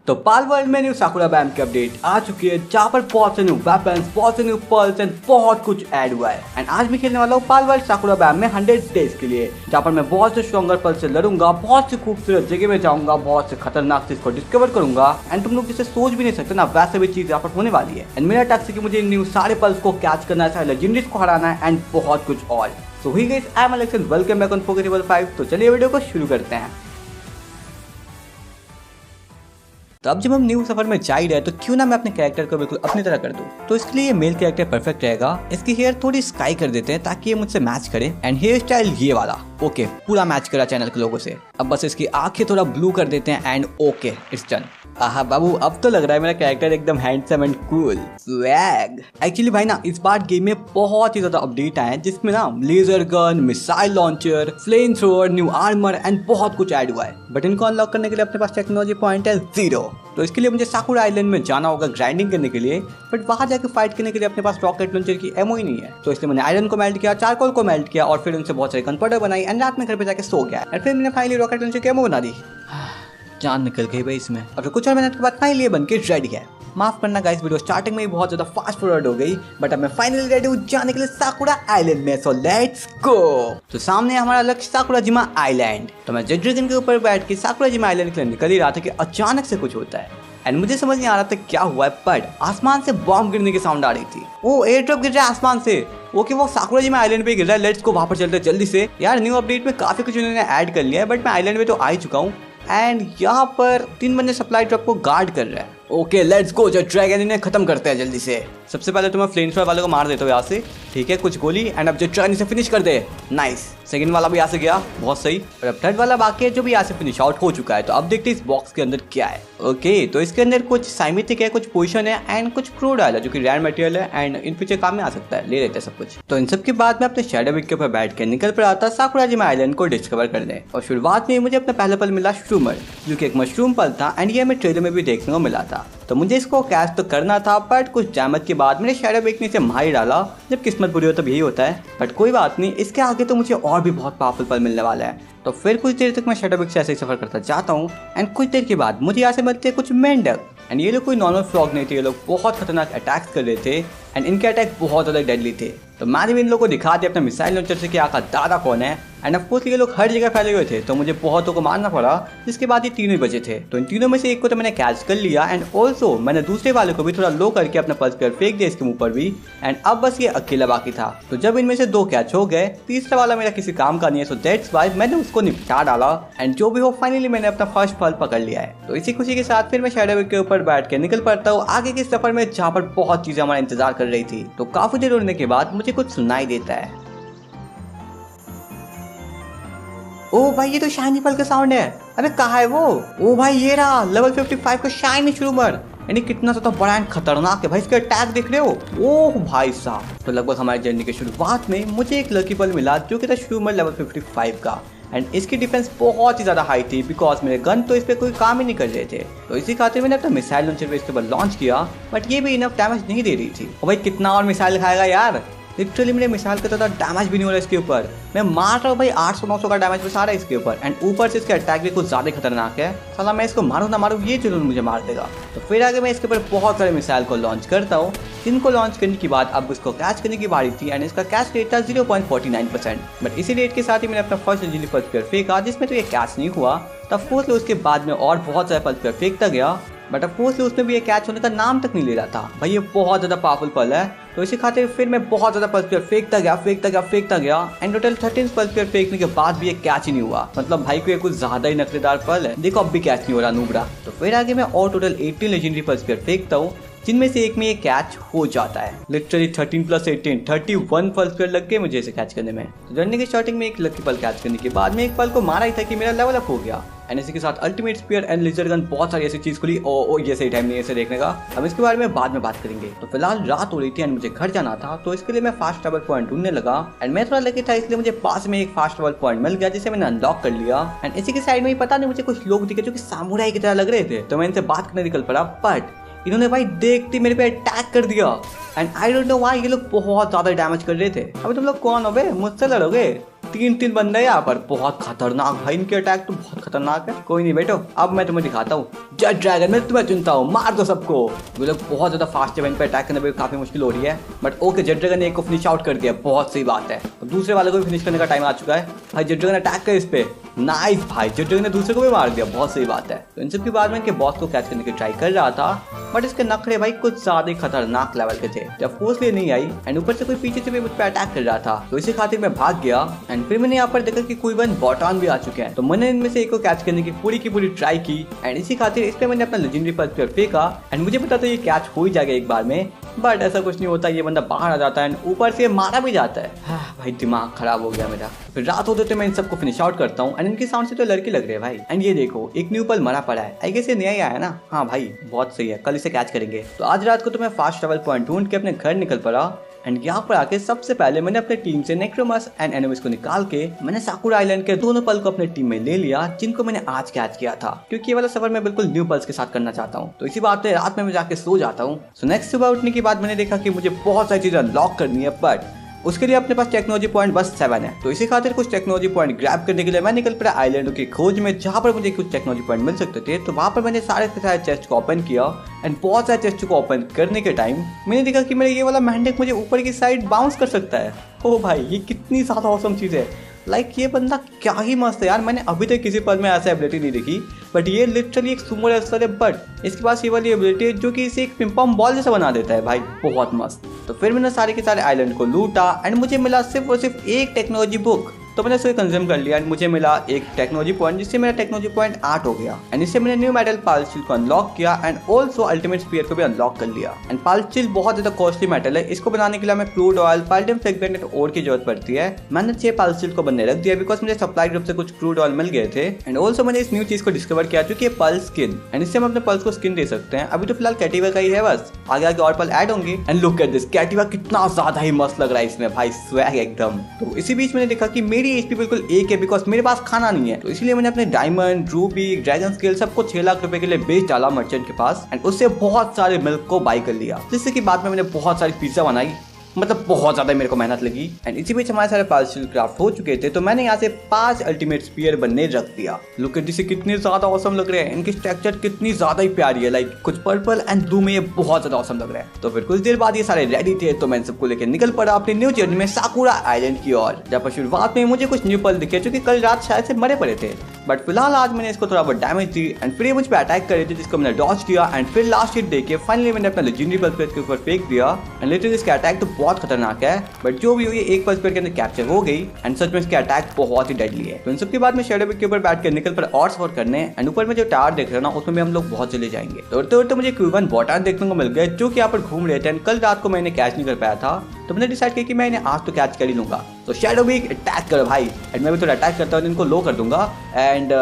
तो पाल वर्ल्ड में न्यू साकुरा बैम की अपडेट आ चुकी है, जहाँ पर बहुत से न्यू वेपन्स, बहुत से न्यू पर्ल्स एंड बहुत कुछ ऐड हुआ है। एंड आज मैं खेलने वाला हूँ पाल वर्ल्ड साकुरा बैम में 100 डेज के लिए, जहाँ पर मैं बहुत से स्ट्रॉन्गर पर्ल से लड़ूंगा, बहुत सी खूबसूरत जगह में जाऊंगा, बहुत से खतरनाक चीज को डिस्कवर करूंगा। एंड तुम लोग जिसे सोच भी नहीं सकते ना, वैसे भी चीज यहाँ पर होने वाली है। एंड मेरा टास्क है कि मुझे न्यू सारे पर्ल्स को कैच करना है, सारे लेजेंडरीज को हराना है एंड बहुत कुछ और। So hi guys, I am Alex and welcome back on pocketable 5। तो चलिए वीडियो को शुरू करते हैं। तो अब जब हम न्यू सफर में जा ही रहे तो क्यों ना मैं अपने कैरेक्टर को बिल्कुल अपनी तरह कर दूं। तो इसके लिए मेल कैरेक्टर परफेक्ट रहेगा। इसकी हेयर थोड़ी स्काई कर देते हैं ताकि ये मुझसे मैच करे। एंड हेयर स्टाइल ये वाला ओके, पूरा मैच करा चैनल के लोगों से। अब बस इसकी आंखें थोड़ा ब्लू कर देते हैं एंड ओके इट्स डन। आहा बाबू, अब तो लग रहा है मेरा कैरेक्टर एकदम handsome and cool swag. Actually भाई ना, इस बार गेम में बहुत ही ज्यादा अपडेट आए हैं, जिसमें ना laser gun, missile launcher, flame thrower, new armour and बहुत कुछ ऐड हुआ है। बट इनको अनलॉक करने के लिए अपने पास टेक्नोलॉजी पॉइंट है 0। तो इसके लिए मुझे साकुरा आइलैंड में जाना होगा ग्राइंडिंग करने के लिए। बट वहां जाकर फाइट करने के लिए अपने पास रॉकेट लॉन्चर की एमओ ही नहीं है। तो इसलिए मैंने आयरन को मेल्ट किया, चारकोल को मेल्ट किया और फिर उनसे बहुत सारी गन पाउडर बनाई एंड रात में घर पे जाके सो गया। और फिर मैंने फाइनली रॉकेट लॉन्चर की एमओ बना दी। जान निकल गई भाई इसमें। अब कुछ और मिनट के बाद फाइनली ये बनके रेडी है। माफ करना गाइस, वीडियो स्टार्टिंग में ही बहुत ज्यादा फास्ट फॉरवर्ड हो गई, बट अब मैं फाइनली रेडी हूँ जाने के लिए साकुरा आइलैंड में। So let's go. तो सामने हमारा लक्ष्य साकुराजिमा आइलैंड। तो मैं जेट ड्रैगन के ऊपर बैठ के साकुराजिमा आइलैंड के लिए निकल ही रहा था कि अचानक से कुछ होता है। एंड मुझे समझ नहीं आ रहा था क्या हुआ है, बट आसमान से बॉम्ब गिरने की साउंड आ रही थी। वो एयर ड्रॉप गिर रहा है आसमान से। ओके, वो साकुराजिमा आइलैंड पे गिर रहा है। लेट्स को वहां पर चलते जल्दी से। यार न्यू अपडेट में काफी कुछ उन्होंने ऐड कर लिया है, बट मैं आइलैंड में तो आ ही चुका हूँ। एंड यहाँ पर 3 बंदे सप्लाई ड्रॉप को गार्ड कर रहे हैं। ओके लेट्स गो, जो ड्रैगन इन्हें खत्म करते हैं जल्दी से। सबसे पहले तो मैं फ्लेम थ्रोअर वाले को मार देता हूँ यहाँ से, ठीक है, कुछ गोली। एंड अब जो ड्रैगन इसे फिनिश कर दे। नाइस, सेकंड वाला भी यहाँ से गया, बहुत सही। और अब थर्ड वाला बाकी है जो भी यहाँ से फिनिश आउट हो चुका है। तो अब देखते हैं इस बॉक्स के अंदर क्या है। ओके, तो इसके अंदर कुछ साइमेटिक है, कुछ पोजिशन है एंड कुछ क्रूड ऑयल है जो कि रेयर मटेरियल है एंड इन फ्यूचर काम में आ सकता है। ले लेते हैं सब कुछ। तो इन सब के बाद मैं अपने शैडो बिग के ऊपर बैठ के निकल पड़ा था साकुराजिमा आइलैंड को डिस्कवर करने। और शुरुआत में मुझे अपना पहला पल मिला श्रूमर, जो कि एक मशरूम पल था एंड ये हमें ट्रेलर में भी देखने को मिला था। तो मुझे इसको कैच तो करना था, बट कुछ डैमेज के बाद मेरे शैडो बिग ने इसे मार ही डाला। जब किस्मत बुरी हो तब यही होता है, बट कोई बात नहीं, इसके आगे तो मुझे और भी बहुत पावरफुल पल मिलने वाला है। तो फिर कुछ देर तक मैं शैडो बिग से ऐसे ही सफर करता जाता हूँ। एंड कुछ देर के बाद मुझे यहाँ से मिलते हैं कुछ मेंढक। एंड ये लोग कोई नॉर्मल फ्रॉग नहीं थे, ये लोग बहुत खतरनाक अटैक्स कर रहे थे एंड इनके अटैक बहुत ज़्यादा डेडली थे। तो मैंने भी इन लोगों को दिखा दिया अपना मिसाइल लॉन्चर से कि आका दादा कौन है। एंड ऑफ कोर्स ये लोग हर जगह फैले हुए थे, तो मुझे बहुतों को मारना पड़ा। जिसके बाद ये तीनों ही बचे थे। तो इन तीनों में से एक को तो मैंने कैच कर लिया एंड ऑल्सो मैंने दूसरे वाले को भी थोड़ा लो करके अपना पल्स पेयर फेंक दिया इसके मुंह पर भी। एंड अब बस ये अकेला बाकी था। तो जब इनमें से 2 कैच हो गए, तीसरा वाला मेरा किसी काम का नहीं है, सो दैट्स व्हाई मैंने उसको निपटा डाला। एंड जो भी हो, फाइनली मैंने अपना फर्स्ट फल पकड़ लिया है। तो इसी खुशी के साथ फिर मैं शैडो बिग के ऊपर बैठ के निकल पड़ता हूँ आगे के सफर में, जहाँ पर बहुत चीजें हमारा इंतजार कर रही थी। तो काफी देर उड़ने के बाद मुझे कुछ सुनाई देता है। ओ भाई, ये तो शाइनी पल का साउंड है। अबे कहाँ है वो? ओ भाई ये रहा, लेवल 55 का शाइनी श्रूमर। यानी कितना सा तो बड़ा एंड खतरनाक है भाई, इसके अटैक देख रहे हो? ओह भाई साहब। तो लगभग हमारी जर्नी की शुरुआत में मुझे एक लकी पल मिला जो कि था श्रूमर लेवल 55 का। एंड इसकी डिफेंस बहुत ही ज्यादा हाई थी, बिकॉज मेरे गन तो इस पे कोई काम ही नहीं कर रहे थे। तो इसी खातिर मैंने अपना मिसाइल लॉन्चर पे इसके ऊपर लॉन्च किया, बट ये भी इनफ डैमेज नहीं दे रही थी। और भाई कितना और मिसाइल खाएगा यार, लिटरली मेरे मिसाइल का ज़्यादा डैमेज भी नहीं हो रहा इसके ऊपर। मैं मार रहा हूँ भाई, 800-900 का डैमेज बस आ रहा है इसके ऊपर। एंड ऊपर से इसके अटैक भी कुछ ज़्यादा खतरनाक है। साला मैं इसको मारूँ ना मारूँ, ये जरूर मुझे मार देगा। तो फिर आगे मैं इसके ऊपर बहुत सारे मिसाइल को लॉन्च करता हूँ, जिनको लॉन्च करने के बाद अब उसको कैच करने की बारी थी। एंड इसका कैच रेट था 0.49%। बट इसी रेट के साथ ही मैंने अपना फर्स्ट लेजेंडरी पल्स पेयर फेंका, जिसमें तो ये कैच नहीं हुआ। तब फोर्थ उसके बाद में और बहुत सारे पल्स पेयर फेंकता गया, बट ऑफकोर्स उसमें भी ये कैच होने का नाम तक नहीं ले रहा था। भाई ये बहुत ज़्यादा पावरफुल पल है। तो इसी खातिर फिर मैं बहुत ज़्यादा पल्स पेयर फेंकता गया एंड टोटल 13 पल्स पेयर फेंकने के बाद भी ये कैच ही नहीं हुआ। मतलब भाई को ये कुछ ज़्यादा ही नकलेदार पल है। देखो अब भी कैच नहीं हो रहा नूबड़ा। तो फिर आगे मैं और टोटल 18 लेजेंडरी पल्स पेयर फेंकता हूँ, जिनमें से एक में ये कैच हो जाता है। लिटरली 13 + 18 31 पल्स पेयर लग गए मुझे इसे कैच करने में। तो जर्नी के स्टार्टिंग में एक लकी पल कैच करने के बाद में एक पल को मारा ही था कि मेरा लेवल अप हो गया। एंड इसी के साथ ultimate spear and laser gun, बहुत सारी ऐसी चीज खुली। ओ ये सही टाइम नहीं है इसे देखने का, हम इसके बारे में बाद में बात करेंगे। तो फिलहाल रात हो रही थी एंड मुझे घर जाना था, तो इसके लिए मैं फास्ट ट्रैवल पॉइंट ढूंढने लगा। एंड मैं थोड़ा लकी था, इसलिए मुझे पास में एक फास्ट ट्रैवल पॉइंट मिल गया, जिसे मैंने अनलॉक कर लिया। एंड इसी के साइड में ही पता नहीं मुझे कुछ लोग दिखे जो कि सामुराई की तरह लग रहे थे। तो मैं इनसे बात करने निकल पड़ा, बट इन्होंने भाई देखते मेरे पे अटैक कर दिया। And I don't know why ये लोग बहुत ज्यादा डैमेज कर रहे थे। अबे तुम लोग कौन हो बे, मुझसे लड़ोगे? तीन बंदे हैं यहाँ पर, बहुत खतरनाक भाई, इनके अटैक तो बहुत खतरनाक है। कोई नहीं बैठो, अब मैं तुम्हें दिखाता हूँ जेट ड्रैगन, मैं तुम्हें चुनता हूँ, मार दो सबको। वो लोग बहुत ज्यादा फास्ट है, इन पर अटैक करने में काफी मुश्किल हो रही है, बट ओके जेट ड्रैगन ने एक को फिनिश आउट कर दिया, बहुत सही बात है। अब दूसरे वाले को भी फिनिश करने का टाइम आ चुका है भाई, जेट ड्रैगन अटैक कर इस पे, नाइस भाई, जेट ड्रैगन ने दूसरे को भी मार दिया, बहुत सही बात है। तो इन सब के बाद में इनके बॉस को कैच करने की ट्राई कर रहा था, बट इसके नखरे भाई कुछ ज्यादा ही खतरनाक लेवल के थे, जब फोर्स लिए नहीं आई एंड ऊपर से कोई पीछे से भी मुझ पर अटैक कर रहा था, तो इसी खातिर मैं भाग गया एंड फिर मैंने यहाँ पर देखा कि कोई वन बॉटॉन भी आ चुके हैं, तो मैंने इनमें से एक को कैच करने की पूरी ट्राई की एंड इसी खातिर इस पे मैंने अपना लेजेंडरी पल्स पे फेंका एंड मुझे पता था ये कैच हो ही जाएगा एक बार में, बट ऐसा कुछ नहीं होता, ये बंदा बाहर आ जाता है एंड ऊपर से मारा भी जाता है। भाई दिमाग खराब हो गया मेरा। फिर रात होते तो मैं इन सबको फिनिश आउट करता हूँ एंड इनके साउंड से तो लड़के लग रहे हैं भाई। एंड ये देखो एक न्यू पल मरा पड़ा है, आई गेस ये नया ही आया ना। हाँ भाई बहुत सही है, कल इसे कैच करेंगे। तो आज रात को तो मैं फास्ट ट्रैवल पॉइंट ढूंढ के अपने घर निकल पड़ा एंड यहाँ पर आके सबसे पहले मैंने अपने टीम से नेक्रोमस एंड एनिमिस को निकाल के मैंने साकुरा आइलैंड के दोनों पल को अपने टीम में ले लिया, जिनको मैंने आज कैच किया था, क्योंकि ये वाला सफर मैं बिल्कुल न्यू पल्स के साथ करना चाहता हूँ। तो इसी बात पे रात में मैं जाके सो जाता हूँ। सो नेक्स्ट सुबह उठने के बाद मैंने देखा कि मुझे बहुत सारी चीजें अनलॉक करनी है, बट उसके लिए अपने पास टेक्नोलॉजी पॉइंट बस 7 है। तो इसी खातिर कुछ टेक्नोलॉजी पॉइंट ग्रैब करने के लिए मैं निकल पड़ा आइलैंडों की खोज में, जहाँ पर मुझे कुछ टेक्नोलॉजी पॉइंट मिल सकते थे। तो वहाँ पर मैंने सारे के सारे चेस्ट को ओपन किया एंड बहुत सारे चेस्ट को ओपन करने के टाइम मैंने देखा कि मेरा ये वाला मैंडेक मुझे ऊपर की साइड बाउंस कर सकता है। ओ भाई ये कितनी ज्यादा ऑसम चीज़ है, लाइक ये बंदा क्या ही मस्त है यार। मैंने अभी तक किसी पल में ऐसा एबिलिटी नहीं देखी, बट ये लिटरली एक सुमो रेसलर है, बट इसके पास ये वाली एबिलिटी है जो कि इसे एक पिंपम बॉल जैसा बना देता है भाई, बहुत मस्त। तो फिर मैंने सारे के सारे आइलैंड को लूटा एंड मुझे मिला सिर्फ और सिर्फ एक टेक्नोलॉजी बुक, तो मैंने इसे कंज्यूम कर लिया एंड मुझे मिला एक टेक्नोलॉजी पॉइंट, जिससे मेरा टेक्नोलॉजी पॉइंट 8 हो गया एंड इससे मैंने न्यू मेटल पाल्चिल को अनलॉक किया एंड ऑल्सो अल्टीमेट स्पीयर को भी अनलॉक कर लिया। एंड पाल्चिल बहुत ज्यादा कॉस्टली मेटल है, इसको बनाने के लिए हमें क्रूड ऑयल, पाल्डियम फ्रेगमेंट और की जरूरत पड़ती है। मैंने 6 पाल्चिल को बनने रख दिया बिकॉज मुझे सप्लाई ग्रुप से कुछ क्रूड ऑयल मिल गए थे एंड ऑल्सो मैंने इस न्यू चीज को डिस्कवर किया जो कि पल्स स्किन, एंड इससे हम अपने पल्स को स्किन दे सकते हैं। अभी तो फिलहाल कैटिवा का ही है, बस आगे आगे और पल ऐड होंगे। एंड लुक एट दिस, कैटिवा कितना ज्यादा ही मस्त लग रहा है इसमें भाई, स्वैग एकदम। तो इसी बीच मैंने देखा कि मेरी एचपी बिल्कुल है बिकॉज मेरे पास खाना नहीं है, तो इसलिए मैंने अपने डायमंड, रूबी, ड्रैगन स्केल सबको 6 लाख रुपए के लिए बेच डाला मर्चेंट के पास एंड उससे बहुत सारे मिल्क को बाई कर लिया, जिससे कि बाद में मैंने बहुत सारी पिज्जा बनाई, मतलब बहुत ज्यादा मेरे को मेहनत लगी। एंड इसी बीच हमारे सारे पार्सल क्राफ्ट हो चुके थे, तो मैंने यहाँ से 5 अल्टीमेट स्पीयर बनने रख दिया। लुक एट दिस, कितने ज्यादा ऑसम लग रहे हैं, इनकी स्ट्रक्चर कितनी ज्यादा ही प्यारी है, लाइक कुछ पर्पल एंड ब्लू में ये बहुत ज्यादा ऑसम लग रहा है। तो फिर कुछ देर बाद ये सारे रेडी थे, तो मैं सबको लेकर निकल पड़ा अपनी न्यू जर्नी में साकुरा आइलैंड की ओर, जहाँ पर शुरुआत में मुझे कुछ न्यू पल दिखे जो कि कल रात शायद से मरे पड़े थे, बट फिलहाल आज मैंने इसको थोड़ा बहुत डैमेज दी एंड फिर ये मुझ पर अटैक कर रहे थे, जिसको मैंने डॉज किया एंड फिर लास्ट हिट देके फाइनली मैंने अपना लेजेंडरी पल्स पेयर के ऊपर फेंक दिया एंड लिटरली इसका अटैक तो बहुत खतरनाक है, बट जो भी हुई एक पल्स पेयर के अंदर कैप्चर हो गई एंड सच में इसके अटैक बहुत ही डेडली है। तो इन सबके बाद में शैडो के ऊपर बैठ कर निकल पर और सफर करने एंड ऊपर में जो टावर देख रहे हो ना, उसमें भी हम लोग बहुत चले जाएंगे। तो उड़ते उड़ते मुझे क्यूबन बॉटन देखने को मिल गए जो कि यहाँ पर घूम रहे थे एंड कल रात को मैंने कैच नहीं कर पाया था, तो मैंने डिसाइड किया कि मैं इन्हें आज तो कैच कर ही लूंगा। तो शैडो भी अटैक करो भाई, एंड मैं भी थोड़ा अटैक करता हूँ, इनको लो कर दूंगा एंड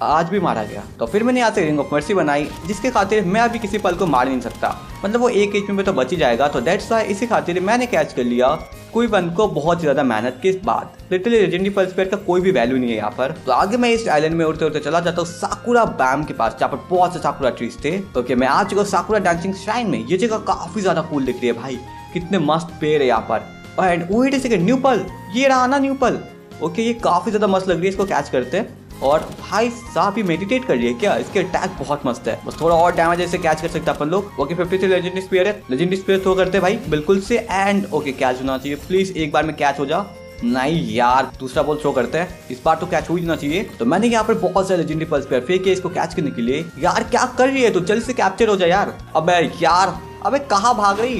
आज भी मारा गया। तो फिर मैंने यहाँ से रिंग ऑफ मर्सी बनाई, जिसके खातिर मैं अभी किसी पल को मार नहीं सकता, मतलब वो एक एचपी में तो बच ही जाएगा। तो दैट्स व्हाई इसी खातिर मैंने कैच कर लिया कोई वन को बहुत ज्यादा मेहनत के बाद। लिटरली लेजेंडरी पल्स पेयर का कोई भी वैल्यू नहीं है यहाँ पर। तो आगे मैं इस आइलैंड में उड़ते उड़ते चला जाता हूँ साकुरा बैम के पास, जहाँ पर बहुत से साकुरा ट्रीज थे। तो मैं आ चुका हूँ साकुरा डांसिंग श्राइन में। ये जगह काफी ज्यादा कूल दिख रही है भाई, कितने मस्त पेड़ है यहाँ पर। And wait a second, new pal, ये रहा ना न्यू पल। ओके ये काफी ज्यादा मस्त लग रही है, इसको कैच करते हैं। और भाई साहब ही मेडिटेट कर रही है क्या, इसके अटैक बहुत मस्त है, बस थोड़ा और डैमेज ऐसे कैच कर सकते हैं अपन लोग। ओके 53 लेजेंडरी स्पीयर है, लेजेंडरी स्पीयर थ्रो करते भाई बिल्कुल से एंड ओके कैच होना चाहिए, प्लीज एक बार में कैच हो जा। नहीं यार दूसरा बॉल थ्रो करते हैं, इस बार तो कैच हो ही ना चाहिए। तो मैंने यहाँ पर बहुत सारे लेजेंडरी पल्स पेयर फेंके इसको कैच करने के लिए। यार क्या कर रही है तो जल्दी से कैप्चर हो जाए यार। अबे यार अबे कहाँ भाग रही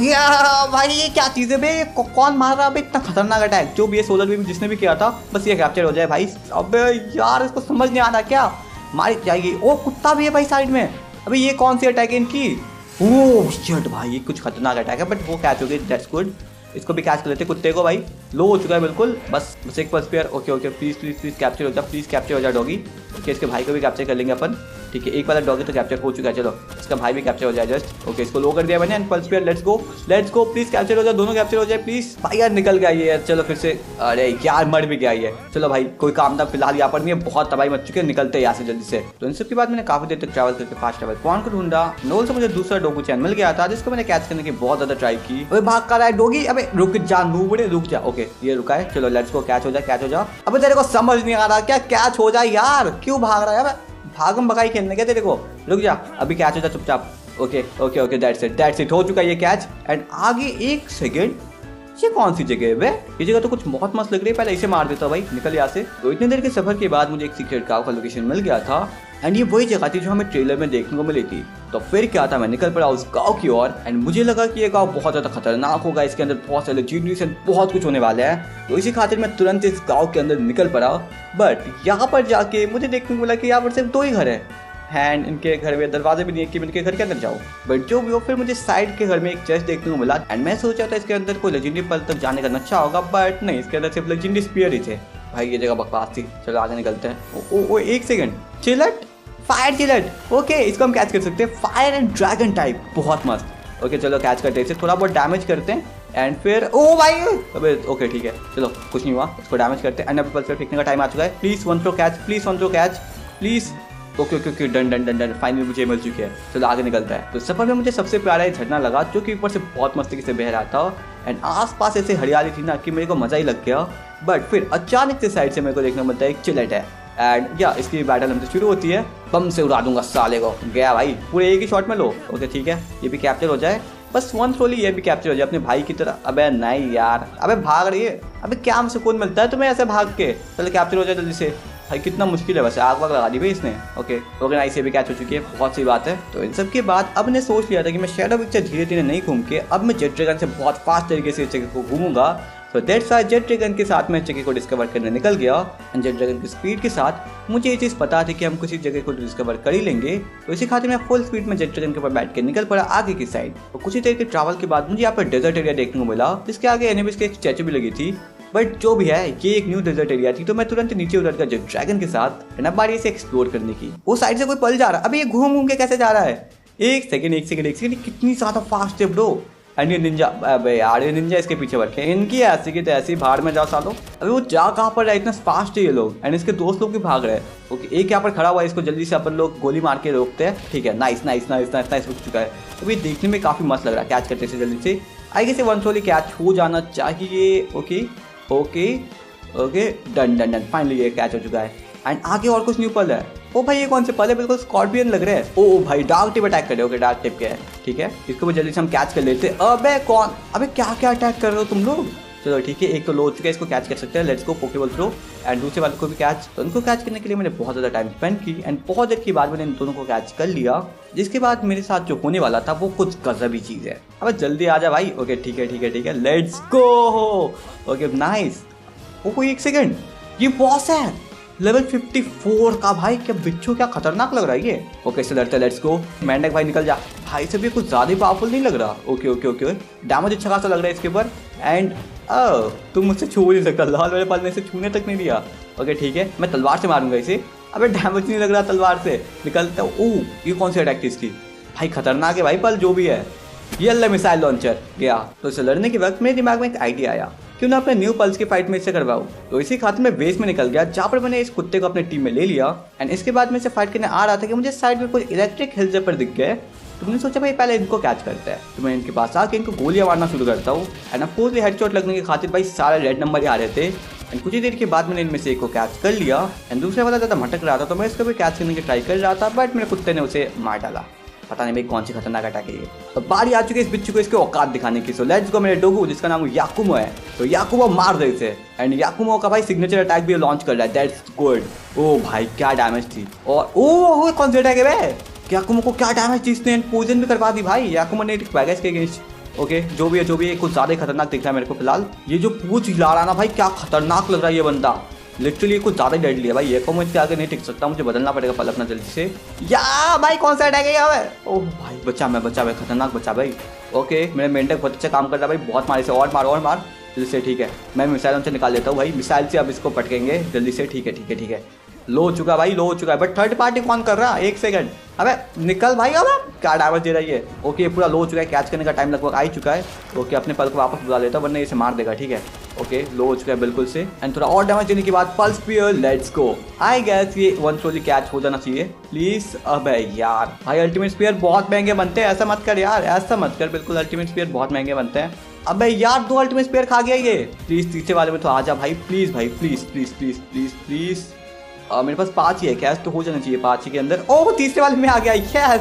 यार भाई, ये क्या चीज है बे, कौन मार रहा है बे इतना खतरनाक अटैक, जो भी ये सोलर बीम जिसने भी किया था, बस ये कैप्चर हो जाए भाई। अबे यार इसको समझ नहीं आ रहा क्या, मारी जाएगी। ओ कुत्ता भी है भाई साइड में, अबे ये कौन सी अटैक है इनकी। ओह शिट भाई ये कुछ खतरनाक अटैक है, बट वो कैच हो गई, दैट्स गुड। इसको भी कैच कर लेते कुत्ते को, भाई लो हो चुका है बिल्कुल, बस एक pulse pair. Okay okay please please please capture हो जा, प्लीज कैप्चर हो जा डॉगी। ओके इसके भाई को भी कैप्चर कर लेंगे अपन। ठीक है, एक वाला डॉगी तो कैप्चर हो चुका है। चलो इसका भाई भी कैप्चर हो जाए जस्ट। ओके, इसको लो कर दिया मैंने एंड पल्स पे लेट्स गो प्लीज कैप्चर हो जाए, दोनों कैप्चर हो जाए प्लीज। भाई यार निकल गया ये यार। चलो फिर से, अरे यार मर भी गया ये। चलो भाई कोई काम था फिलहाल यहाँ पर नहीं है, बहुत तबाही मच चुके हैं, निकलते हैं यहाँ से जल्दी से। तो इन सब के बाद मैंने काफी देर तक ट्रैवल करके फास्ट ट्रैवल पॉइंट को ढूंढा। नोल से मुझे दूसरा डोगू चैन मिल गया था जिसको मैंने कैच करने की बहुत ज्यादा ट्राई की। अबे भाग कर रहा है डोगी, अबे रुक जा नूबड़े, रुक जा। ओके ये रुका है, चलो लेट्स गो, कैच हो जा। अबे तेरे को समझ नहीं आ रहा क्या कैच हो जाए यार, क्यों भाग रहा है? भागम भगाई खेलने क्या तेरे को, रुक जा अभी कैच हो जा चुपचाप। ओके दैट्स इट हो चुका है ये कैच। एंड आगे 1 सेकेंड, ये कौन सी जगह है बे? ये जगह तो कुछ बहुत मस्त लग रही है, पहले इसे मार देता भाई, निकल यहाँ से। तो इतने देर के सफर के बाद मुझे एक सीक्रेट गांव का लोकेशन मिल गया था एंड ये वही जगह थी जो हमें ट्रेलर में देखने को मिली थी। तो फिर क्या था, मैं निकल पड़ा उस गांव की ओर एंड मुझे लगा कि ये गांव बहुत ज्यादा खतरनाक होगा, इसके अंदर बहुत सारे जीनियस एंड बहुत कुछ होने वाला है। तो इसी खातिर मैं तुरंत इस गांव के अंदर निकल पड़ा। बट यहाँ पर जाके मुझे देखने को मिला कि यहाँ पर सिर्फ 2 ही घर है एंड इनके घर में दरवाजे भी नहीं है कि मैं इनके घर के अंदर जाऊँ। बट जो भी हो, फिर मुझे साइड के घर में एक चेस्ट देखने को मिला एंड मैं सोचा था इसके अंदर कोई लेजेंडरी पल तक जाने का नक्शा होगा, बट नहीं, इसके अंदर सिर्फ लेजेंडरी स्पीयर ही थे। भाई ये जगह बकवास थी, चलो आगे निकलते हैं। ओ 1 सेकंड, चिलट, फायर चिलट। ओके इसको हम कैच कर सकते हैं, फायर एंड ड्रैगन टाइप, बहुत मस्त। ओके चलो कैच करते हैं इसे, थोड़ा बहुत डैमेज करते हैं एंड फिर ओ भाई, अबे ओके ठीक है, चलो कुछ नहीं हुआ, इसको डैमेज करते हैं एंड अब पल्स फेंकने का टाइम आ चुका है। Please one throw catch please. Okay done finally मुझे मिल चुकी है। चलो आगे निकलता है। तो सफर में मुझे सबसे प्यारा ये झरना लगा जो कि ऊपर से बहुत मस्ती से बह रहा था एंड आसपास ऐसे हरियाली थी ना कि मेरे को मजा ही लग गया। बट फिर अचानक से साइड से मेरे को देखने को मिलता है एक चिलेट है एंड या इसकी बैटल हमसे शुरू होती है। बम से उड़ा दूंगा साले को, गया भाई पूरे एक ही शॉट में। लो ओके ठीक है, ये भी कैप्चर हो जाए, बस 1 थ्रो ये भी कैप्चर हो जाए अपने भाई की तरह। अबे नहीं यार, अबे भाग रही है, अबे क्या सुकून मिलता है तुम्हें ऐसे भाग के। चलो कैप्चर हो जाए जल्दी से। भाई कितना मुश्किल है, वैसे आग वाग लगा दी भाई इसने। ओके नाइस, ये भी कैच हो चुकी है, बहुत सी बात है। तो इन सब के बाद अब मैंने सोच लिया था कि मैं शैडो पिक्चर धीरे धीरे नहीं घूम के अब मैं जेट ड्रैगन से बहुत फास्ट तरीके से इस जगह को घूमूंगा। तो दैट्स व्हाई जेट ड्रैगन के साथ मैं जगह को डिस्कवर करने निकल गया एंड जेट ड्रैगन की स्पीड के साथ मुझे ये चीज़ पता थी कि हम किसी जगह को डिस्कवर कर ही लेंगे। तो इसी खातिर मैं फुल स्पीड में जेट ड्रैगन के ऊपर बैठ के निकल पड़ा आगे की साइड। तो कुछ ही देर के ट्रैवल के बाद मुझे यहाँ पर डेजर्ट एरिया देखने को मिला जिसके आगे एनिमीज की एक स्टैचू भी लगी थी। बट जो भी है ये एक न्यू डेजर्ट एरिया थी, तो मैं तुरंत नीचे उतर गया जेट ड्रैगन के साथ एंड अब बारी से एक्सप्लोर करने की। वो साइड से कोई पल जा रहा है, अभी ये घूम के कैसे जा रहा है? एक सेकंड कितनी ज्यादा फास्ट है ब्रो। एंड ये निंजा, अबे यार ये निंजा इसके पीछे बैठे हैं, इनकी ऐसी की तैसी, भाड़ में जाओ सालो। अभी वो जा कहाँ पर है, इतना फास्ट है ये लोग एंड इसके दोस्त लोग भी भाग रहे हैं। ओके एक यहाँ पर खड़ा हुआ है, इसको जल्दी से अपन लोग गोली मार के रोकते हैं। ठीक है नाइस रुक चुका है। अभी देखने में काफी मस्त लग रहा है, कैच करते से जल्दी से आगे से 1 थ्रो कैच हो जाना चाहिए। ओके डन फाइनली ये कैच हो चुका है एंड आगे और कुछ न्यू पल है। ओ भाई ये कौन से पल है, बिल्कुल स्कॉर्पियन लग रहे हैं। ओ भाई डार्क टिप अटैक कर रहे हो, डार्क टिप के है, ठीक है इसको भी जल्दी से हम कैच कर लेते हैं। अबे कौन, अबे क्या अटैक कर रहे हो तुम लोग? चलो ठीक है, एक तो लो हो चुका है, इसको कैच कर सकते हैं। Let's go Pokeball throw and दूसरे वाले को भी कैच। तो उनको कैच करने के लिए मैंने बहुत ज़्यादा टाइम स्पेंड की एंड बहुत देर के बाद मैंने इन दोनों को कैच कर लिया। जिसके बाद मेरे साथ जो होने वाला था वो कुछ गजब ही चीज़ है। अब जल्दी आ जा भाई। ओके ठीक है let's go. Okay nice. Oh 1 second, ये बॉस है लेवल 54 का भाई, क्या बिच्छू, क्या खतरनाक लग रहा है ये। ओके से लड़ते, लेट्स गो। मेंढक भाई निकल जा भाई, से भी कुछ ज़्यादा ही पावरफुल नहीं लग रहा। ओके डैमेज अच्छा खासा लग रहा है इसके ऊपर एंड तुम मुझसे छू नहीं सकता, लाल वाले पल ने इसे छूने तक नहीं दिया। ओके ठीक है, मैं तलवार से मारूंगा इसे। अबे डैमेज नहीं लग रहा तलवार से, निकलता। ओह ये कौन सी अटैक थी इसकी भाई, खतरनाक है भाई पल जो भी है। ये अल्लाह मिसाइल लॉन्चर गया। तो इसे लड़ने के वक्त मेरे दिमाग में एक आइडिया आया, क्यों ना अपने न्यू पल्स की फाइट में इससे करवाऊं। तो इसी खातिर मैं बेस में निकल गया जहाँ पर मैंने इस कुत्ते को अपने टीम में ले लिया एंड इसके बाद मैं इसे फाइट करने आ रहा था कि मुझे साइड में कुछ इलेक्ट्रिक हिल दिख गए। तो मैंने सोचा भाई पहले इनको कैच करते हैं। तो मैं इनके पास आके इनको गोलियां मारना शुरू करता हूँ एंड अफकोर्स ये हेडशॉट लगने की खातिर भाई सारे रेड नंबर ही आ रहे थे एंड कुछ ही देर के बाद मैंने इनमें से एक को कैच कर लिया एंड दूसरे वाला ज़्यादा भटक रहा था, तो मैं इसको भी कैच करने की ट्राई कर रहा था बट मेरे कुत्ते ने उसे मार डाला। पता नहीं भाई कौन सी खतरनाक अटैक है ये। तो बारी आ चुकी है इस बिच्छू को इसके औकात दिखाने की। सो लेट्स गो मेरे डोगू जिसका नाम याकुमो है। तो याकुमो मार दे इसे एंड याकुमो का भाई सिग्नेचर अटैक भी लॉन्च कर रहा है, दैट्स गुड। ओ भाई क्या डैमेज थी, और ओ कौन सा अटैक है भाई, याकुमो को क्या डैमेज थी इसने, पोजन भी करवा दी भाई याकुमो ने के अगेंस्ट। ओके जो भी है कुछ ज़्यादा खतरनाक दिख रहा है मेरे को फिलहाल। ये जो पूछ हिला रहा ना भाई, क्या खतरनाक लग रहा है ये बंदा, लिटरली कुछ ज़्यादा डेडली है भाई। ये को मुझे आगे नहीं टिक सकता, मुझे बदलना पड़ेगा पल अपना जल्दी से। या भाई कौन सा अटैक है यहाँ? ओह भाई बचा भाई, खतरनाक बचा भाई। ओके मेरा मेंढक बहुत अच्छा काम कर रहा है भाई, बहुत मारे से, और मार जल्दी से। ठीक है मैं मिसाइल उनसे निकाल लेता हूँ भाई, मिसाइल से अब इसको पटकेंगे जल्दी से। ठीक है लो हो चुका भाई, लो हो चुका है, बट थर्ड पार्टी कौन कर रहा है? 1 सेकंड, अबे निकल भाई, अबे क्या डैमेज दे रही है। ओके पूरा लो हो चुका है, कैच करने का टाइम लगभग आ ही चुका है। ओके अपने पल को वापस बुला लेता हूं वरना इसे मार देगा, ठीक है। ओके लो हो चुका है बिल्कुल से, एंड थोड़ा और डैमेज देने के बाद pulse spear, let's go. I guess ये वन स्लोली कैच हो जाना चाहिए प्लीज। अबे यार भाई अल्टीमेट स्पीयर बहुत महंगे बनते हैं, ऐसा मत कर यार, ऐसा मत कर बिल्कुल, अल्टीमेट स्पीयर बहुत महंगे बनते हैं। अबे यार 2 अल्टीमेट स्पीयर खा गया ये। प्लीज तीसरे वाले में तो आ जा भाई, प्लीज भाई, please please please please please. मेरे पास 5 ही है, कैश तो हो जाना चाहिए 5 ही के अंदर। ओह तीसरे वाले में आ गया, यस,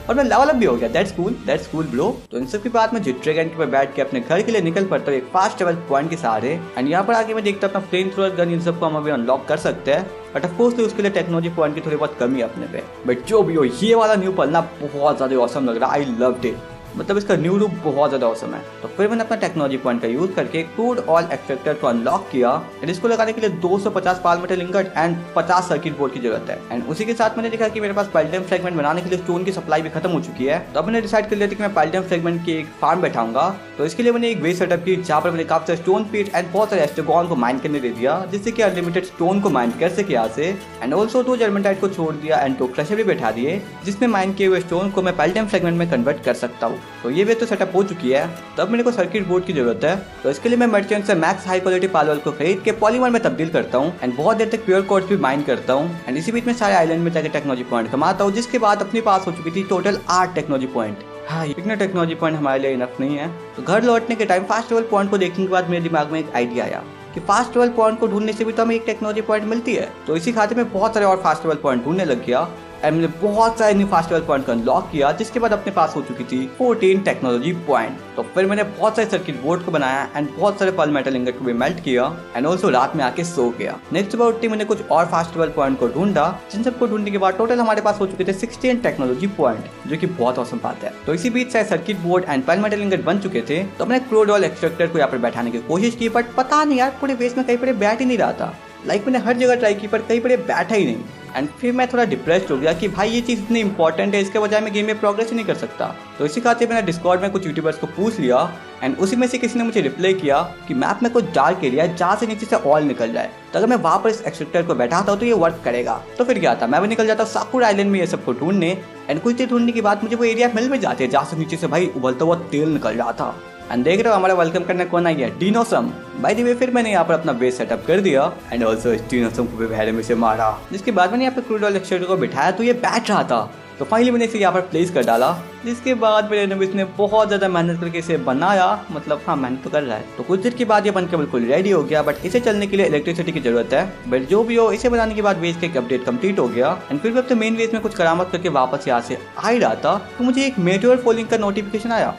और मैं लेवल अप भी हो गया। That's cool bro. तो इन सब के बाद मैं जिट्रेगन के पे बैठ के अपने घर के लिए निकल पड़ता हूँ एक फास्ट ट्रेवल पॉइंट के सहारे। एंड यहाँ पर आगे मैं देखता हूँ अपना फ्लेम थ्रोअर गन, इन सबको हम अभी अनलॉक कर सकते हैं, बट ऑफ कोर्स उसके लिए टेक्नोलॉजी पॉइंट की थोड़ी बहुत कमी है अपने पे। बट जो भी हो, ये वाला न्यू पल ना बहुत ज्यादा ऑसम लग रहा है, आई लव्ड इट, मतलब इसका न्यू लुक बहुत ज्यादा औसम है। तो फिर मैंने अपना टेक्नोलॉजी पॉइंट का यूज करके क्रूड ऑयल एक्सट्रैक्टर को अनलॉक किया, एंड इसको लगाने के लिए 250 pal metal ingot and 50 circuit board की जरूरत है। एंड उसी के साथ मैंने देखा कि मेरे पास पैल्डियम फ्रेगमेंट बनाने के लिए स्टोन की सप्लाई भी खत्म हो चुकी है। तो अब मैंने डिसाइड कर लिया था कि मैं पैल्डियम फ्रेगमेंट की एक फार्म बैठाऊंगा। तो इसके लिए मैंने एक वे सेटअप की जहाँ पर मैंने काफी सारे स्टोन पीट एंड बहुत सारे एस्ट्रोगॉन को माइन करने दे दिया, जिससे कि अनलिमिटेड स्टोन को माइन कर सके यहाँ से। एंड ऑल्सो 2 जर्मेंटाइट को छोड़ दिया एंड 2 क्रशर भी बैठा दिए, जिसमें माइन किए हुए स्टोन को मैं पैल्डियम फ्रेगमेंट में कन्वर्ट कर सकता हूँ। तो ये वे तो सेटअप हो चुकी है। तो अब मेरे को सर्किट बोर्ड की जरूरत है। तो इसके लिए मैं मर्चेंट से मैक्स हाई क्वालिटी पालवल को खरीद के पॉलीमर में तब्दील करता हूँ एंड बहुत देर तक प्योर कोर्स भी माइन करता हूँ। एंड इसी बीच में सारे आइलैंड में जाकर टेक्नोलॉजी पॉइंट कमाता हूँ, जिसके बाद अपने पास हो चुकी थी टोटल 8 टेक्नोलॉजी पॉइंट। हाँ इतने टेक्नोलॉजी पॉइंट हमारे लिए इनफ नहीं है। तो घर लौटने के टाइम फास्ट ट्रैवल पॉइंट को देखने के बाद मेरे दिमाग में एक आइडिया आया कि फास्ट ट्रैवल पॉइंट को ढूंढने से भी तो हमें एक टेक्नोलॉजी पॉइंट मिलती है। तो इसी खाते में बहुत सारे और फास्ट ट्रैवल पॉइंट ढूंढने लग गया एंड मैंने बहुत सारे न्यू फास्ट ट्रैवल पॉइंट को अनलॉक किया, जिसके बाद अपने पास हो चुकी थी 14 टेक्नोलॉजी पॉइंट। तो फिर मैंने बहुत सारे सर्किट बोर्ड को बनाया एंड बहुत सारे पल मेटल इंगट को भी मेल्ट किया एंड ऑल्सो रात में आके सो गया। नेक्स्ट सुबह उठते मैंने कुछ और फास्ट ट्रैवल पॉइंट को ढूंढा, जिन सबको ढूंढने के बाद टोटल हमारे पास हो चुके थे 16 टेक्नोलॉजी पॉइंट, जो कि बहुत औसम बात है। तो इसी बीच सारे सर्किट बोर्ड एंड पल मेटल इंगट बन चुके थे। तो मैंने क्रूड ऑयल एक्सट्रैक्टर को यहाँ पर बैठाने की कोशिश की, बट पता नहीं यार पूरे बेस में कहीं पर बैठ ही नहीं रहा था। मैंने हर जगह ट्राई की पर कहीं पर बैठा ही नहीं। एंड फिर मैं थोड़ा डिप्रेस्ड हो गया कि भाई ये चीज़ इतनी इंपॉर्टेंट है, इसके बजाय मैं गेम में प्रोग्रेस ही नहीं कर सकता। तो इसी खातिर मैंने डिस्कॉर्ड में कुछ यूट्यूबर्स को पूछ लिया एंड उसी में से किसी ने मुझे रिप्लाई किया कि मैप में कुछ डार्क एरिया है जहाँ से नीचे से ऑयल निकल जाए, तो अगर मैं वहाँ पर इस एक्सट्रैक्टर को बैठाता हूँ तो ये वर्क करेगा। तो फिर क्या था, मैं भी निकल जाता साकुरा आइलैंड में ये सबको ढूंढने एंड कुछ देर ढूंढने के बाद मुझे वो एरिया मिल भी जाते हैं जहाँ से नीचे से भाई उबलता हुआ तेल निकल रहा था। एंड देख रहे हो हमारा वेलकम करने कौन आ गया, डिनोसम। बाय द वे फिर मैंने यहाँ पर अपना बेस सेटअप कर दिया एंड ऑल्सो इस डिनोसम को भी भैरे में से मारा, जिसके बाद मैंने यहाँ पे क्रूड ऑयल एक्सट्रैक्टर को बिठाया तो ये बैठ रहा था। तो फाइनली मैंने इसे यहाँ पर प्लेस कर डाला, जिसके बाद मेरे एनिमीज ने बहुत ज़्यादा मेहनत करके इसे बनाया, मतलब हाँ मेहनत तो कर रहा है। तो कुछ देर के बाद ये बनकर बिल्कुल रेडी हो गया, बट इसे चलने के लिए इलेक्ट्रिसिटी की जरूरत है। बट जो भी हो, इसे बनाने के बाद वेज का एक अपडेट कंप्लीट हो गया एंड फिर अब तो मेन वेज में कुछ करामत करके वापस यहाँ से आ ही रहा था तो मुझे एक मेटियोर फॉलिंग का नोटिफिकेशन आया।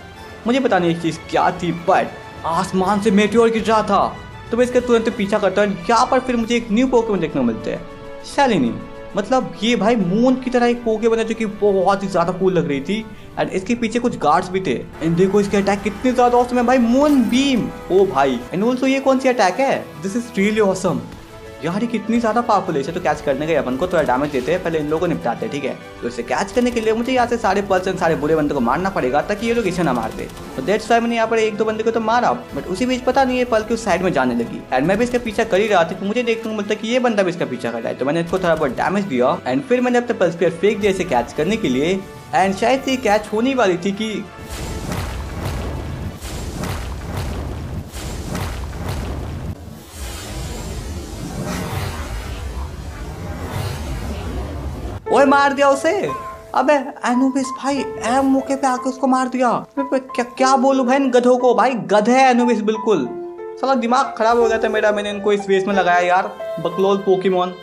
मुझे पता नहीं एक चीज़ क्या थी, बट आसमान से मेटियोर गिर रहा था। तो मैं इसका तुरंत पीछा करता हूँ। यहाँ पर फिर मुझे एक न्यू पोकेमॉन देखने को मिलते हैं, शालिनी। मतलब ये भाई मून की तरह एक पोकेमॉन है जो कि बहुत ही ज़्यादा कूल लग रही थी एंड इसके पीछे कुछ गार्ड्स भी थे। एंड देखो इसके अटैक कितने ज़्यादा ऑसम है भाई, मून बीम। ओ भाई, एंड ऑल्सो ये कौन सी अटैक है, दिस इज रियली ऑसम यार, ये कितनी ज़्यादा पावरफुल है। तो कैच करने के अपन को थोड़ा डैमेज देते हैं, पहले इन लोगों को निपटाते हैं, ठीक है। तो इसे कैच करने के लिए मुझे यहाँ से सारे पर्सन सारे बुरे बंदे को मारना पड़ेगा ताकि ये लोग इसे ना मार दे। तो दैट्स व्हाई मैंने यहाँ पर 1-2 बंदे को तो मारा, बट उसी बीच पता नहीं ये पल के उस साइड में जाने लगी एंड मैं भी इसका पीछा कर ही रहा था। तो मुझे देखने को मिलता कि ये बंदा भी इसका पीछा कर रहा है, तो मैंने इसको थोड़ा बहुत डैमेज दिया एंड फिर मैंने अपने पल्स पेयर फेंक दिया इसे कैच करने के लिए। एंड शायद से कैच होने वाली थी कि ओए मार दिया उसे। अबे एनुबिस भाई एम मौके पे आके उसको मार दिया। क्या बोलूं भाई इन गधों को, भाई गधे है एनुबिस बिल्कुल। साला दिमाग खराब हो गया था मेरा, मैंने इनको इस वेस में लगाया यार, बकलोल Pokemon.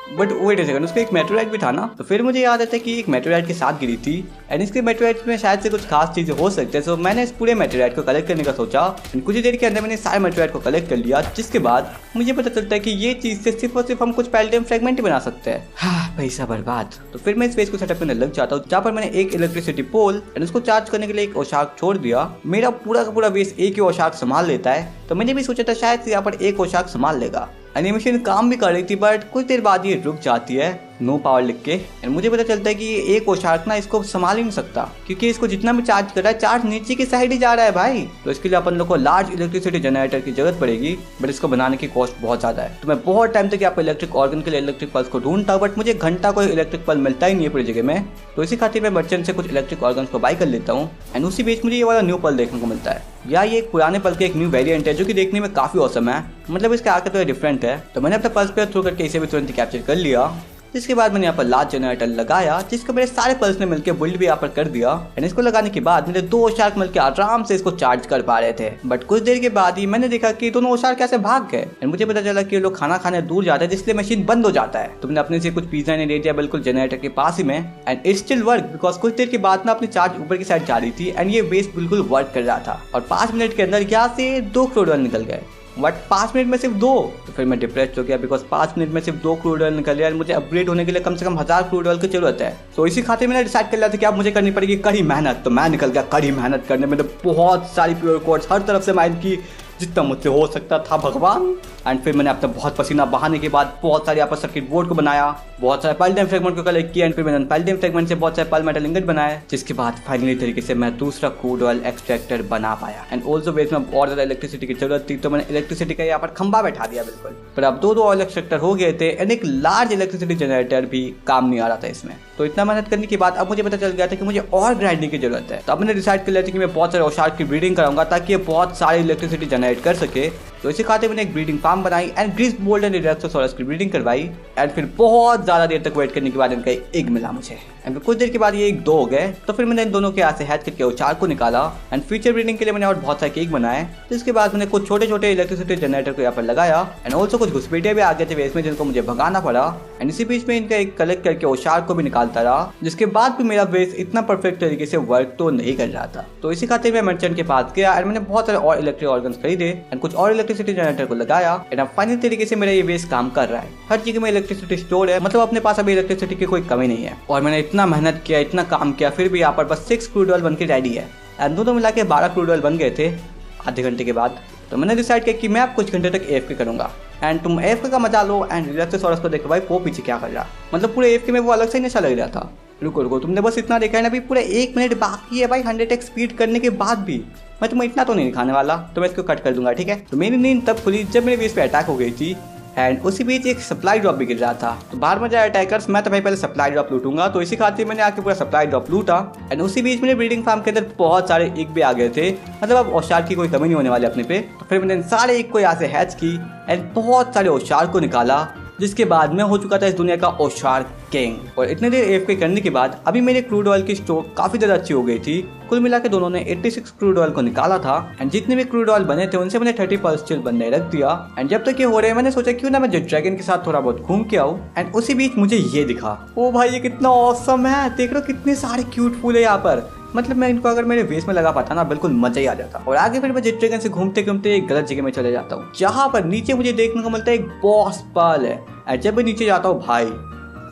But wait a second, उसका एक मेटेओराइट भी था ना। तो फिर मुझे याद आता है कि एक मेटेओराइट के साथ गिरी थी एंड इसके मेटेओराइट में शायद से कुछ खास चीजें हो सकती है। तो मैंने इस पूरे मेटेओराइट को कलेक्ट करने का सोचा एंड कुछ ही देर के अंदर मैंने सारे मेटेओराइट को कलेक्ट कर लिया, जिसके बाद मुझे पता चलता है कि ये चीज से सिर्फ और सिर्फ हम कुछ पैल्डियम फ्रेगमेंट ही बना सकते हैं। हाँ पैसा बर्बाद। तो फिर मैं इस वेस को सेटअप करने लग जाता हूँ, जहाँ पर मैंने एक इलेक्ट्रिसिटी पोल एंड उसको चार्ज करने के लिए एक ओशाक छोड़ दिया। मेरा पूरा का पूरा वेस एक ही ओशाक संभाल लेता है, तो मैंने भी सोचा था शायद यहाँ पर एक ओशाक संभाल लेगा एनिमेशन काम भी कर रही थी, बट कुछ देर बाद ये रुक जाती है नो पावर लिख के। एंड मुझे पता चलता है कि एक ओशार्क ना इसको संभाल ही नहीं सकता, क्योंकि इसको जितना भी चार्ज कर रहा है चार्ज नीचे की साइड ही जा रहा है भाई। तो इसके लिए अपन लोग को लार्ज इलेक्ट्रिसिटी जनरेटर की जरूरत पड़ेगी, बट इसको बनाने की कॉस्ट बहुत ज्यादा है। तो मैं बहुत टाइम तक यहाँ इलेक्ट्रिक ऑर्गन के लिए इलेक्ट्रिक पल्स को ढूंढता, बट मुझे घंटा कोई इलेक्ट्रिक पल्स मिलता ही नहीं है पूरी जगह में। तो इसी खातिर मैं मर्चेंट से कुछ इलेक्ट्रिक ऑर्गन को बाई कर लेता हूँ। एंड उसी बीच मुझे ये वाला न्यू पल देखने को मिलता है। या ये एक पुराने पल के एक न्यू वेरिएंट है जो कि देखने में काफी औसम है, मतलब इसका आकर तो डिफरेंट है। तो मैंने अपने पल्स पे थ्रू करके इसे भी तुरंत कैप्चर कर लिया। जिसके बाद मैंने यहाँ पर लार्ज जनरेटर लगाया, जिसको मेरे सारे पल्स ने मिलकर बिल्ड भी यहाँ पर कर दिया। एंड इसको लगाने के बाद मेरे दो ओशार्क मिलकर आराम से इसको चार्ज कर पा रहे थे। बट कुछ देर के बाद ही मैंने देखा कि दोनों ओशार्क कैसे भाग गए। एंड मुझे पता चला कि लोग खाना खाने दूर जाते हैं, जिसलिए मशीन बंद हो जाता है। तो मैंने अपने से कुछ पिज्जा ने दे दिया बिल्कुल जनरेटर के पास ही में। And it still work because कुछ देर के बाद ना अपनी चार्ज ऊपर की साइड जा रही थी एंड ये बेस बिल्कुल वर्क कर रहा था। और 5 मिनट के अंदर यहाँ से 2 क्रूड ऑयल निकल गए। बट 5 मिनट में सिर्फ 2। तो फिर मैं डिप्रेस्ड हो गया बिकॉज 5 मिनट में सिर्फ 2 क्रूड ऑयल निकल गया। मुझे अपग्रेड होने के लिए कम से कम 1000 क्रूड ऑयल की जरूरत है। तो इसी खातिर मैंने डिसाइड कर लिया था कि अब मुझे करनी पड़ेगी कड़ी मेहनत। तो मैं निकल गया कड़ी मेहनत करने में। तो बहुत सारी प्योर कोड्स हर तरफ से माइन की जितना मुझसे हो सकता था भगवान। एंड फिर मैंने अपना बहुत पसीना बहाने के बाद बहुत सारे यहाँ पर सर्किट बोर्ड को बनाया, बहुत सारे पैलेडियम फ्रेगमेंट को कलेक्ट किया। एंड फिर मैंने पैलेडियम फ्रेगमेंट से बहुत सारे पर्ल मेटल इंगट बनाए, जिसके बाद फाइनली तरीके से मैं दूसरा क्रूड ऑयल एक्सट्रैक्टर बना पाया। एंड ऑल्सो बेस में और ज्यादा इलेक्ट्रिसिटी की जरूरत थी, तो मैंने इलेक्ट्रिसिटी का यहाँ पर खंबा बैठा दिया बिल्कुल। पर अब 2 ऑयल एक्सट्रैक्टर हो गए थे एंड एक लार्ज इलेक्ट्रिसिटी जनरेटर भी काम नहीं आ रहा था इसमें। तो इतना मेहनत करने के बाद अब मुझे पता चल गया था कि मुझे और ग्राइंडिंग की जरूरत है। तो अब मैंने डिसाइड कर लिया था कि मैं बहुत सारे ओशार्क की ब्रीडिंग कराऊंगा ताकि ये बहुत सारी इलेक्ट्रिसिटी जनरेट कर सके। तो इसी खातिर मैंने एक ब्रीडिंग फार्म बनाई एंड ग्रीस बोल्ड एंड रेक्सोसॉरस की ब्रीडिंग करवाई। एंड फिर बहुत ज्यादा देर तक वेट करने के बाद इनका एग मिला मुझे। एंड कुछ देर के बाद ये एक 2 हो गए। तो फिर मैंने इन दोनों के हाथ से हैच करके ओशार्क को निकाला। एंड फ्यूचर ब्रीडिंग के लिए मैंने और बहुत सारे केक बनाए। जिसके बाद मैंने कुछ छोटे छोटे इलेक्ट्रिसिटी जनरेटर को यहाँ पर लगाया। एंड ऑल्सो कुछ घुसपैठिया भी आ गए थे वेस्ट में, जिनको मुझे भगाना पड़ा। एंड इसी बीच में इनका एक कलेक्ट करके ओशार्क को भी निकालता रहा, जिसके बाद भी मेरा बेस इतना परफेक्ट तरीके से वर्क तो नहीं कर रहा था। तो इसी खातिर मैं मर्चेंट के पास गया एंड मैंने बहुत सारे और इलेक्ट्रिक ऑर्गन्स खरीदे एंड कुछ और इलेक्ट्रिसिटी जनरेटर को लगाया। एंड अब फाइनल तरीके से मेरा ये बेस काम कर रहा है। हर जगह में इलेक्ट्रिसिटी स्टोर है, मतलब अपने पास अभी इलेक्ट्रिसिटी की कोई कमी नहीं है। और मैंने इतना मेहनत किया, इतना काम किया, फिर भी यहाँ पर बस 6 क्रूड ऑयल बन के रेडी है। एंड दोनों मिला के 12 क्रूड ऑयल बन गए थे आधे घंटे के बाद। तो मैंने डिसाइड किया कि मैं अब कुछ घंटे तक AFK करूंगा। एंड तुम AFK का मजा लो एंड रेक्सोसॉरस को देखो भाई वो पीछे क्या कर रहा, मतलब पूरे AFK में वो अलग से नशा लग रहा था। रुको तुमने बस इतना देखा है ना, अभी पूरा 1 मिनट बाकी है भाई 100x स्पीड करने के बाद भी। मैं तुम्हें इतना तो नहीं दिखाने वाला, तो मैं इसको कट कर दूंगा, ठीक है। तो मेरी नींद तब खुली जब मेरे बेस पे अटैक हो गई थी। एंड उसी बीच एक सप्लाई ड्रॉप भी गिर रहा था। तो बाहर में जाए अटैकर्स, मैं तो भाई पहले सप्लाई ड्रॉप लूटूंगा। तो इसी खातिर मैंने आके पूरा सप्लाई ड्रॉप लूटा। एंड उसी बीच मेरे ब्रीडिंग फार्म के अंदर बहुत सारे एग भी आ गए थे, मतलब अब ओशार्क की कोई कमी नहीं होने वाली अपने पे। तो फिर मैंने सारे एग को यहाँ से हैच की एंड बहुत सारे ओशार्क को निकाला, जिसके बाद मैं हो चुका था इस दुनिया का ओशार्क किंग। और इतने देर AFK करने के बाद अभी मेरे क्रूड ऑयल की स्टोर काफी ज्यादा अच्छी हो गई थी। कुल मिला के दोनों ने 86 क्रूड ऑयल को निकाला था। एंड जितने भी क्रूड ऑयल बने थे उनसे मैंने 30 पल्स चिल बनने रख दिया। एंड जब तक ये हो रहे हैं मैंने सोचा क्यों ना मैं जेट ड्रैगन के साथ थोड़ा बहुत घूम के आऊँ। एंड उसी बीच मुझे ये दिखा, ओ भाई ये कितना ऑसम है, देख लो कितने सारे क्यूट फूल है यहाँ पर। मतलब मैं इनको अगर मेरे वेस्ट में लगा पाता ना बिल्कुल मजा ही आ जाता। और आगे फिर मैं जेट ड्रैगन से घूमते घूमते एक गलत जगह में चले जाता हूँ, जहाँ पर नीचे मुझे देखने को मिलता है एक बॉस पल है। और जब मैं नीचे जाता हूँ भाई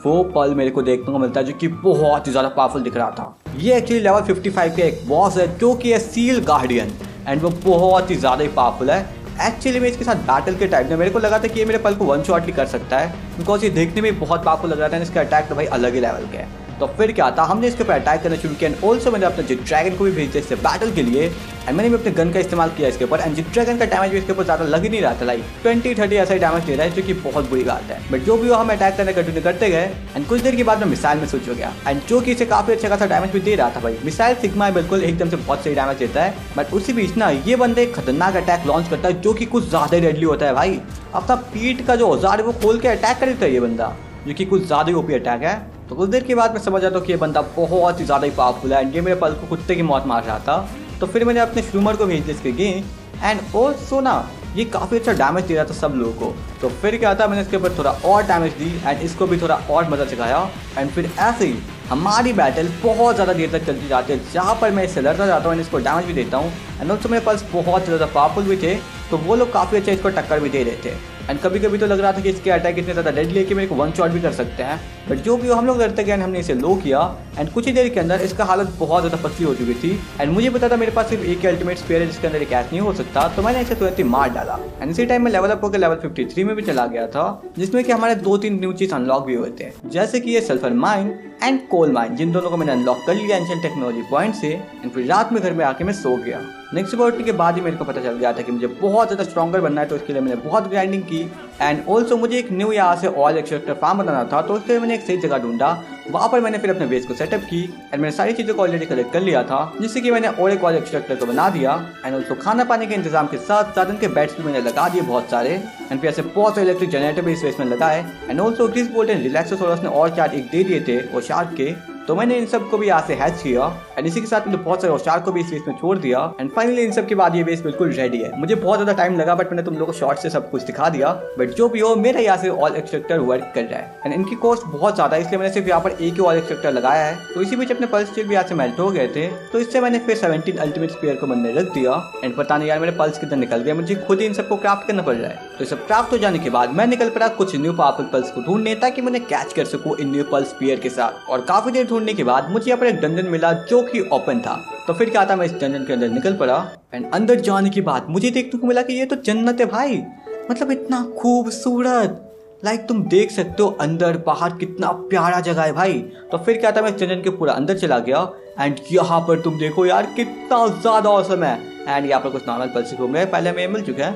वो पल मेरे को देखने को मिलता है जो कि बहुत ही ज्यादा पावरफुल दिख रहा था। ये एक्चुअली लेवल 55 का एक बॉस है जो कि है सील गार्डियन। एंड वो बहुत ही ज्यादा ही पावरफुल है। एक्चुअली में इसके साथ बैटल के टाइम में मेरे को लगा था कि ये मेरे पल को 1 शॉट ही कर सकता है, बिकॉज ये देखने में बहुत पावरफुल लग रहा था। इसका अटैक तो भाई अलग ही लेवल के है। तो फिर क्या था, हमने इसके ऊपर अटैक करना शुरू किया। एंड ऑल्सो मैंने अपने जेट ड्रैगन को भी भेज दिया इससे बैटल के लिए। एंड मैंने भी अपने गन का इस्तेमाल किया इसके ऊपर। एंड जेट ड्रैगन का डैमेज भी इसके ऊपर ज़्यादा लग ही नहीं रहा था, लाइक 20-30 ऐसा ही डैमेज दे रहा है, जो कि बहुत बुरी बात है। बट जो भी हो हम अटैक करना कंटिन्यू करते गए। एंड कुछ देर के बाद मैं मिसाइल में स्विच हो गया, एंड जो कि इसे काफी अच्छा खासा डैमेज भी दे रहा था भाई। मिसाइल सिग्मा बिल्कुल एकदम से बहुत सही डैमेज देता है। बट उसी बीच ना ये बंदे एक खतरनाक अटैक लॉन्च करता है जो कि कुछ ज्यादा डेडली होता है भाई। अपना पीठ का जो औजार है वो खोल के अटैक कर देता है ये बंदा, जो कि कुछ ज्यादा ही ओपी अटैक है। तो कुछ देर के बाद मैं समझ आता हूँ कि ये बंदा बहुत ही ज़्यादा ही पावरफुल है। एंड ये मेरे पल को कुत्ते की मौत मार रहा था। तो फिर मैंने अपने श्रूमर को भेज दिया इसके गेम। एंड ऑल्सो ना ये काफ़ी अच्छा डैमेज दे रहा था सब लोगों को। तो फिर क्या था, मैंने इसके ऊपर थोड़ा और डैमेज दी एंड इसको भी थोड़ा और मजा सिखाया। एंड फिर ऐसे ही हमारी बैटल बहुत ज़्यादा देर तक चलती जाती है, जहाँ पर मैं इससे लड़ता जाता हूँ एंड इसको डैमेज भी देता हूँ। एंड ऑल्सो मेरे पास बहुत ज़्यादा पावरफुल भी थे, तो वो लोग काफ़ी अच्छा इसको टक्कर भी दे रहे थे। एंड कभी कभी तो लग रहा था कि इसके अटैक इतने ज़्यादा डेडली है कि मेरे को वन शॉट भी कर सकते हैं, बट जो भी हो हम लोग लड़ते गए एंड हमने इसे लो किया एंड कुछ ही देर के अंदर इसका हालत बहुत ज़्यादा पतली हो चुकी थी एंड मुझे पता था मेरे पास सिर्फ एक अल्टीमेट स्पेयर है जिसके अंदर एक कैच नहीं हो सकता, तो मैंने इसे तुरंत ही मार डाला एंड इसी टाइम में लेवल अप होकर लेवल 53 में भी चला गया था, जिसमें कि हमारे 2-3 न्यू चीज अनलॉक भी हुए थे, जैसे कि ये sulphur mine and coal mine, जिन दोनों को मैंने अनलॉक कर लिया एंशिएंट टेक्नोलॉजी पॉइंट से एंड फिर रात में घर में आके मैं सो गया। नेक्स्ट अबाउट के बाद ही मेरे को पता चल गया था कि मुझे बहुत ज़्यादा स्ट्रॉन्गर बनना है, तो इसके लिए मैंने बहुत ग्राइंडिंग की एंड ऑल्सो मुझे एक न्यू यहाँ से ऑल एक्सट्रैक्टर फार्म बनाना था, तो उसके लिए मैंने एक सही जगह ढूंढा, वहाँ पर मैंने फिर अपने बेस को सेटअप की एंड मैंने सारी चीज़ों को ऑलरेडी कलेक्ट कर लिया था, जिससे कि मैंने और एक ऑल एक्सट्रैक्टर को बना दिया एंड ऑल्सो खाना पाने के इंतजाम के साथ साथ उनके बेड्स भी मैंने लगा दिए बहुत सारे एंड फिर ऐसे बहुत सारे इलेक्ट्रिक जनरेटर भी इस वेस्ट में लगाए and also Grizzbolt and Relaxaurus ने और चार्ज एक दे दिए थे वो शार्क के, तो मैंने इन सब को भी यहाँ से हैच किया एंड इसी के साथ मैंने बहुत सारे होशियार को भी इस वेस में छोड़ दिया एंड फाइनली इन सब के बाद ये वेस बिल्कुल रेडी है। मुझे बहुत ज़्यादा टाइम लगा बट मैंने तुम लोगों को शॉर्ट से सब कुछ दिखा दिया, बट जो भी हो मेरा यहाँ से ऑल एक्सट्रैक्टर वर्क कर रहा है एंड इनकी कॉस्ट बहुत ज़्यादा है, इसलिए मैंने सिर्फ यहाँ पर एक ही ऑल एक्सट्रैक्टर लगाया है। तो इसी बीच अपने पल्स स्टिक भी यहाँ से मेल्ट हो गए थे, तो इससे मैंने फिर 17 अल्टीमेट स्पेयर को बनने रख दिया एंड पता नहीं यार मेरे पल्स किधर निकल गया, मुझे खुद ही इन सबको क्राफ्ट करना पड़ रहा है। तो सब क्राफ्ट हो जाने के बाद मैं निकल पड़ा कुछ न्यू पावरफुल पल्स को ढूंढने ताकि मैं कैच कर सकूँ इन न्यू पल्स स्पेयर के साथ, और काफी देर ढूंढने के बाद मुझे यहाँ पर एक डंजन मिला जो कि ओपन था। तो फिर क्या था, मैं इस डंजन के अंदर निकल पड़ा एंड अंदर जाने के बाद मुझे देखने को मिला कि ये तो जन्नत है भाई, मतलब इतना खूबसूरत, लाइक तुम देख सकते हो अंदर बाहर कितना प्यारा जगह है भाई। तो फिर क्या था, मैं इस डंजन के पूरा अंदर चला गया एंड यहाँ पर तुम देखो यार कितना ज्यादा औसम है एंड यहाँ पर कुछ नॉर्मल पल्स घूम रहे हैं, पहले हमें मिल चुका है,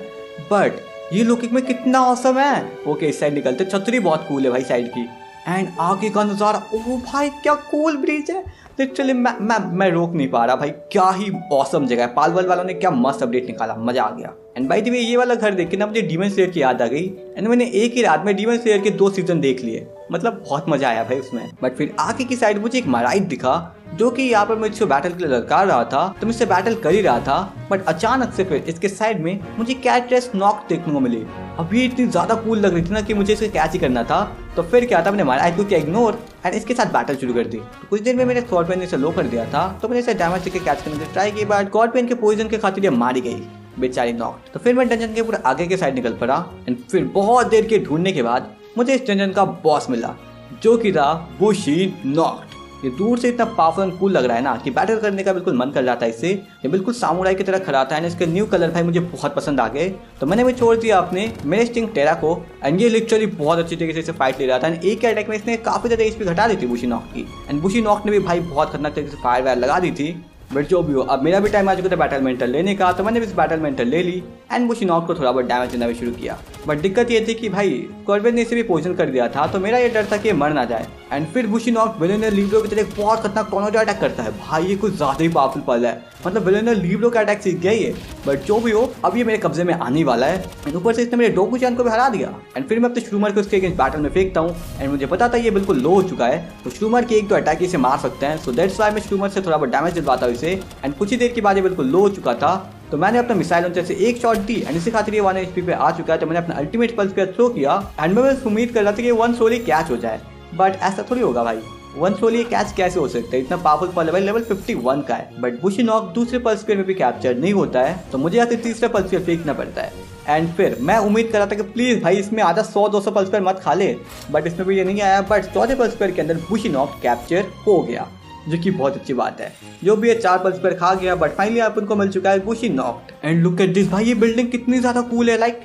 बट ये लुकिंग में कितना औसम है। ओके इस साइड निकलते, छतरी बहुत कूल है भाई साइड की एंड आगे का नज़ारा, ओह भाई क्या कूल ब्रिज है लिटरली, मैं रोक नहीं पा रहा भाई, क्या ही औसम जगह है। पालवल वालों ने क्या मस्त अपडेट निकाला, मजा आ गया। एंड बाय द वे ये वाला घर देख के ना मुझे डीमन स्लेयर की याद आ गई एंड मैंने एक ही रात में डीमन स्लेयर के 2 सीजन देख लिए, मतलब बहुत मजा आया भाई उसमें। बट फिर आगे की साइड मुझे एक मराइट दिखा जो कि यहाँ पर मुझे बैटल के लिए ललकार रहा था, तो मैं इससे बैटल कर ही रहा था, बट अचानक से फिर इसके साइड में मुझे कैटरेस नॉक देखने को मिली। अब ये इतनी ज्यादा कूल लग रही थी ना कि मुझे इसे कैच ही करना था। तो फिर क्या था, मैंने मराइट को क्या इग्नोर एंड इसके साथ बैटल शुरू कर दी। तो कुछ देर में मैंने स्कॉर्पियन ने इसे लो कर दिया था, तो मैंने इसे डैमेज देके कैच करने की ट्राई की, बट स्कॉर्पियन के पोइजन के खातिर ये मारी गई बेचारी नॉक। तो फिर मैं डंजन के पूरा आगे के साइड निकल पड़ा एंड फिर बहुत देर के ढूंढने के बाद मुझे इस डंजन का बॉस मिला जो कि था बुशी नॉक्ट। ये दूर से इतना पावरफुल एंड कूल लग रहा है ना कि बैटल करने का बिल्कुल मन कर रहा था इससे। ये बिल्कुल सामुराई की तरह खड़ा था एंड इसके न्यू कलर भाई मुझे बहुत पसंद आ गए, तो मैंने भी छोड़ दिया अपने मेरे स्टिंग टेरा को एंड ये लिटरली बहुत अच्छी तरीके से फाइट ले रहा था एंड एक अटैक में इसने काफी ज्यादा एचपी घटा दी थी बुशी नॉक की एंड बुशी नॉक ने भी भाई बहुत खतरनाक तरीके से फायर वायर लगा दी थी। बट जो भी हो, अब मेरा भी टाइम आ चुका था बैटल मेंटल लेने का, तो मैंने भी इस बैटल मेंटल ले ली एंड बुशी नॉक को थोड़ा बहुत डैमेज देना भी शुरू किया। बट दिक्कत ये थी कि भाई कॉर्बेट ने इसे भी पोजीशन कर दिया था, तो मेरा ये डर था कि मर ना जाए। एंड फिर बुशी नॉक विलेनर लीब्रो की तरह एक बहुत खतरनाक टोर्नेडो अटैक करता है भाई, ये कुछ ज्यादा ही पावरफुल पल है, मतलब विलेनर लीब्रो का अटैक सीख गया ये। बट जो भी हो, अब ये मेरे कब्जे में आने वाला है एंड ऊपर से इसने मेरे डोकुचान को भी हरा दिया एंड फिर मैं अपने श्रूमर को उसके अगेंस्ट बैटल में फेंकता हूँ एंड मुझे पता था ये बिल्कुल लो हो चुका है, तो श्रूमर के 1-2 अटैक इसे मार सकते हैं। सो दैट्स व्हाई मैं श्रूमर से थोड़ा बहुत डैमेज दिलवाता हूँ इसे एंड कुछ ही देर के बाद ये बिल्कुल लो हो चुका था, तो मैंने अपना मिसाइल लॉन्चर से एक शॉट दी एंड इसी खातिर ये 1 HP पे आ चुका है। तो मैंने अपना अल्टीमेट पल्स पे थ्रो किया एंड मैं बस उम्मीद कर रहा था कि 1 सोली कैच हो जाए, बट ऐसा थोड़ी होगा भाई, 1 सोली कैच कैसे हो सकता है, इतना पावरफुल पल है भाई, लेवल 51 का है। बट बुशी नॉक दूसरे पल्स पेयर में भी कैप्चर नहीं होता है, तो मुझे यहाँ से तीसरे पल्स पेयर फेंकना पड़ता है एंड फिर मैं उम्मीद कर रहा था कि प्लीज भाई इसमें आधा 100-200 पल्स पेयर मत खा ले, बट इसमें भी ये नहीं आया। बट चौथे पल्स पेयर के अंदर बुशी नॉक कैप्चर हो गया, जो कि बहुत अच्छी बात है। जो भी ये 4 पल्स पर खा गया, बट फाइनली अपन को मिल चुका है Bushi knocked and look at this भाई, ये बिल्डिंग कितनी ज्यादा कूल है। लाइक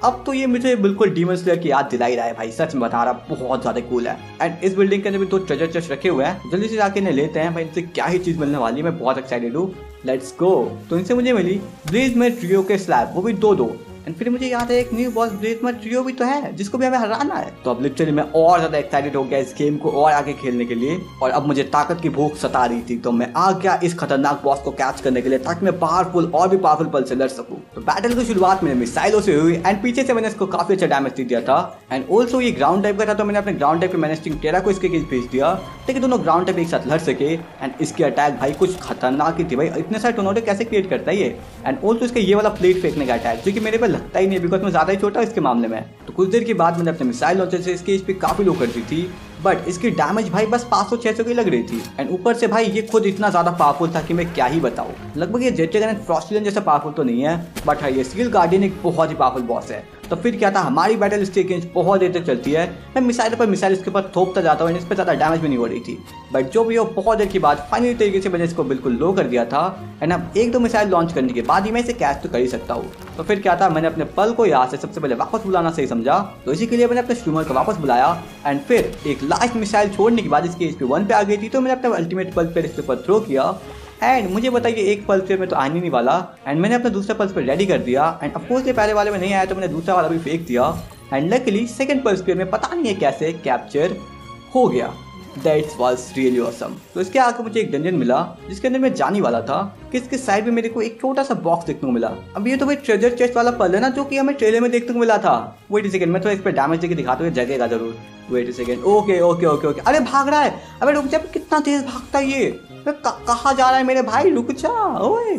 अब तो ये मुझे बिल्कुल डीमन स्लेयर की याद दिला ही रहा है भाई, सच में बता रहा, बहुत ज्यादा कूल है। एंड इस बिल्डिंग के अंदर भी 2 ट्रेजर चेस्ट रखे हुए हैं, जल्दी से जाके इन्हें लेते हैं भाई, इनसे क्या ही चीज मिलने वाली है, मैं बहुत एक्साइटेड हूँ। Let's go. तो इनसे मुझे मिली ब्लेज में ट्रियो के स्लैब, वो भी 2-2 एंड फिर मुझे याद है एक न्यू बॉस ब्लेज में ट्रियो भी तो है जिसको भी हमें हराना है। तो अब लिटरली मैं और ज्यादा एक्साइटेड हो गया इस गेम को और आगे खेलने के लिए, और अब मुझे ताकत की भूख सता रही थी, तो मैं आ गया इस खतरनाक बॉस को कैच करने के लिए ताकि मैं पावरफुल और भी पावरफुल पल से लड़ सकूं। तो बैटल की शुरुआत मैंने मिसाइलों से हुई एंड पीछे से मैंने इसको काफी अच्छा डैमेज दे दिया था एंड ऑल्सो ये ग्राउंड टाइप का था, तो मैंने अपने ग्राउंड टाइप के मैनेजिंग टेरा को इसके अगेंस्ट भेज दिया ताकि दोनों ग्राउंड टाइप एक साथ लड़ सके एंड इसकी अटैक भाई कुछ खतरनाक ही थी भाई, इतने सारे टोर्नेडो कैसे क्रिएट करता है ये। एंड ऑल्सो इसका ये वाला प्लेट फेंकने का अटैक जो कि मेरे पे लगता ही नहीं है बिकॉज ज्यादा ही छोटा इसके मामले में। तो कुछ देर के बाद मैंने अपने मिसाइल लॉन्चर से इसकी एचपी काफी लो कर दी थी, बट इसकी डैमेज भाई बस 500-600 की लग रही थी एंड ऊपर से भाई ये खुद इतना ज्यादा पावरफुल था कि मैं क्या ही बताऊं। लगभग ये जेट ड्रैगन फ्रॉस्टिलियन जैसा पावरफुल तो नहीं है, बट हाँ ये सील गार्डियन एक बहुत ही पावरफुल बॉस है। तो तो फिर क्या था, हमारी बैटल स्टेकेंज बहुत देर तक चलती है। मैं मिसाइल पर मिसाइल इसके ऊपर थोपता जाता हूँ, इस पर ज़्यादा डैमेज भी नहीं हो रही थी। बट जो भी हो, बहुत देर के बाद फाइनली तरीके से मैंने इसको बिल्कुल लो कर दिया था। एंड अब 1-2 मिसाइल लॉन्च करने के बाद ही मैं इसे कैच तो कर ही सकता हूँ। तो फिर क्या था, मैंने अपने पल को यहाँ से सबसे पहले वापस बुलाना सही समझा, तो इसी के लिए मैंने अपने स्ट्रीमर को वापस बुलाया। एंड फिर एक लास्ट मिसाइल छोड़ने के बाद इसकी HP 1 पे आ गई थी, तो मैंने अपना अल्टीमेट पल्स पर इसके ऊपर थ्रो किया। एंड मुझे बताइए एक पल्स पे में तो आने नहीं वाला, एंड मैंने अपना दूसरा पल्स पे रेडी कर दिया। एंड ऑफकोर्स ये पहले वाले में नहीं आया, तो मैंने दूसरा वाला भी फेंक दिया। एंड लकीली सेकंड पल्स पे में पता नहीं है कैसे कैप्चर हो गया। That's was really awesome. तो इसके आगे मुझे एक डंजन मिला जिसके अंदर मैं जाने वाला था कि इसके साइड में मेरे को एक छोटा सा बॉक्स देखने को मिला। अब ये तो भाई ट्रेजर चेस्ट वाला पल है ना, जो कि हमें ट्रेलर में देखने को मिला था। वेट सेकंड, मैं तो इस पर डैमेज देके दिखाते हुए जगेगा जरूर। Wait second, okay okay okay okay. अरे भाग रहा है, अबे रुक जा, कितना तेज भागता है ये। कहाँ जा रहा है मेरे भाई, रुक जा ओए।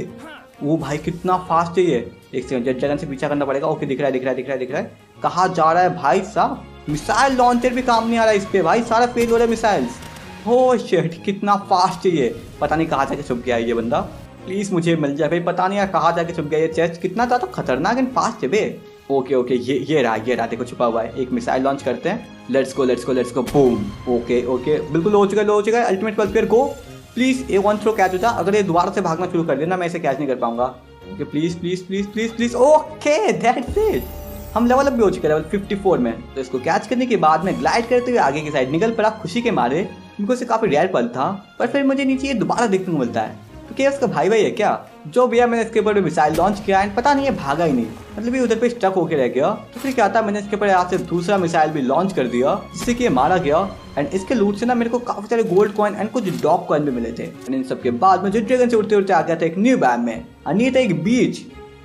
वो भाई कितना फास्ट है ये। एक सेकंड, जेट ड्रैगन से पीछा करना पड़ेगा। ओके दिख रहा है दिख रहा है दिख रहा है दिख रहा है। कहाँ जा रहा है भाई साहब। मिसाइल लॉन्चर भी काम नहीं आ रहा है इस पे भाई, सारा फेल हो रहा है मिसाइल्स। हो शिट, कितना फास्ट है ये। पता नहीं कहाँ जाके छुप गया है ये बंदा। प्लीज मुझे मिल जाए भाई, पता नहीं यार कहाँ जाके छुप गया ये चेस्ट। कितना ज्यादा खतरनाक एंड फास्ट है बे। ओके ओके, ये रहा देखो छुपा हुआ है। एक मिसाइल लॉन्च करते हैं। Let's go let's go let's go, boom. Okay okay, बिल्कुल हो चुका है। अल्टीमेट पल्स पे गो। प्लीज ये 1 थ्रो कैच हो जा। अगर ये दोबारा से भागना शुरू कर देना, मैं इसे कैच नहीं कर पाऊंगा। Okay please please please please please. Okay that's it, हम लेवल अप भी हो चुके हैं, लेवल 54 में। तो इसको कैच करने के बाद मैं ग्लाइड करते हुए आगे की साइड निकल पड़ा खुशी के मारे, क्योंकि इसे काफी रेयर पल था। पर फिर मुझे नीचे ये दोबारा देखने को मिलता है। तो क्या इसका भाई है क्या? जो भैया मैंने इसके ऊपर मिसाइल लॉन्च किया एंड पता नहीं है भागा ही नहीं, मतलब ये उधर पे स्टक होके रह गया। तो फिर क्या था, मैंने इसके ऊपर यहाँ से दूसरा मिसाइल भी लॉन्च कर दिया, जिससे कि ये मारा गया। एंड इसके लूट से ना मेरे को काफी सारे गोल्ड कॉइन एंड कुछ डॉग कॉइन भी मिले थे। एंड इन सबके बाद मैं जेट ड्रैगन से उड़ते उड़ते आ गया था एक न्यू बैम में। और ये था एक बीच।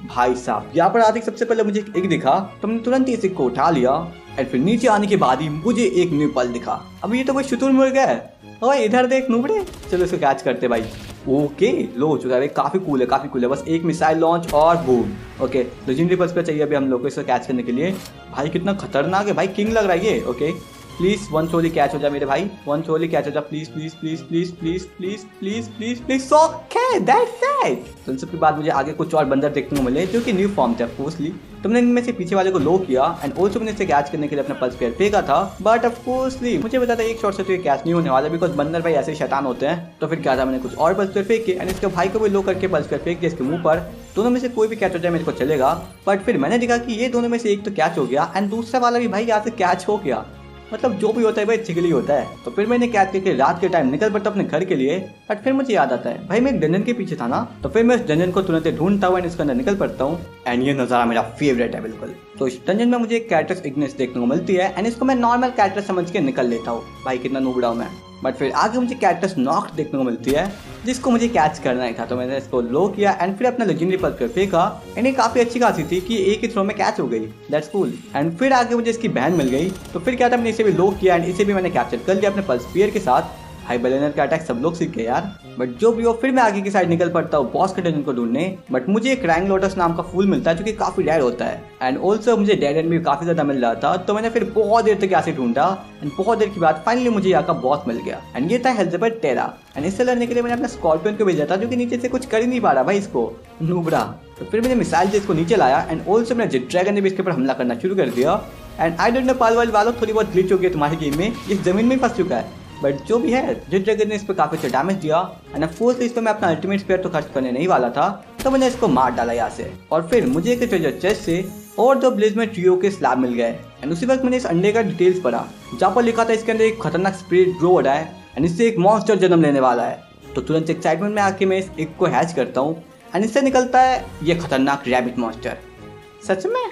भाई साहब यहाँ पर आते सबसे पहले मुझे एक दिखा, तो मैंने तुरंत ही इसे को उठा लिया। एंड फिर नीचे आने के बाद ही मुझे एक न्यू पल दिखा। अब ये तो कोई शुतुरमुर्ग है। ओए इधर देख नूबड़े, चलो इसको कैच करते भाई। ओके लो हो चुका है भाई, काफी कूल है। बस एक मिसाइल लॉन्च और बूम। ओके लेजेंडरी पल्स पे चाहिए अभी हम लोग को इसको कैच करने के लिए। भाई कितना खतरनाक है भाई, किंग लग रहा है ये। ओके प्लीज 1 थ्रोली कैच हो जा मेरे भाई, 1 थ्रोली कैच हो जा please please please please please please please please please. Okay that's it. तो इन सब के बाद मुझे आगे कुछ और बंदर देखने को मिले जो कि न्यू फॉर्म थे ऑफकोर्सली। तो मैंने इनमें से पीछे वाले को लो किया एंड ऑल्सो मैंने इसे कैच करने के लिए अपना पल्स पेयर फेंका था। बट ऑफकोर्सली मुझे पता था एक शॉट से तो ये कैच नहीं होने वाला, बिकॉज बंदर भाई ऐसे शैतान होते हैं। तो फिर क्या था, मैंने कुछ और पल्स पेयर फेंके एंड इसके भाई को भी लो करके पल्स पेयर फेंक दिया इसके मुंह पर। दोनों में से कोई भी कैच हो जाए मेरे को चलेगा। बट फिर मैंने देखा कि ये दोनों में से एक तो कैच हो गया एंड दूसरा वाला भी भाई यहाँ से कैच हो गया। मतलब जो भी होता है भाई चिगली होता है। तो फिर मैंने कैच करके रात के टाइम निकल पड़ता अपने घर के लिए। बट फिर मुझे याद आता है भाई मैं एक डंजन के पीछे था ना, तो फिर मैं इस डंजन को तुरंत ढूंढता हूँ एंड इसके अंदर निकल पड़ता हूँ। एंड ये नज़ारा मेरा फेवरेट है बिल्कुल। तो इस डंजन में मुझे एक कैरेक्टर्स इग्निस देखने को मिलती है एंड इसको मैं नॉर्मल कैरेक्टर समझ के निकल लेता हूँ। भाई कितना नूबड़ा हूँ मैं। बट फिर आगे मुझे कैरेक्टर्स नॉक्ड देखने को मिलती है, जिसको मुझे कैच करना ही था। तो मैंने इसको लो किया एंड फिर अपना लेजेंडरी पल्स पे फेंका एंड ये काफी अच्छी खासी थी कि एक ही थ्रो में कैच हो गई। That's cool. एंड फिर आगे मुझे इसकी बहन मिल गई। तो फिर क्या था, मैंने इसे भी लो किया एंड इसे भी मैंने कैप्चर कर लिया अपने पल्स पेयर के साथ। हाई बैलेनर का अटैक सब लोग सीख गए यार। बट जो भी हो, फिर मैं आगे की साइड निकल पड़ता हूँ बॉस के डंजन को ढूंढने। बट मुझे एक रैंग लोटस नाम का फूल मिलता है जो कि काफी रेयर होता है एंड ऑल्सो मुझे डेड एंड भी काफी ज्यादा मिल रहा था। तो मैंने फिर बहुत देर तक ऐसे ढूंढा एंड बहुत देर के बाद फाइनली मुझे यहाँ का बॉस मिल गया एंड ये था हेल्जेबर्ट टेरा। एंड इससे लड़ने के लिए मैंने अपना स्कॉर्पियन को भेजा था, जो कि नीचे से कुछ कर ही नहीं पा रहा भाई इसको, नूबड़ा। तो फिर मैंने मिसाइल से इसको नीचे लाया एंड ऑल्सो मैंने जेट ड्रैगन ने भी इसके ऊपर हमला करना शुरू कर दिया। एंड आई डोंट नो पाल वालों थोड़ी बहुत ग्लिच हो गई तुम्हारी गेम में, ये जमीन में फंस चुका है। बट जो भी है, जेट ड्रैगन ने इस पर काफी अच्छा डैमेज दिया एंड ऑफकोर्स इस पर मैं अपना अल्टीमेट स्पेयर तो खर्च करने नहीं वाला था। तो मैंने इसको मार डाला यहाँ से। और फिर मुझे एक ट्रेजर चेस्ट से और 2 ब्लिज़ में ट्रियो के स्लैब मिल गए एंड उसी वक्त मैंने इस अंडे का डिटेल्स पढ़ा, जहाँ पर लिखा था इसके अंदर एक खतरनाक स्पिरिट ग्रो हो रहा है एंड इससे एक मॉन्स्टर जन्म लेने वाला है। तो तुरंत एक्साइटमेंट में आके मैं इस एक को हैच करता हूँ एंड इससे निकलता है ये खतरनाक रैबिट मॉन्स्टर। सच में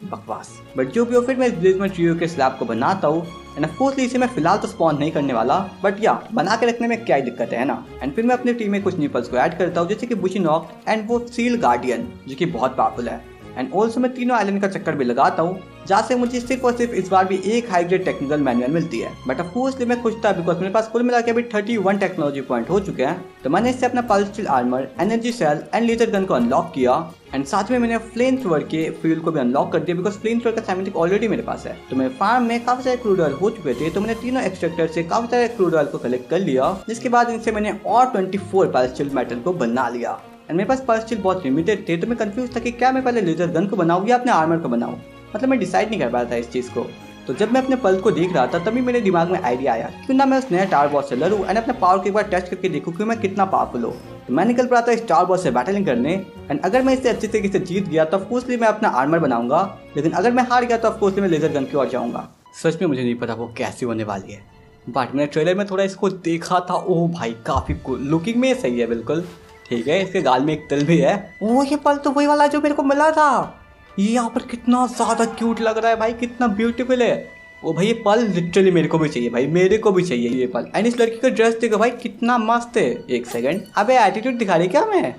बकवास। बट जो भी हो, फिर मैं इस ब्लिज़ में ट्रियो के स्लैब को बनाता हूँ एंड ऑफकोर्सली इसे मैं फिलहाल तो स्पॉन नहीं करने वाला, बट या बना के रखने में क्या ही दिक्कत है ना। एंड फिर मैं अपनी टीम में कुछ न्यूपल्स को ऐड करता हूँ, जैसे कि बुशी नॉक एंड वो सील गार्डियन जो कि बहुत पावरफुल है। एंड ऑल्सो मैं तीनों आइलैंड का चक्कर भी लगाता हूँ, जहाँ से मुझे सिर्फ और सिर्फ इस बार भी एक हाई ग्रेड टेक्निकल मैनुअल मिलती है। बट ऑफकोर्सली मैं खुश था बिकॉज मेरे पास कुल मिला के अभी 31 टेक्नोलॉजी पॉइंट हो चुके हैं। तो मैंने इससे अपना pulse steel armour, energy cell and laser gun को अनलॉक किया एंड साथ में मैंने फ्लेम थ्रोवर के फ्यूल को भी अनलॉक कर दिया, बिकॉज फ्लेम थ्रोवर का सैमेटिक ऑलरेडी मेरे पास है। तो मेरे फार्म में काफी सारे क्रूड ऑयल हो चुके थे, तो मैंने तीनों एक्सट्रैक्टर से काफी सारे क्रूड ऑयल को कलेक्ट कर लिया, जिसके बाद इनसे मैंने और 24 पल्स स्टील मेटल को बना लिया। एंड मेरे पास पल्स स्टील बहुत लिमिटेड थे, तो मैं कंफ्यूज था कि क्या मैं पहले लेजर गन को बनाऊं या अपने आर्मर को बनाऊं। मतलब मैं डिसाइड नहीं कर पा रहा था इस चीज़ को। तो जब मैं अपने पल्स को देख रहा था तभी मेरे दिमाग में आइडिया आया क्यों ना मैं उस नया टावर बॉस से लड़ूं एंड अपने पावर को एक बार टेस्ट करके देखूं कि मैं कितना पावरफुल हूँ। तो मैं निकल पड़ा था इस टावर बॉस से बैटलिंग करने एंड अगर मैं इससे अच्छे तरीके से जीत गया तो ऑफकोर्सली मैं अपना आर्मर बनाऊंगा, लेकिन अगर मैं हार गया तो ऑफकोर्सली मैं लेजर गन की ओर जाऊंगा। सच में मुझे नहीं पता वो कैसी होने वाली है, बट मैंने ट्रेलर में थोड़ा इसको देखा था। ओह भाई काफ़ी कूल लुकिंग में सही है बिल्कुल। ठीक है, इसके गाल में एक तिल भी है। वो ये पल तो वही वाला जो मेरे को मिला था। ये यहाँ पर कितना ज़्यादा क्यूट लग रहा है भाई, कितना ब्यूटीफुल है। ओ भाई ये पल लिटरली मेरे को भी चाहिए भाई, मेरे को भी चाहिए ये पल। एंड इस लड़की का ड्रेस देखो भाई कितना मस्त है। एक सेकंड, अबे एटीट्यूड दिखा रही क्या मैं?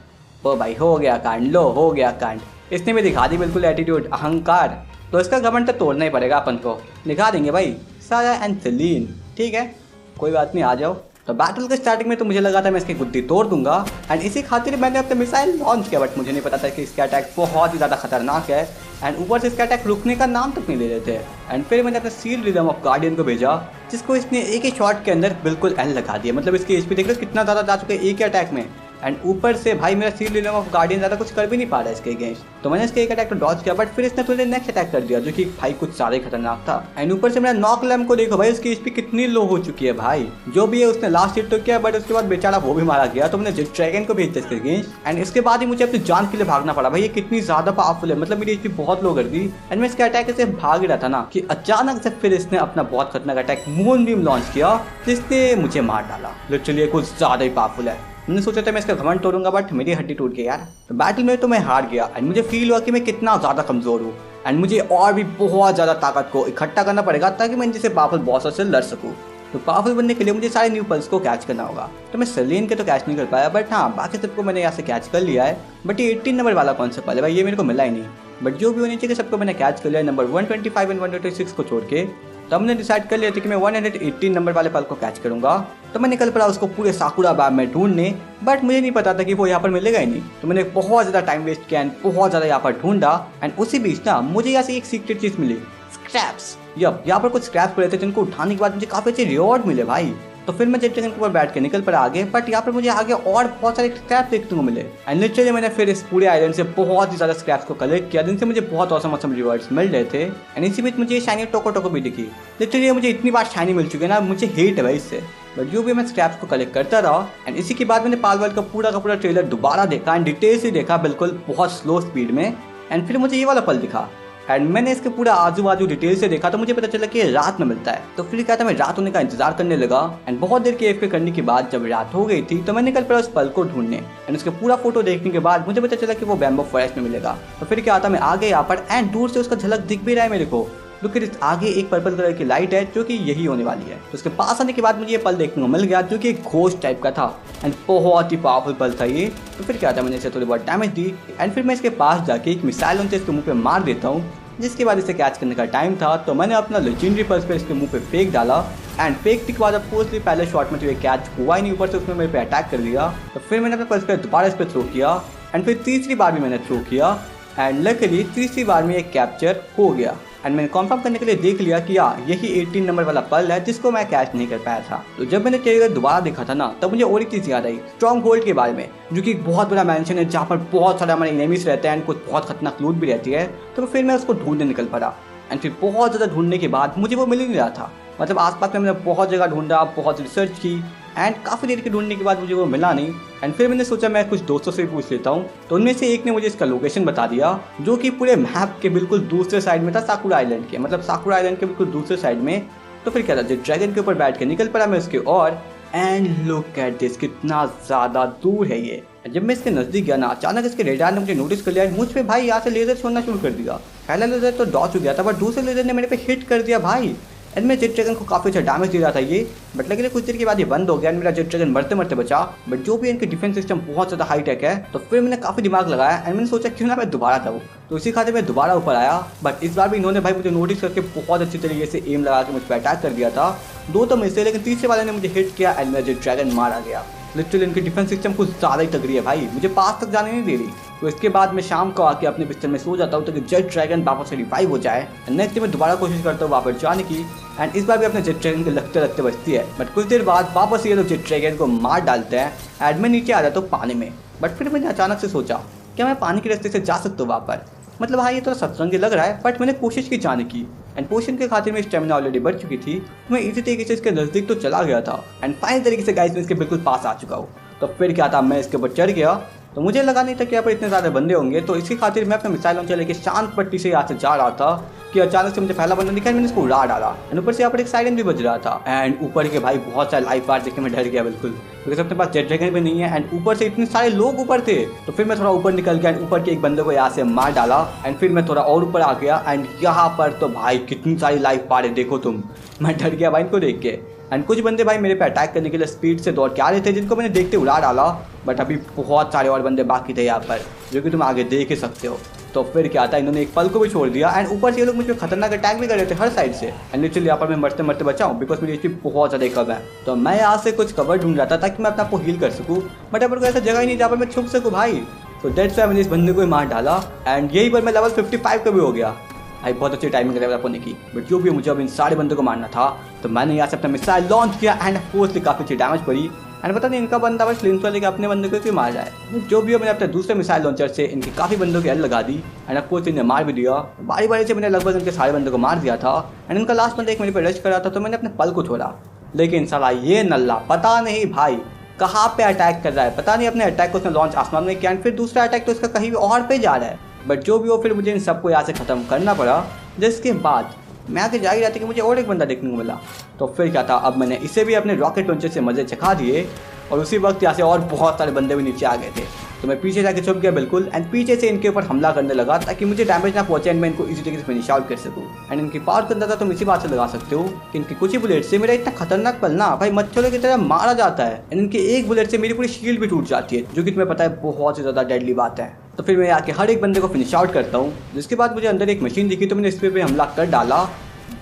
ओ भाई हो गया कांड, लो हो गया कांड। इसने भी दिखा दी बिल्कुल एटीट्यूड, अहंकार। तो इसका घमंड तो तोड़ना ही पड़ेगा अपन को, दिखा देंगे भाई सारा एंड सेलीन। ठीक है कोई बात नहीं, आ जाओ। तो बैटल के स्टार्टिंग में तो मुझे लगा था मैं इसकी गुद्दी तोड़ दूंगा एंड इसी खातिर मैंने अपने मिसाइल लॉन्च किया, बट मुझे नहीं पता था कि इसका अटैक बहुत ही ज़्यादा खतरनाक है एंड ऊपर से इसका अटैक रुकने का नाम तक नहीं ले रहे थे। एंड फिर मैंने अपने सील रिदम ऑफ गार्डियन को भेजा, जिसको इसने एक ही शॉट के अंदर बिल्कुल एल लगा दिया। मतलब इसकी एचपी देख लो कितना ज़्यादा जा चुका है एक ही अटैक में। एंड ऊपर से भाई मेरा सील रिदम ऑफ गार्डियन ज़्यादा कुछ कर भी नहीं पा रहा है इसके अगेंस्ट। तो मैंने इसके एक अटैक को डॉज किया, बट फिर इसने तुरंत नेक्स्ट अटैक कर दिया जो कि भाई कुछ ज़्यादा ही खतरनाक था। एंड ऊपर से मेरा नॉक लैम्प को देखो भाई, उसकी एचपी कितनी लो हो चुकी है भाई। जो भी है उसने लास्ट हिट तो किया, बट उसके बाद बेचारा वो भी मारा गया। तो मैंने जेट ड्रैगन को भेज दिया इसके अगेंस्ट एंड इसके बाद ही मुझे अपनी जान के लिए भागना पड़ा। भाई ये कितनी ज़्यादा पावरफुल है, मतलब मेरी एचपी बहुत लो कर दी। एंड मैं इसके अटैक से भाग ही रहा था ना कि अचानक से फिर इसने अपना बहुत खतरनाक अटैक मून बीम लॉन्च किया, जिसने मुझे मार डाला। लिटरली कुछ ज़्यादा ही पावरफुल है। मैंने सोचा था मैं इसका घमंड तोड़ूंगा, बट मेरी हड्डी टूट गई यार। तो बैटल में तो मैं हार गया एंड मुझे फील हुआ कि मैं कितना ज़्यादा कमज़ोर हूँ एंड मुझे और भी बहुत ज़्यादा ताकत को इकट्ठा करना पड़ेगा ताकि मैं इनसे पावरफुल बॉसों से लड़ सकूँ। तो पावरफुल बनने के लिए मुझे सारे न्यू पल्स को कैच करना होगा। तो मैं सेलेन के तो कैच नहीं कर पाया, बट हाँ बाकी सबको मैंने यहाँ से कैच कर लिया है। बट ये 18 नंबर वाला कौन सा पल है भाई, ये मेरे को मिला ही नहीं। बट जो भी होनी चाहिए सबको मैंने कैच कर लिया, नंबर 125 एंड 126 को छोड़ के। तब मैंने डिसाइड कर लिया था कि मैं 118 नंबर वाले पल को कैच करूंगा। तो मैं निकल पड़ा उसको पूरे साकुरा बाग में ढूंढने, बट मुझे नहीं पता था कि वो यहाँ पर मिलेगा ही नहीं। तो मैंने बहुत ज़्यादा टाइम वेस्ट किया एंड बहुत ज़्यादा यहाँ पर ढूंढा एंड उसी बीच ना मुझे यहाँ से एक सीक्रेट चीज़ मिली, स्क्रैप्स। यहाँ पर कुछ स्क्रैप्स पड़े थे जिनको उठाने के बाद मुझे काफ़ी अच्छे रिवॉर्ड मिले भाई। तो फिर मैं जेट ड्रैगन के ऊपर बैठ के निकल पड़ा आगे, बट यहाँ पर मुझे आगे और बहुत सारे स्क्रैप्स देखने को मिले एंड लिटरली मैंने फिर इस पूरे आइलैंड से बहुत ही ज़्यादा स्क्रैप्स को कलेक्ट किया, जिनसे मुझे बहुत औसम रिवॉर्ड्स मिल रहे थे। एंड इसी बीच मुझे शाइनी टोको भी दिखी। लिटरली मुझे इतनी बार शाइनी मिल चुकी है ना, मुझे हेट है भाई इससे। बट जो भी मैं स्क्रैप्स को कलेक्ट करता रहा एंड इसी के बाद मैंने पालवर्ल्ड का पूरा ट्रेलर दोबारा देखा एंड डिटेल से देखा, बिल्कुल बहुत स्लो स्पीड में। एंड फिर मुझे ये वाला पल दिखा एंड मैंने इसके पूरा आजू बाजू डिटेल से देखा, तो मुझे पता चला कि ये रात में मिलता है। तो फिर क्या था, मैं रात होने का इंतजार करने लगा एंड बहुत देर के एफके करने के बाद जब रात हो गई थी तो मैं निकल पड़ा उस पल को ढूंढने एंड उसके पूरा फोटो देखने के बाद मुझे पता चला कि वो बैम्बो फॉरेस्ट में मिलेगा। तो फिर क्या था, मैं आ गया यहाँ पर एंड दूर से उसका झलक दिख भी रहा है मेरे को, क्योंकि आगे एक पर्पल कलर की लाइट है जो कि यही होने वाली है। तो उसके पास आने के बाद मुझे ये पल देखने को मिल गया जो कि एक घोस्ट टाइप का था एंड बहुत ही पावरफुल पल था ये। तो फिर क्या था, मैंने इसे थोड़ी बहुत डैमेज दी एंड फिर मैं इसके पास जाके एक मिसाइल उनसे इसके मुंह पे मार देता हूँ, जिसके बाद इसे कैच करने का टाइम था। तो मैंने अपना लेजेंडरी पल्स पे इसके मुंह पे फेंक डाला एंड फेंकने के बाद ऑफकोर्सली पहले शॉट में तो ये कैच हुआ ही नहीं, ऊपर से उसने मेरे पे अटैक कर दिया। तो फिर मैंने अपने पल्स पे दोबारा इस पर थ्रो किया एंड फिर तीसरी बार भी मैंने थ्रो किया एंड लकीली तीसरी बार में एक कैप्चर हो गया। एंड मैंने कंफर्म करने के लिए देख लिया कि यही 18 नंबर वाला पल है जिसको मैं कैच नहीं कर पाया था। तो जब मैंने ट्रेलर दोबारा देखा था ना, तब मुझे और एक चीज़ याद आई, स्ट्रॉन्ग होल्ड के बारे में, जो कि एक बहुत बड़ा मैंशन है जहाँ पर बहुत सारे हमारे एनिमीज रहते हैं एंड कुछ बहुत खतरनाक लूट भी रहती है। तो फिर मैं उसको ढूंढने निकल पड़ा एंड फिर बहुत ज़्यादा ढूंढने के बाद मुझे वो मिल ही नहीं रहा था। मतलब आसपास में मैंने बहुत जगह ढूंढा, बहुत रिसर्च की एंड काफ़ी देर के ढूंढने के बाद मुझे वो मिला नहीं। एंड फिर मैंने सोचा मैं कुछ दोस्तों से पूछ लेता हूँ। तो उनमें से एक ने मुझे इसका लोकेशन बता दिया, जो कि पूरे मैप के बिल्कुल दूसरे साइड में था, साकुरा आइलैंड के, मतलब साकुरा आइलैंड के बिल्कुल दूसरे साइड में। तो फिर क्या था, जो ड्रैगन के ऊपर बैठ के निकल पड़ा मैं उसके और एंड लुक एट दिस, कितना ज़्यादा दूर है ये। जब मैं इसके नज़दीक गया ना, अचानक इसके रेडार ने मुझे नोटिस कर लिया, मुझ पे भाई यहाँ से लेजर छोड़ना शुरू कर दिया। पहला लेजर तो डॉच हो गया था, बट दूसरे लेजर ने मेरे पे हिट कर दिया भाई। एंड मैं जेट ड्रैगन को काफ़ी अच्छा डैमेज दे रहा था ये, बट लेकिन कुछ देर के बाद ये बंद हो गया एंड मेरा जेट ड्रैगन मरते मरते बचा। बट जो भी इनके डिफेंस सिस्टम बहुत ज़्यादा हाई टेक है। तो फिर मैंने काफ़ी दिमाग लगाया एंड मैंने सोचा क्यों ना मैं दोबारा जाऊँ। तो इसी खातिर मैं दोबारा ऊपर आया, बट इस बार भी इन्होंने भाई मुझे नोटिस करके बहुत अच्छी तरीके से एम लगा के मुझ पर अटैक कर दिया था। दो तो मिस थे, लेकिन तीसरे वाले ने मुझे हिट किया एंड मेरा जेट ड्रैगन मारा गया। लिटरली इनकी डिफेंस सिस्टम कुछ ज़्यादा ही तगड़ी है भाई, मुझे पास तक जाने नहीं दे रही। तो इसके बाद मैं शाम को आके अपने बिस्तर में सो जाता हूँ ताकि जेट ड्रैगन वापस से रिवाइव हो जाए। नेक्स्ट डे मैं दोबारा कोशिश करता हूँ वापस जाने की एंड इस बार भी अपने जेट ड्रैगन के लगते लगते बचती है। बट कुछ देर बाद वापस ये लोग जेट ड्रैगन को मार डालते हैं एंड मैं नीचे आ जाता हूँ पानी में। बट फिर मैंने अचानक से सोचा क्या मैं पानी के रास्ते से जा सकता हूँ वहाँ पर। मतलब हाँ ये थोड़ा सतरंगी लग रहा है, बट मैंने कोशिश की जाने की। एंड पोशन के खातिर मेरी स्टेमिना ऑलरेडी बढ़ चुकी थी, तो मैं इसी तरीके से इसके नज़दीक तो चला गया था। एंड फाइन तरीके से गाइस मैं इसके बिल्कुल पास आ चुका हूँ। तो फिर क्या था, मैं इसके ऊपर चढ़ गया। तो मुझे लगा नहीं था कि यहाँ पर इतने ज़्यादा बंदे होंगे, तो इसी खातिर मैं अपना मिसाइल लॉन्चर लेके शांत पट्टी से यहाँ से जा रहा था कि अचानक से मुझे पहला बंदा दिखा, मैंने इसको उड़ा डाला। एंड ऊपर से यहाँ पर एक साइरन भी बज रहा था। एंड ऊपर के भाई बहुत सारे लाइफ बार देख के मैं डर गया बिल्कुल, क्योंकि अपने पास जेट ड्रैगन भी नहीं है। एंड ऊपर से इतने सारे लोग ऊपर थे। तो फिर मैं थोड़ा ऊपर निकल गया एंड ऊपर के एक बंदे को यहाँ से मार डाला। एंड फिर मैं थोड़ा और ऊपर आ गया। एंड यहाँ पर तो भाई कितनी सारी लाइफ बार है, देखो तुम, मैं डर गया भाई इनको देख के। एंड कुछ बंदे भाई मेरे पे अटैक करने के लिए स्पीड से दौड़ के आ रहे थे, जिनको मैंने देखते उड़ा डाला। बट अभी बहुत सारे और बंदे बाकी थे यहाँ पर, जो कि तुम आगे देख ही सकते हो। तो फिर क्या था, इन्होंने एक पल को भी छोड़ दिया। एंड ऊपर से ये लोग मुझ पर खतरनाक अटैक भी कर रहे थे हर साइड से। एंड लिटरली यहाँ पर मैं मरते मरते बचा हूँ, बिकॉज मेरी एचपी बहुत ज़्यादा कम है। तो मैं यहाँ से कुछ कवर ढूंढ रहा था ताकि मैं अपने आप को हील कर सकूँ, बट यहाँ पर कोई ऐसा जगह ही नहीं जहाँ पर मैं छुप सकूँ भाई। तो दैट्स व्हाई मैंने इस बंदे को ही मार डाला। एंड यही पर मैं लेवल 55 का भी हो गया भाई, बहुत अच्छी टाइमिंग लेवल अप होने की। बट जो भी मुझे अब इन सारे बंदों को मारना था, तो मैंने यहाँ से अपना मिसाइल लॉन्च किया। एंड फोर्सली काफ़ी अच्छी डैमेज पड़ी। एंड पता नहीं इनका बंदा बस फ्लेम्स लेके अपने बंदे को क्यों मार रहा है। जो भी हो, मैंने अपने दूसरे मिसाइल लॉन्चर से इनकी काफ़ी बंदों की एल लगा दी। एंड ऑफकोर्स इन्हें मार भी दिया। बारी बारी से मैंने लगभग इनके सारे बंदों को मार दिया था। एंड इनका लास्ट बंदा एक मेरे पर रश कर रहा था, तो मैंने अपने पल को छोड़ा। लेकिन साला ये नल्ला पता नहीं भाई कहाँ पे अटैक कर रहा है, पता नहीं अपने अटैक को उसने लॉन्च आसमान में किया। एंड फिर दूसरा अटैक तो इसका कहीं और पे जा रहा है। बट जो भी हो, फिर मुझे इन सबको यहाँ से ख़त्म करना पड़ा। जिसके बाद मैं आगे जा ही रहा था कि मुझे और एक बंदा देखने को मिला। तो फिर क्या था, अब मैंने इसे भी अपने रॉकेट लॉन्चर से मज़े चखा दिए। और उसी वक्त यहाँ से और बहुत सारे बंदे भी नीचे आ गए थे। तो मैं पीछे जाके छुप गया बिल्कुल। एंड पीछे से इनके ऊपर हमला करने लगा ताकि मुझे डैमेज ना पहुंचे एंड मैं इनको इसी तरीके से फिनिश आउट कर सकूँ। एंड इनकी पावर का अंदाजा तुम इसी बात से लगा सकते हो कि इनकी कुछ ही बुलेट से मेरा इतना खतरनाक पलना भाई मच्छरों की तरह मारा जाता है। एंड इनकी एक बुलेट से मेरी पूरी शील्ड भी टूट जाती है, जो कि तुम्हें पता है बहुत ही ज़्यादा डेडली बात है। तो फिर मैं आके हर एक बंदे को फिनिश आउट करता हूँ। जिसके बाद मुझे अंदर एक मशीन दिखी, तो मैंने इस पर हमला कर डाला।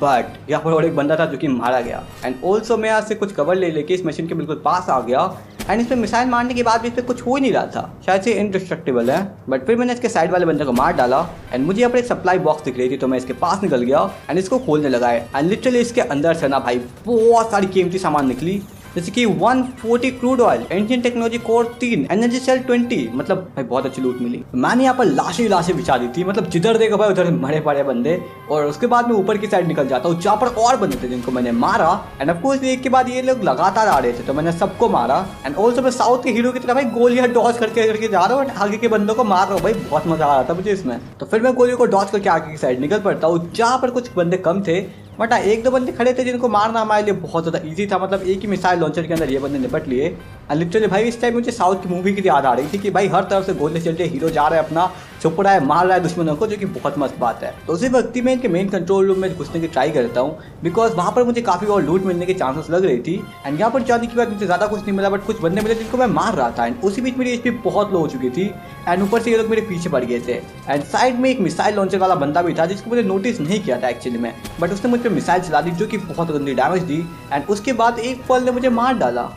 बट यहाँ पर और एक बंदा था जो कि मारा गया। एंड ऑल्सो मैं यहाँ से कुछ कवर ले लेके इस मशीन के बिल्कुल पास आ गया। एंड इस पर मिसाइल मारने के बाद भी इस पर कुछ हो ही नहीं रहा था, शायद से इनडिस्ट्रक्टिबल है। बट फिर मैंने इसके साइड वाले बंदे को मार डाला। एंड मुझे यहाँ पर एक सप्लाई बॉक्स दिख रही थी, तो मैं इसके पास निकल गया एंड इसको खोलने लगा है। एंड लिटरली इसके अंदर से ना भाई बहुत सारी कीमती सामान निकली, जैसे कि 140 crude oil, ancient technology core 3, energy cell 20। मतलब भाई बहुत अच्छी लूट मिली। मैंने यहाँ पर लाशें बिछा दी थी, मतलब जिधर देखो भाई उधर मरे पड़े बंदे। और उसके बाद मैं ऊपर की साइड निकल जाता हूँ जहाँ पर और बंदे थे जिनको मैंने मारा। एंड ऑफकोर्स एक के बाद ये लोग लगातार आ रहे थे, तो मैंने सबको मारा। एंड ऑल्सो मैं साउथ के हीरो की तरह भाई गोलियां डॉज करके जा रहा हूँ, आगे के बंदों को मार रहा हूँ। भाई बहुत मजा आ रहा था मुझे इसमें। तो फिर मैं गोलियों को डॉज करके आगे की साइड निकल पड़ता हूँ जहाँ पर कुछ बंदे कम थे। बट एक दो बंदे खड़े थे जिनको मारना हमारे लिए बहुत ज़्यादा इजी था, मतलब एक ही मिसाइल लॉन्चर के अंदर ये बंदे निपट लिए। लिटरली भाई इस टाइम मुझे साउथ की मूवी की याद आ रही थी कि भाई हर तरफ से गोले चलते, हीरो जा रहा है अपना, छुप रहा है, मार रहा है दुश्मनों को, जो कि बहुत मस्त बात है। तो उसी वक्त मैं इनके मेन कंट्रोल रूम में घुसने की ट्राई करता हूँ, बिकॉज वहाँ पर मुझे काफ़ी और लूट मिलने के चांसेस लग रही थी। एंड यहाँ पर जाने के बाद मुझे ज़्यादा कुछ नहीं मिला, बट कुछ बंदे मिले जिनको मैं मार रहा था। एंड उसी बीच मेरी एचपी बहुत लो हो चुकी थी। एंड ऊपर से ये लोग मेरे पीछे पड़ गए थे। एंड साइड में एक मिसाइल लॉन्चर वाला बंदा भी था जिसको मैंने नोटिस नहीं किया था एक्चुअली में, बट उसने मुझ पर मिसाइल चला दी जो कि बहुत गंदी डैमेज दी। एंड उसके बाद एक पल ने मुझे मार डाला।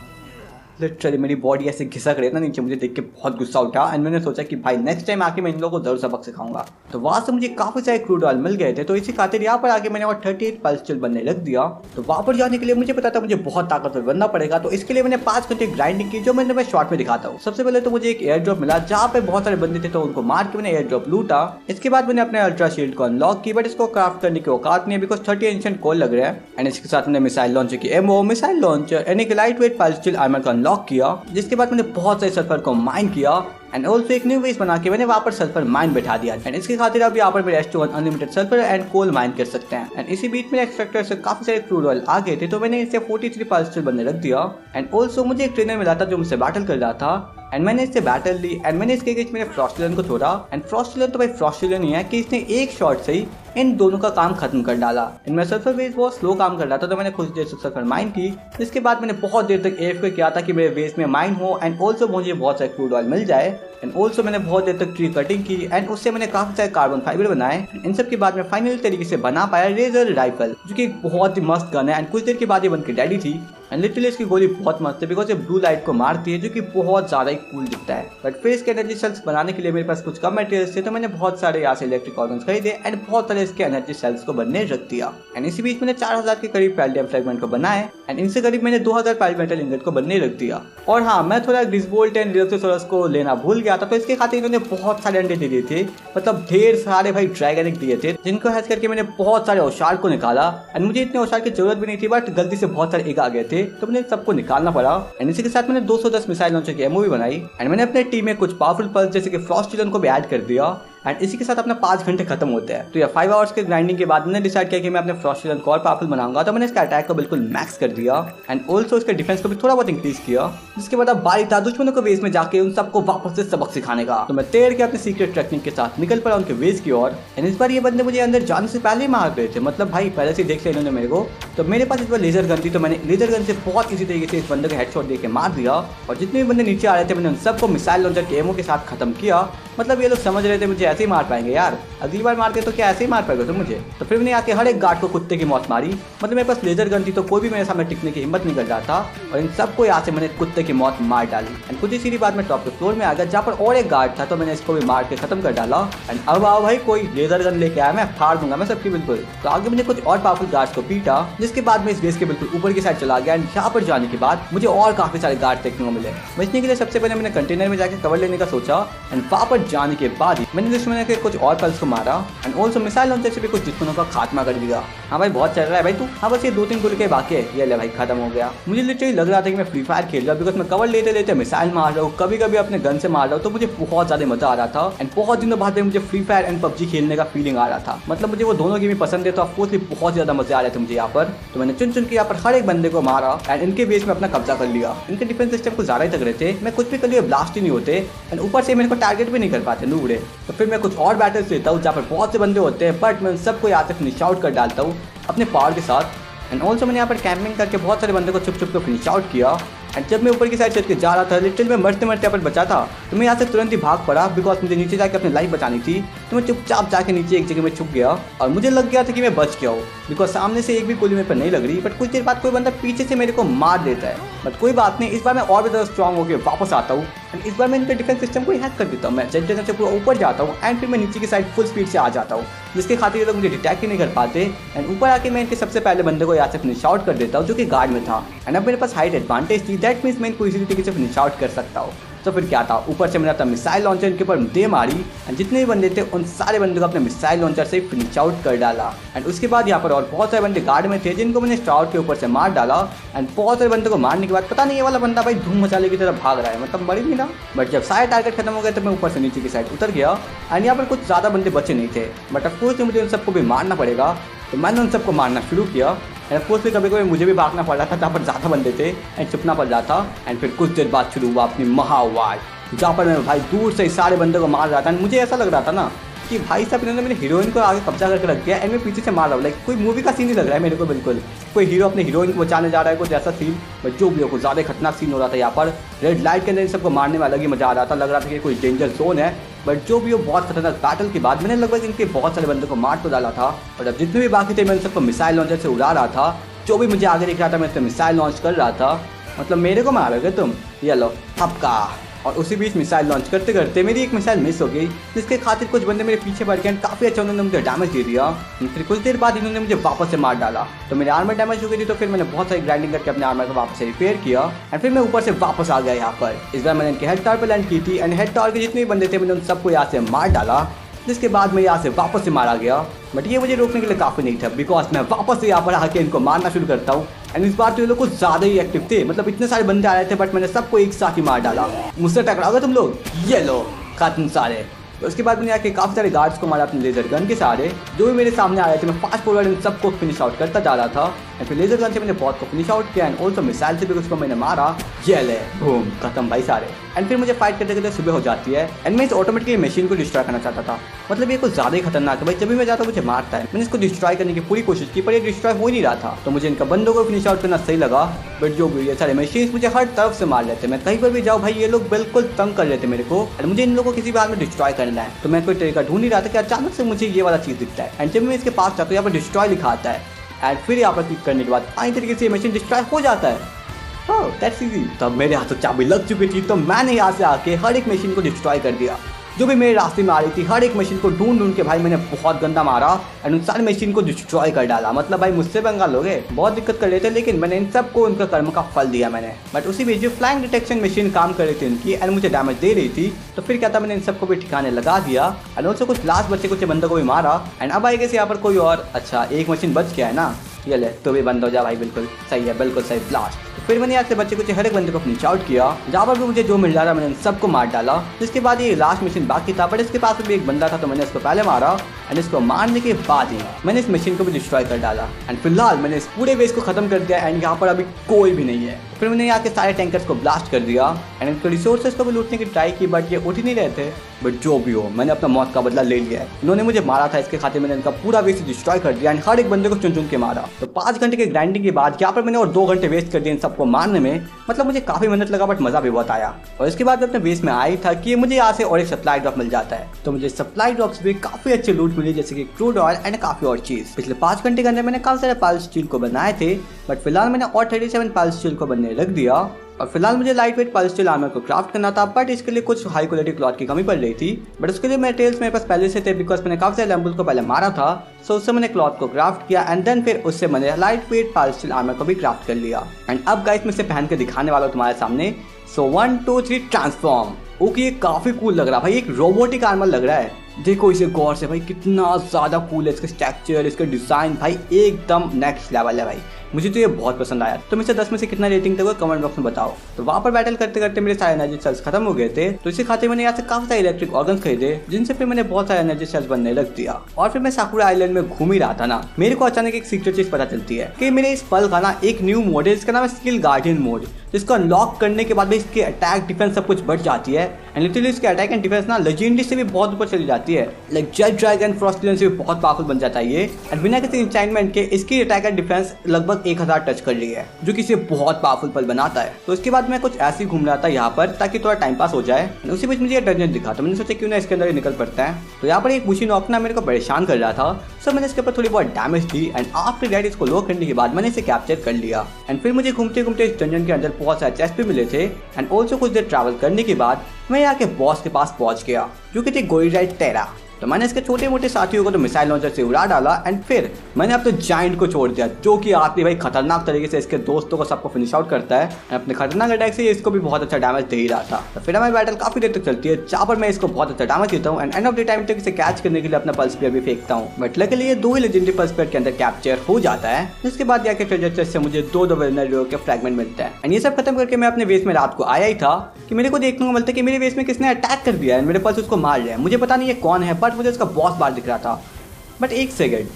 लिटरली मेरी बॉडी ऐसे घिसक रही था नीचे, मुझे देख के बहुत गुस्सा उठा। एंड मैंने सोचा कि भाई नेक्स्ट टाइम आके मैं इन लोगों को जरूर सबक सिखाऊंगा। तो वहाँ से मुझे काफ़ी सारे क्रूड ऑयल मिल गए थे, तो इसी खातिर यहाँ पर आके मैंने और 38 पल्स्टिल बनने रख दिया। तो वहाँ पर जाने के लिए मुझे पता था मुझे बहुत ताकतवर बनना पड़ेगा, तो इसके लिए मैंने 5 घंटे ग्राइंडिंग की, जो मैं शॉर्ट में दिखाता हूँ। सबसे पहले तो मुझे एक एयर ड्रॉप मिला जहाँ पे बहुत सारे बंदे थे, तो उनको मार के मैंने एयर ड्रॉप लूटा। इसके बाद मैंने अपने अल्ट्रा शील्ड को अनलॉक की, बट इसको क्राफ्ट करने की औकात नहीं है, बिकॉज 30 एंशिएंट कोल लग रहा है। एंड इसके साथ मैंने मिसाइल लॉन्चर की एमओ, मिसाइल लॉन्चर एंड एक लाइट वेट पल्स्टिल आर्मर को अनलॉक किया। जिसके बाद मैंने बहुत सारे सल्फर को माइन किया। एंड ऑल्सो एक न्यू बेस बना के मैंने वहाँ पर सल्फर माइन बैठा दिया। एंड इसके खातिर अब यहाँ पर मेरे S2 unlimited sulphur and coal mine कर सकते हैं। एंड इसी बीच में एक्सट्रैक्टर से काफी सारे क्रूड ऑयल आ गए थे, तो मैंने इसे 43 पल्स्टिल बनने रख दिया। एंड ऑल्सो मुझे एक ट्रेनर मिला था जो मुझसे बैटल कर रहा था। एंड मैंने इससे बैटल ली। एंड मैंने इसके अगेंस्ट मेरे फ्रॉस्टिलन को छोड़ा। एंड फ्रॉस्टिलन तो भाई फ्रॉस्टिलन ही है कि इसने एक शॉट से ही इन दोनों का काम खत्म कर डाला। इनमें सल्फर बेस बहुत स्लो काम कर रहा था, तो मैंने कुछ देर से सल्फर माइन की। जिसके बाद मैंने बहुत देर तक AFK किया था कि मेरे बेस में माइन हो एंड ऑल्सो मुझे बहुत सारे क्रूड ऑयल मिल जाए। एंड ऑल्सो मैंने बहुत देर तक ट्री कटिंग की एंड उससे मैंने काफी सारे कार्बन फाइबर बनाए। इन सब के बाद मैं फाइनल तरीके से बना पाया रेजर राइफल, जो कि बहुत ही मस्त गन है। एंड कुछ देर के बाद ये बन के रेडी थी। एंड लिटरली इसकी गोली बहुत मस्त है, बिकॉज ये ब्लू लाइट को मारती है, जो कि बहुत ज़्यादा ही कूल दिखता है। बट फिर इसके एनर्जी सेल्स बनाने के लिए मेरे पास कुछ कम मटेरियल्स थे, तो मैंने बहुत सारे यहाँ से इलेक्ट्रिक ऑर्गन्स खरीदे एंड बहुत सारे इसके एनर्जी सेल्स को बनने रख दिया। एंड इसी बीच मैंने 4000 के करीब पैलेडियम फ्रेगमेंट को बनाए एंड इनसे करीब मैंने 2000 पैरामेटल इंगट को बनने रख दिया। और हाँ, मैं थोड़ा ग्रिसवोल्ट एंड लियोथोसॉरस को लेना भूल गया था, तो इसके खातिर इन्होंने बहुत सारे अंडे दे दिए थे, मतलब ढेर सारे भाई ड्रैगन एग दिए थे, जिनको हैच करके मैंने बहुत सारे औशार को निकाला। एंड मुझे इतने औशार की जरूरत भी नहीं थी, बट गलती से बहुत सारे एग आ गए थे, तो मैंने सबको निकालना पड़ा। एंड इसी के साथ मैंने 210 मिसाइल लॉन्चर की एमओ भी बनाई एंड मैंने अपने टीम में कुछ पावरफुल पल्स जैसे कि फ्रॉस्ट चिलन को भी ऐड कर दिया। एंड इसी के साथ अपना 5 घंटे खत्म होते हैं। तो या 5 आवर्स के ग्राइंडिंग के बाद मैंने डिसाइड किया कि मैं अपने फ्रॉस्ट चिलन को और पावरफुल बनाऊंगा, तो मैंने इसका अटैक को बिल्कुल मैक्स कर दिया एंड ऑल्सो इसके डिफेंस को भी थोड़ा बहुत इंक्रीज किया। जिसके बाद अब बारी था दुश्मनों को बेस में जाके उन सबको वापस से सबक सिखाने का। तो मैं तैर के अपने सीक्रेट टेक्निक के साथ निकल पड़ा उनके बेस की ओर। एंड इस बार ये बंदे मुझे अंदर जाने से पहले ही मार रहे थे, मतलब भाई पहले से देख लिया इन्होंने मेरे को। तो मेरे पास इस बार लेजर गन थी, तो मैंने लेजर गन से बहुत इसी तरीके से इस बंदे को हेडशॉट देके मार दिया। और जितने भी बंदे नीचे आ रहे थे मैंने उन सबको मिसाइल लॉन्चर के एमओ के साथ खत्म किया। मतलब ये लोग समझ रहे थे मुझे ऐसे ही मार पाएंगे यार, अगली बार मारते तो क्या ऐसे ही मार पाएगा तुम मुझे। तो फिर मैंने आके हर एक गार्ड को कुत्ते की मौत मारी। मतलब मेरे पास लेजर गन थी तो कोई भी मेरे सामने टिकने की हिम्मत नहीं कर रहा था, और इन सबको यहाँ से मैंने कुत्ते की मौत मार डाली। एंड कुछ ही सीधी बाद में टॉप के फ्लोर में आ गया, जहाँ पर और एक गार्ड था, तो मैंने इसको भी मार के खत्म कर डाला। एंड अब आओ भाई, कोई लेजर गन लेके आया, मैं फाड़ दूंगा मैं सबकी बिल्कुल। तो आगे मैंने कुछ और पावरफुल गार्ड्स को पीटा, जिसके बाद मैं इस बेस के बिल्कुल ऊपर की साइड चला गया। एंड यहाँ पर जाने के बाद मुझे और काफी सारे गार्ड देखने को मिले। बचने के लिए सबसे पहले मैंने कंटेनर में जाकर कवर लेने का सोचा। एंड वहाँ पर जाने के बाद मैंने दुश्मनों के कुछ और पल्स को मारा एंड ऑल्सो मिसाइल लॉन्चर से भी कुछ दुश्मनों का खात्मा कर दिया। हाँ भाई बहुत चल रहा है भाई तू। हाँ बस ये 2-3 गोली के बाकी है, ये ले भाई खत्म हो गया। मुझे लिटरली लग रहा था कि मैं फ्री फायर खेल रहा हूँ, बिकॉज मैं कवर लेते लेते मिसाइल मार रहा हूँ, कभी कभी अपने गन से मार रहा हूँ, तो मुझे बहुत ज्यादा मजा आ रहा था। एंड बहुत दिनों बाद मुझे फ्री फायर एंड पबजी खेलने का फीलिंग आ रहा था। मतलब मुझे वो दोनों गेम पसंद है, तो ऑफकोर्सली बहुत ज्यादा मजे आ रहे थे मुझे यहाँ पर। तो मैंने चुन चुन के यहाँ पर हर एक बंदे को मारा एंड इनके बेस में अपना कब्जा कर लिया। इनके डिफेंस सिस्टम कुछ ज्यादा ही तगड़े थे, मैं कुछ भी कर लिया ब्लास्ट ही नहीं होते एंड ऊपर से मेरे को टारगेट भी नहीं कर पाते नूबड़े। तो फिर मैं कुछ और बैटल्स लेता हूँ जहाँ पर बहुत से बंदे होते हैं, बट मैं उन सबको यहाँ से फिनिश आउट कर डालता हूँ अपने पावर के साथ। एंड ऑल्सो मैंने यहाँ पर कैंपिंग करके बहुत सारे बंदे को छुप छुप के फिनिश आउट किया। एंड जब मैं ऊपर की साइड चल के जा रहा था, लिटरली मैं मरते मरते यहाँ पर बचा था, तो मैं यहाँ से तुरंत ही भाग पड़ा, बिकॉज मुझे नीचे जाके अपनी लाइफ बचानी थी। तो मैं चुपचाप जाके नीचे एक जगह में छुप गया और मुझे लग गया था कि मैं बच गया हूँ, बिकॉज सामने से एक भी गोली मेरे पर नहीं लग रही। बट कुछ देर बाद कोई बंदा पीछे से मेरे को मार देता है, बट कोई बात नहीं, इस बार मैं और भी ज़्यादा स्ट्रॉन्ग होकर वापस आता हूँ। एंड इस बार मैं इनके डिफेंस सिस्टम को हैक कर देता हूँ। मैं जेट जगह से पूरा ऊपर जाता हूँ एंड फिर मैं नीचे की साइड फुल स्पीड से आ जाता हूँ, जिसके खातिर ये लोग मुझे डिटेक्ट ही नहीं कर पाते। एंड ऊपर आके मैं इनके सबसे पहले बंदे को यहाँ से फिनिश आउट कर देता हूँ, जो कि गार्ड में था। एंड अब मेरे पास हाइट एडवांटेज थी, दैट मीन्स मैं इनको इसी तरीके से फिनिश आउट कर सकता हूँ। तो फिर क्या था, ऊपर से मैंने अपना मिसाइल लॉन्चर इनके ऊपर दे मारी एंड जितने भी बंदे थे उन सारे बंदे को अपने मिसाइल लॉन्चर से फिनिश आउट कर डाला। एंड उसके बाद यहाँ पर और बहुत सारे बंदे गार्ड में थे, जिनको मैंने स्टाउट के ऊपर से मार डाला। एंड बहुत सारे बंदे को मारने के बाद पता नहीं ये वाला बंदा भाई धूम मचाले की तरफ भाग रहा है, मतलब मर ही नहीं ना। बट जब सारे टारगेट खत्म हो गए तो मैं ऊपर से नीचे की साइड उतर गया एंड यहाँ पर कुछ ज़्यादा बंदे बचे नहीं थे, बट ऑफकोर्स मुझे उन सबको भी मारना पड़ेगा। तो मैंने उन सबको मारना शुरू किया एंड ऑफकोर्स कभी कभी मुझे भी भागना पड़ रहा था जहाँ पर ज़्यादा बंदे थे एंड छुपना पड़ रहा था। एंड फिर कुछ देर बाद शुरू हुआ अपनी महावार, जहाँ पर मैं भाई दूर से सारे बंदे को मार रहा था। मुझे ऐसा लग रहा था ना कि भाई साहब इन्होंने मेरे हीरोइन को आगे कब्जा करके रख दिया एंड मैं पीछे से मार रहा हूँ। लाइक कोई मूवी का सीन ही लग रहा है मेरे को, बिल्कुल कोई हीरो अपने हीरोइन को बचाने जा रहा है, कुछ ऐसा सीन। बट जो भी हो, कुछ ज़्यादा खतरनाक सीन हो रहा था यहाँ पर। रेड लाइट के अंदर इन सबको मारने में अलग ही मजा आ रहा था, लग रहा था कि कोई डेंजर जोन है। बट जो भी हो, बहुत खतरनाक बैटल के बाद मैंने लगभग इनके बहुत सारे बंदों को मार तो डाला था। और अब जितने भी बाकी थे मैं उन सबको मिसाइल लॉन्चर से उड़ा रहा था। जो भी मुझे आगे दिख रहा था मैं इससे मिसाइल लॉन्च कर रहा था। मतलब मेरे को मारोगे तुम, ये लो आपका। और उसी बीच मिसाइल लॉन्च करते करते मेरी एक मिसाइल मिस हो गई, जिसके खातिर कुछ बंदे मेरे पीछे बढ़ गए। काफ़ी अच्छा उन्होंने मुझे डैमेज दे दिया। फिर कुछ देर बाद इन्होंने मुझे वापस से मार डाला, तो मेरे आर्मर डैमेज हो गई थी। तो फिर मैंने बहुत सारी ग्राइंडिंग करके अपने आर्मर को वापस से रिपेयर किया एंड फिर मैं ऊपर से वापस आ गया यहाँ पर। इस बार मैंने इनके हेड टावर पर लैंड की थी एंड हेड टावर के जितने भी बंदे थे मैंने उन सबको यहाँ से मार डाला, जिसके बाद मैं यहाँ से वापस से मारा गया। बट ये मुझे रोकने के लिए काफ़ी नहीं था, बिकॉज मैं वापस से यहाँ पर आके इनको मारना शुरू करता हूँ। एंड इस बार तो ये लोग कुछ ज़्यादा ही एक्टिव थे, मतलब इतने सारे बंदे आ रहे थे, बट मैंने सबको एक साथ ही मार डाला। मुझसे टकराओगे तुम लोग, ये लो खत्म सारे। तो उसके बाद मैंने आके काफ़ी सारे गार्ड्स को मारा अपने लेजर गन के सहारे। जो भी मेरे सामने आ रहे थे मैं फास्ट फॉरवर्ड इन सबको फिनिश आउट करता जा रहा था। एंड फिर लेजर गन से मैंने बहुत को फिनिश आउट किया एंड ऑल्सो मिसाइल से भी उसको मैंने मारा। ये ले बूम खत्म भाई सारे। एंड फिर मुझे फाइट करते करते सुबह हो जाती है एंड मैं इस ऑटोमेटिकली मशीन को डिस्ट्रॉय करना चाहता था। मतलब ये कुछ ज़्यादा ही खतरनाक है भाई, जब भी मैं जाता हूँ मुझे मारता है। मैंने इसको डिस्ट्रॉय करने की पूरी कोशिश की, पर ये डिस्ट्रॉय हो ही नहीं रहा था। तो मुझे इनका बंदों को फिनिश आउट करना सही लगा। बट जो भी ये सारे मशीन मुझे हर तरफ से मार लेते, मैं कहीं पर भी जाऊँ भाई ये लोग बिल्कुल तंग कर लेते मेरे को। एंड मुझे इन लोगों को किसी बार में डिस्ट्रॉय करना है, तो मैं कोई तरीका ढूंढ ही रहा था कि अचानक से मुझे ये वाला चीज़ दिखता है। एंड जब मैं इसके पास जाता हूँ यहाँ पर डिस्ट्रॉय लिखा आता है एंड फिर यहाँ पर क्लिक करने के बाद आई तरीके से ये मशीन डिस्ट्रॉय हो जाता है। That's easy. तब मेरे हाथों चाबी लग चुकी थी, तो मैंने यहाँ से आके हर एक मशीन को डिस्ट्रॉय कर दिया। जो भी मेरे रास्ते में आ रही थी हर एक मशीन को ढूंढ ढूंढ के भाई मैंने बहुत गंदा मारा एंड उन सारी मशीन को डिस्ट्रॉय कर डाला। मतलब भाई मुझसे पंगा लोगे, बहुत दिक्कत कर रहे थे, लेकिन मैंने इन सबको उनका कर्म का फल दिया मैंने। बट उसी बीच जो फ्लाइंग डिटेक्शन मशीन काम कर रही थी उनकी एंड मुझे डैमेज दे रही थी, तो फिर क्या था मैंने इन सबको भी ठिकाने लगा दिया एंड ऑल्सो कुछ लास्ट बच्चे कुछ बंदों को भी मारा। एंड अब आई गेस यहाँ पर कोई और अच्छा एक मशीन बच गया है ना, ये ले तो भी बंद हो जा भाई, बिल्कुल सही है, बिल्कुल सही ब्लास्ट। फिर मैंने यहाँ से बच्चे कुछ हर एक बंदे को फिनिश आउट किया, जहाँ पर भी मुझे जो मिल रहा था मैंने सबको मार डाला। जिसके बाद ये लास्ट मशीन बाकी था, बट इसके पास भी एक बंदा था तो मैंने इसको पहले मारा एंड इसको मारने के बाद ही मैंने इस मशीन को भी डिस्ट्रॉय कर डाला। एंड फिलहाल मैंने इस पूरे बेस को खत्म कर दिया एंड यहाँ पर अभी कोई भी नहीं है। फिर मैंने यहाँ के सारे टैंकर्स को ब्लास्ट कर दिया एंड इनके रिसोर्सेज को भी लूटने की ट्राई की, बट ये उठ ही नहीं रहे थे। बट जो भी हो मैंने अपना मौत का बदला ले लिया है। इन्होंने मुझे मारा था, इसके खातिर मैंने इनका पूरा बेस डिस्ट्रॉय कर दिया एंड हर एक बंदे को चुन चुन के मारा। तो 5 घंटे के ग्राइंडिंग के बाद यहाँ पर मैंने और 2 घंटे वेस्ट कर दिए इन सबको मारने में। मतलब मुझे काफी मेहनत लगा बट मजा भी बहुत आया। और इसके बाद अपने बेस में आई था कि मुझे यहाँ से और एक सप्लाई ड्रॉप मिल जाता है, तो मुझे सप्लाई ड्रॉप से भी काफी अच्छे लूट मिली, जैसे कि क्रूड ऑयल एंड काफी और चीज। पिछले 5 घंटे के अंदर मैंने काफी सारे पाइल स्टील को बनाए थे, बट फिलहाल मैंने और 37 पाइल स्टील को बनने रख दिया। और फिलहाल मुझे light weight pile steel armour को क्राफ्ट करना था, बट इसके लिए कुछ हाई क्वालिटी क्लॉथ की कमी पड़ रही थी। बट उसके लिए मटेरियल्स मेरे पास पहले से थे, बिकॉज मैंने काफी सारे लैम्बुल को पहले मारा था। सो उससे मैंने क्लॉथ को क्राफ्ट किया एंड देन फिर उससे मैंने light weight pile steel armour को भी क्राफ्ट कर लिया। एंड अब गाइस मैं इसे पहन के दिखाने वाला हूँ तुम्हारे सामने। सो 1 2 3 ट्रांसफॉर्म। ओके ये काफी कूल लग रहा है भाई, एक रोबोटिक आर्मर लग रहा है। देखो इसे गौर से भाई, कितना ज्यादा कूल है, इसका स्ट्रक्चर इसका डिजाइन भाई एकदम नेक्स्ट लेवल है भाई। मुझे तो ये बहुत पसंद आया। तो मुझे 10 में से कितना रेटिंग दोगे कमेंट बॉक्स में बताओ। तो वहाँ पर बैटल करते करते मेरे सारे एनर्जी सेल्स खत्म हो गए थे, तो इसी खातिर मैंने यहाँ से काफी सारे इलेक्ट्रिक ऑर्गन्स खरीदे, जिनसे फिर मैंने बहुत सारे एनर्जी सेल्स बनने लग दिया। और फिर मैं साकुरा आइलैंड में घूम ही रहा था ना, मेरे को अचानक एक सीक्रेट चीज पता चलती है कि मेरे इस पल का ना एक न्यू मोड है, जिसका नाम है स्किल गार्डियन मोड, जिसको अनलॉक करने के बाद इसके अटैक डिफेंस सब कुछ बढ़ जाती है एंड लिटरली इसके अटैक एंड डिफेंस ना लेजेंडरी से भी बहुत ऊपर चली जाती है। लाइक जेट ड्रैगन फ्रॉस्टलियन से भी बहुत पावरफुल बन जाता है ये। एंड बिना किसी इंचाइनमेंट के इसकी अटैक एंड डिफेंस लगभग 1000 टच कर रही है, जो कि इसे बहुत पावरफुल पल बनाता है। तो इसके बाद मैं कुछ ऐसे ही घूम रहा था यहाँ पर ताकि थोड़ा टाइम पास हो जाए। उसी बीच मुझे ये डंजन दिखा, तो मैंने सोचा क्यों ना इसके अंदर निकल पड़ता है। तो यहाँ पर एक बुशी नॉक ना मेरे को परेशान कर रहा था, सो मैंने इसके ऊपर थोड़ी बहुत damage the and after that इसको लो करने के बाद मैंने इसे कैप्चर कर लिया। एंड फिर मुझे घूमते घूमते इस डंजन के अंदर बहुत सारे चेस्ट भी मिले थे एंड ऑल्सो कुछ देर ट्रैवल करने के बाद मैं यहाँ के बॉस के पास पहुंच गया, जो कि थे गोरीराइड टेरा। तो मैंने इसके छोटे मोटे साथियों को तो मिसाइल लॉन्चर से उड़ा डाला एंड फिर मैंने अपने जाइंट को छोड़ दिया, जो कि आते भाई खतरनाक तरीके से इसके दोस्तों को सबको फिनिश आउट करता है। अपने खतरनाक अटैक से इसको भी बहुत अच्छा डैमेज दे ही रहा था। तो फिर हमारी बैटल काफी देर तक चलती है, जहाँ पर मैं इसको बहुत अच्छा डैमेज देता हूँ and end of the time तक इसे कैच करने के लिए अपना पल्स पेयर भी फेंकता हूँ। बट लकीली ये 2 ही लेजेंडरी पल्स पेयर के अंदर कैप्चर हो जाता है, जिसके बाद जाके ट्रेजर चेस्ट से मुझे 2 वेलनरी के फ्रैगमेंट मिलता है। एंड ये सब खत्म करके मैं अपने बेस में रात को आया ही था कि मेरे को देखने को मिलता है कि मेरे बेस में किसने अटैक कर दिया है, मेरे पास उसको मार लिया है। मुझे पता नहीं ये कौन है, बट मुझे उसका बॉस दिख रहा था। बट एक सेकंड,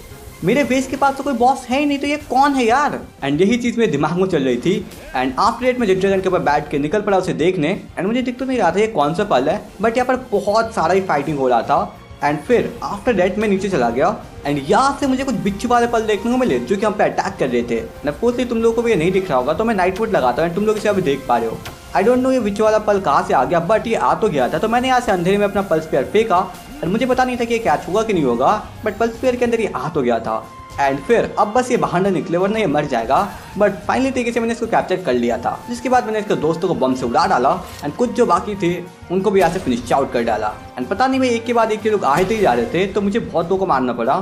मेरे बेस के पास तो कोई बॉस है ही नहीं, तो ये कौन है यार। एंड यही चीज मेरे दिमाग में चल रही थी एंड आफ्टर डेट में जेट ड्रैगन के ऊपर बैठ के निकल पड़ा उसे देखने एंड मुझे दिख तो नहीं रहा था ये कौन सा पल है, बट यहाँ पर बहुत सारा ही फाइटिंग हो रहा था। एंड फिर आफ्टर डेट मैं नीचे चला गया एंड यहाँ से मुझे कुछ बिच्छू वाले पल देखने को मिले, जो कि हम पे अटैक कर रहे थे। ऑफकोर्स तुम लोगों को भी ये नहीं दिख रहा होगा, तो मैं नाइट वोट लगाता हूँ, तुम लोग इसे अभी देख पा रहे हो। आई डोंट नो ये बिच्छू वाला पल कहाँ से आ गया, बट ये आ तो गया था। तो मैंने यहाँ से अंधेरे में अपना पल्स पेयर फेंका और मुझे पता नहीं था कि ये कैच होगा कि नहीं होगा, बट पल्स पेयर के अंदर ये आ तो गया था। एंड फिर अब बस ये बाहर न निकले वरना ये मर जाएगा, बट फाइनली तरीके से मैंने इसको कैप्चर कर लिया था। जिसके बाद मैंने इसके दोस्तों को बम से उड़ा डाला एंड कुछ जो बाकी थे उनको भी यहाँ से फिनिश आउट कर डाला। एंड पता नहीं मैं एक के बाद एक के लोग आए थे ही जा रहे थे, तो मुझे बहुत लोगों को मारना पड़ा।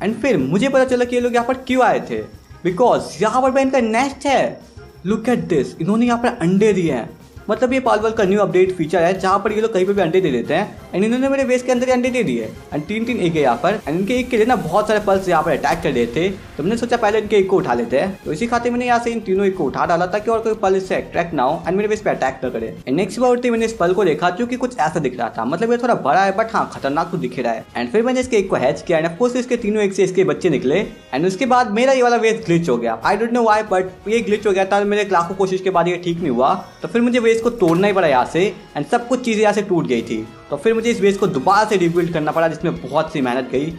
एंड फिर मुझे पता चला कि ये लोग यहाँ पर क्यों आए थे, बिकॉज यहाँ पर इनका नेस्ट है। लुक एट दिस, इन्होंने यहाँ पर अंडे दिए हैं। मतलब ये पालवल का न्यू अपडेट फीचर है, जहाँ पर ये लोग कहीं पे भी अंडे दे देते हैं एंड इन्होंने मेरे बेस के अंदर अंडे दे दिए एंड 3-3 एक है यहाँ पर। एंड इनके एक के लिए ना बहुत सारे पल्स यहाँ पर अटैक कर रहे थे, तो मैंने सोचा पहले इनके एक को उठा लेते हैं। तो इसी खातिर मैंने यहाँ से इन तीनों एक को उठा डाला ताकि और कोई पल इससे अट्रैक्ट ना हो एंड मेरे बेस पे अटैक न करे। एंड नेक्स्ट बार उठते मैंने इस पल को देखा, जो कि कुछ ऐसा दिख रहा था। मतलब ये थोड़ा बड़ा है, बट हाँ खतरनाक तो दिख रहा है। एंड फिर मैंने इसके एक को हैच किया एंड ऑफ कोर्स इसके तीनों एक से इसके बच्चे निकले एंड उसके बाद मेरा ये वाला बेस ग्लिच हो गया। I don't know why, but ये ग्लिच हो गया था। मेरे लाखों कोशिश के बाद ये ठीक नहीं हुआ, तो फिर मुझे बेस को तोड़ना ही पड़ा यहाँ से एंड सब कुछ चीजें यहाँ से टूट गई थी। तो फिर मुझे इस बेस को दोबारा से रिबिल्ड करना पड़ा, जिसमें बहुत सी मेहनत गई।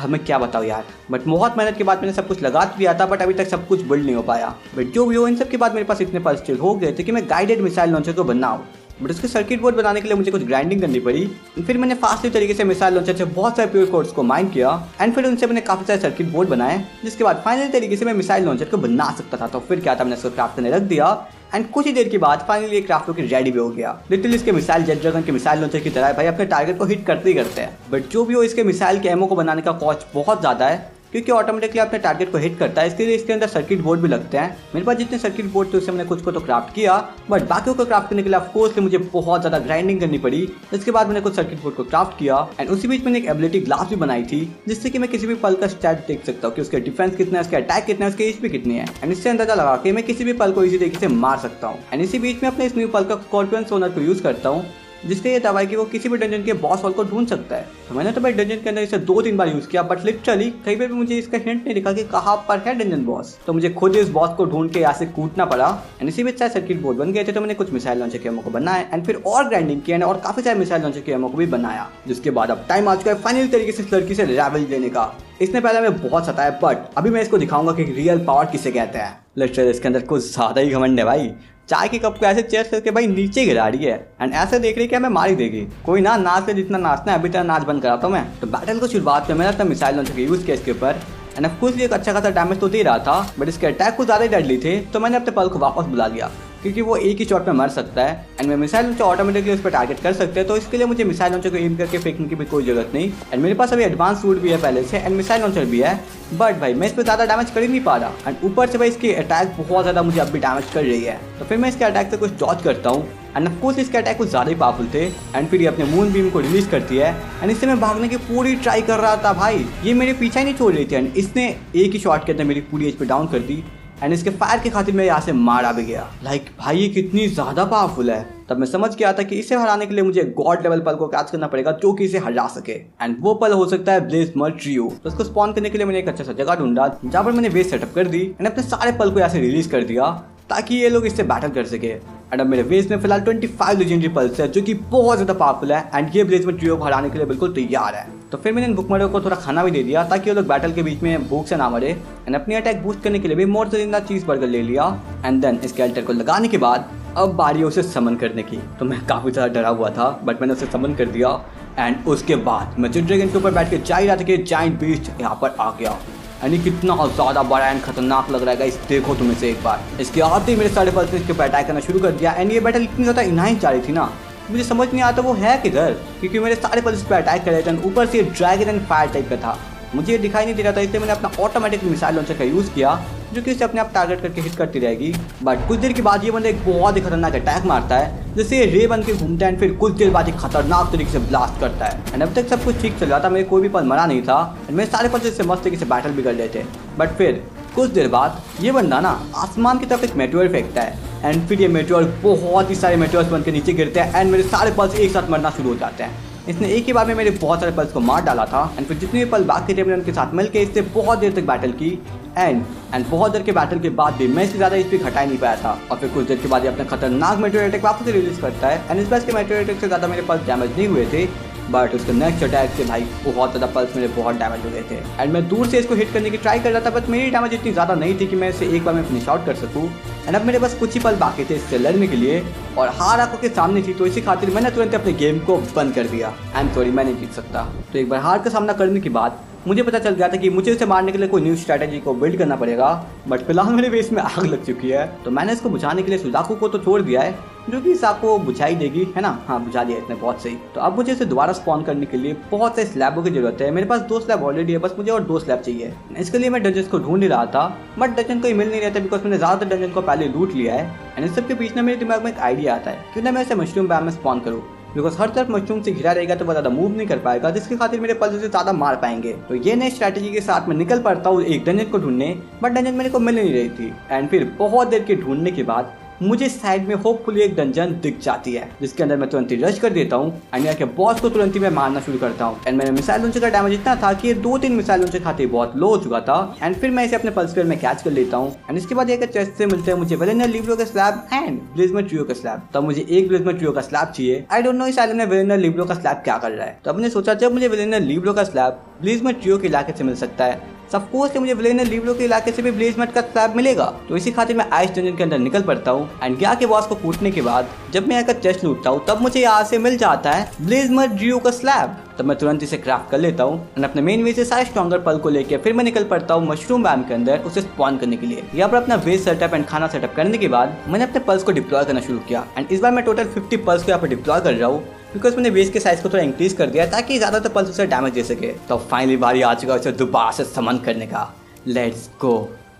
मैं क्या बताऊँ यार, बट बहुत मेहनत के बाद मैंने सब कुछ लगा दिया था, बट अभी तक सब कुछ बिल्ड नहीं हो पाया। बट जो भी हो, इन सब के बाद मेरे पास इतने पल्स हो गए थे कि मैं गाइडेड मिसाइल लॉन्चर को बनाऊँ। बट उसके सर्किट बोर्ड बनाने के लिए मुझे कुछ ग्राइंडिंग करनी पड़ी। फिर मैंने फास्टली तरीके से मिसाइल लॉन्चर से बहुत सारे प्योर कोड्स को माइन किया एंड फिर उनसे मैंने काफी सारे सर्किट बोर्ड बनाए, जिसके बाद फाइनल तरीके से मैं मिसाइल लॉन्चर को बना सकता था। तो फिर क्या था, मैंने इसको क्राफ्ट करने रख दिया एंड कुछ ही देर के बाद फाइनली क्राफ्ट रॉकेट रेडी भी हो गया। लिटरली इसके मिसाइल जेट ड्रैगन के मिसाइल लॉन्चर की तरह भाई अपने टारगेट को हिट करते ही करते हैं। बट जो भी हो इसके मिसाइल के एमओ को बनाने का कॉस्ट बहुत ज्यादा है, क्योंकि ऑटोमेटिकली अपने टारगेट को हिट करता है। इसके लिए इसके अंदर सर्किट बोर्ड भी लगते हैं। मेरे पास जितने सर्किट बोर्ड थे उससे मैंने कुछ को तो क्राफ्ट किया, बट बाकियों को क्राफ्ट करने के लिए ऑफकोर्स मुझे बहुत ज्यादा ग्राइंडिंग करनी पड़ी। इसके बाद मैंने कुछ सर्किट बोर्ड को क्राफ्ट किया एंड उसी बीच मैंने एक एबिलिटी ग्लास भी बनाई थी, जिससे कि मैं किसी भी पल का स्टैट देख सकता हूँ कि उसके डिफेंस कितना है, उसके अटैक कितना है, उसके एचपी कितनी है एंड इससे अंदाजा लगा के मैं किसी भी पल को इजी तरीके से मार सकता हूँ। एंड इसी बीच में अपने इस न्यू पल का स्कॉर्पियन सोनर को यूज करता हूँ, जिससे ये दवाई कि वो किसी भी डंजन के बॉस हॉल को ढूंढ सकता है। तो मैंने तो भाई डंजन के अंदर इसे 2-3 बार यूज किया, बट लिटरली कहीं पे भी मुझे इसका हिंट नहीं दिखा कि कहाँ पर है डंजन बॉस। तो मुझे खुद इस बॉस को ढूंढ के यहाँ से कूटना पड़ा एंड इसी बीच सारे सर्किट बोर्ड बन गए थे। तो मैंने कुछ मिसाइल लॉन्चर के एमओ को बनाया एंड फिर और ग्राइंडिंग किया और काफी सारे मिसाइल लॉन्चर के एमओ को भी बनाया। जिसके बाद अब टाइम आ चुका है फाइनल तरीके से इस लड़की से रिवेंज लेने का। इसने पहले मैं बहुत सताया, बट अभी मैं इसको दिखाऊंगा कि रियल पावर किसे कहते हैं। लिटरली इसके अंदर कुछ ज्यादा ही घमंड है भाई। चाय के कप को ऐसे चेयर करके भाई नीचे गिरा रही है एंड ऐसे देख रही है कि हमें मार ही देगी। कोई ना, नाच से जितना नाचना है अभी तक नाच बंद कराता हूँ मैं। तो बैटल को शुरुआत में मैंने अपना मिसाइल लॉन्चर यूज किया इसके ऊपर एंड ऑफ कोर्स ये एक अच्छा खासा डैमेज तो दे रहा था, बट इसके अटैक कुछ ज़्यादा डेडली थे। तो मैंने अपने पल को वापस बुला लिया, क्योंकि वो एक ही शॉट में मर सकता है एंड मैं मिसाइल लॉन्चर ऑटोमेटिकली उस पर टारगेट कर सकते हैं। तो इसके लिए मुझे मिसाइल लॉन्चर को एम करके फेंकने की भी कोई जरूरत नहीं। एंड मेरे पास अभी एडवांस सूट भी है पहले से एंड मिसाइल लॉन्चर भी है, बट भाई मैं इस पर ज़्यादा डैमेज कर ही नहीं पा रहा एंड ऊपर से भाई इसकी अटैक बहुत ज़्यादा मुझे अब भी डैमेज कर रही है। तो फिर मैं इसके अटैक से कुछ डॉज करता हूँ एंड ऑफ कोर्स इसके अटैक कुछ ज़्यादा ही पावरफुल थे एंड फिर ये अपने मून बीम को रिलीज करती है एंड इससे मैं भागने की पूरी ट्राई कर रहा था। भाई ये मेरे पीछा ही नहीं छोड़ रही थी एंड इसने एक ही शॉट के अंदर मेरी पूरी एचपी डाउन कर दी एंड इसके फायर के खातिर मैं यहाँ से मारा भी गया। लाइक भाई ये कितनी ज़्यादा पावरफुल है। तब मैं समझ गया था कि इसे हराने के लिए मुझे गॉड लेवल पल को कैच करना पड़ेगा जो कि इसे हरा सके एंड वो पल हो सकता है ब्लेजमर ट्रियो। तो उसको स्पॉन करने के लिए मैंने एक अच्छा सा जगह ढूंढा जहाँ पर मैंने बेस सेटअप कर दी एंड अपने सारे पल को यहाँ से रिलीज कर दिया ताकि ये लोग इससे बैटल कर सके। एंड अब मेरे बेस में फिलहाल 25 लेजेंडरी पल्स है जो कि बहुत ज़्यादा पावरफुल है एंड ये ब्लेजमर ट्रियो को हराने के लिए बिल्कुल तैयार है। तो फिर मैंने इन बुकमरों को थोड़ा खाना भी दे दिया ताकि वो लोग बैटल के बीच में भूख से ना मरे एंड अपनी अटैक बूस्ट करने के लिए भी मोज़रेला चीज़ बर्गर ले लिया एंड देन इस कैरेक्टर को लगाने के बाद अब बारी है उसे समन करने की। तो मैं काफ़ी ज़्यादा डरा हुआ था, बट मैंने उसे समन कर दिया एंड उसके बाद मैं जेट ड्रैगन के ऊपर बैठ के जा ही रहा था कि जायंट बीस्ट यहाँ पर आ गया एंड ये कितना ज़्यादा बड़ा एंड खतरनाक लग रहा है गाइस। देखो तुम इसे एक बार। इसके आते ही मेरे सारे पल्स ने इसके ऊपर अटैक करना शुरू कर दिया एंड ये बैटल इतनी ज़्यादा इनहाइंस जा रही थी ना, मुझे समझ नहीं आता वो है किधर, क्योंकि मेरे सारे पल्स इस पर अटैक कर रहे थे। ऊपर से ड्रैगन एंड फायर टाइप का था, मुझे दिखाई नहीं दे रहा था, इसलिए मैंने अपना ऑटोमेटिक मिसाइल लॉन्चर का यूज़ किया जो कि इसे अपने आप टारगेट करके हिट करती रहेगी। बट कुछ देर के बाद ये बंदा एक बहुत ही खतरनाक अटैक मारता है जिससे ये रे बन के घूमता है एंड फिर कुछ देर बाद एक खतरनाक तरीके से ब्लास्ट करता है एंड अब तक सब कुछ ठीक चल रहा था, मेरे कोई भी पल मरा नहीं था एंड मेरे सारे पल इससे मस्त तरीके से बैटल भी कर लेते। बट फिर कुछ देर बाद ये बंदा ना आसमान की तरफ एक मेटेओर फेंकता है एंड फिर ये मेटेओर बहुत ही सारे मेटेओर्स बन के नीचे गिरते हैं एंड मेरे सारे पल्स एक साथ मरना शुरू हो जाते हैं। इसने एक ही बार में मेरे बहुत सारे पल्स को मार डाला था एंड फिर जितने भी पल बाकी थे मैंने उनके साथ मिलकर इससे बहुत देर तक बैटल की एंड बहुत देर के बैटल के बाद भी मैं इससे ज़्यादा इस पर घटा ही नहीं पाया था। और फिर कुछ देर के बाद ये अपना खतरनाक मेटेओर अटैक वापस रिलीज करता है एंड इस बार के मेटेओर अटैक से ज़्यादा मेरे पल्स डैमेज नहीं हुए थे, बट उसके नेक्स्ट अटैक से भाई बहुत ज़्यादा पल्स मेरे बहुत डैमेज हो गए थे एंड मैं दूर से इसको हिट करने की ट्राई कर रहा था, बट मेरी डैमेज इतनी ज़्यादा नहीं थी कि मैं इसे एक बार में फिनिश आउट कर सकूँ। एंड अब मेरे पास कुछ ही पल बाकी थे इससे लड़ने के लिए और हार आंखों के सामने थी, तो इसी खातिर मैंने तुरंत अपने गेम को बंद कर दिया। आई एम सॉरी, मैं नहीं जीत सकता। तो एक बार हार का सामना करने के बाद मुझे पता चल गया था कि मुझे उसे मारने के लिए कोई न्यू स्ट्रैटेजी को बिल्ड करना पड़ेगा, बट फिलहाल मेरे बेस में आग लग चुकी है। तो मैंने इसको बुझाने के लिए सुजाकू को तो छोड़ दिया है जो कि इस आग को बुझाई देगी, है ना। हाँ, बुझा दिया इसने, बहुत सही। तो अब मुझे इसे दोबारा स्पॉन करने के लिए बहुत से स्लैबों की जरूरत है। मेरे पास 2 स्लैब ऑलरेडी है, बस मुझे और 2 स्लैब चाहिए। इसके लिए मैं डंजन्स को ढूंढ ही रहा था, बट डंजन कोई मिल नहीं रहा था बिकॉज मैंने ज़्यादातर डंजन को पहले लूट लिया है। एंड इस सब के बीच में मेरे दिमाग में एक आइडिया आता है क्यों ना मैं इसे मशरूम बैम में स्पॉन करूँ, बिकॉज हर तरफ मशरूम से घिरा रहेगा तो वो ज़्यादा मूव नहीं कर पाएगा, जिसके खातिर मेरे पल्स से ज़्यादा मार पाएंगे। तो ये नई स्ट्रैटेजी के साथ मैं निकल पड़ता हूँ एक डंजन को ढूंढने, बट डंजन मेरे को मिल नहीं रही थी। एंड फिर बहुत देर के ढूंढने के बाद मुझे साइड में होपफुली एक डंजन दिख जाती है, जिसके अंदर मैं तुरंत ही रश कर देता हूँ एंड यहाँ के बॉस को तुरंत ही मैं मारना शुरू करता हूँ। एंड मेरे मिसाइल लॉन्चर का डैमेज इतना था कि ये 2-3 मिसाइल लॉन्चर खाते बहुत लो हो चुका था। एंड फिर मैं इसे अपने पल्स पेयर में कैच कर लेता हूँ एंड इसके बाद एक चेस्ट से मिलते हैं मुझे वेलेनर लिब्रो का स्लैब एंड ब्लेजमर ट्रियो का स्लैब। तब मुझे एक ब्लेजमर ट्रियो का स्लैब चाहिए। आई डोंट नो इस आइलैंड में वेलेनर लिब्रो का स्लैब क्या कर रहा है। तो हमने सोचा जब मुझे वेलेनर लिब्रो का स्लैब ब्लेजमर ट्रियो के इलाके से मिल सकता है, ऑफ कोर्स मुझे विलेनियर लिब्रो के इलाके से भी ब्लेजमट का स्लैब मिलेगा। तो इसी खातिर मैं आइस डंजन के अंदर निकल पड़ता हूँ एंड गया के बॉस को कूटने के बाद जब मैं यहाँ का चेस्ट लूटता हूँ तब मुझे यहाँ से मिल जाता है ब्लेजमट ड्रियो का स्लैब। तब मैं तुरंत इसे क्राफ्ट कर लेता हूँ एंड अपने मेन वे से सारे स्ट्रॉन्गर पल को लेकर फिर मैं निकल पड़ता हूँ मशरूम बैम के अंदर उसे स्पॉन करने के लिए। यहाँ पर अपना बेस सेटअप एंड खाना सेटअप करने के बाद मैंने अपने पल्स को डिप्लॉय करना शुरू किया एंड इस बार मैं टोटल 50 पल्स को यहाँ पर डिप्लॉय कर रहा हूँ बिकॉज मैंने बेस के साइज को थोड़ा इंक्रीज कर दिया ताकि ज्यादातर पल्स उसे डैमेज दे सके। तो फाइनली बारी आ चुका है उसे दोबारा से समन करने का। Let's go.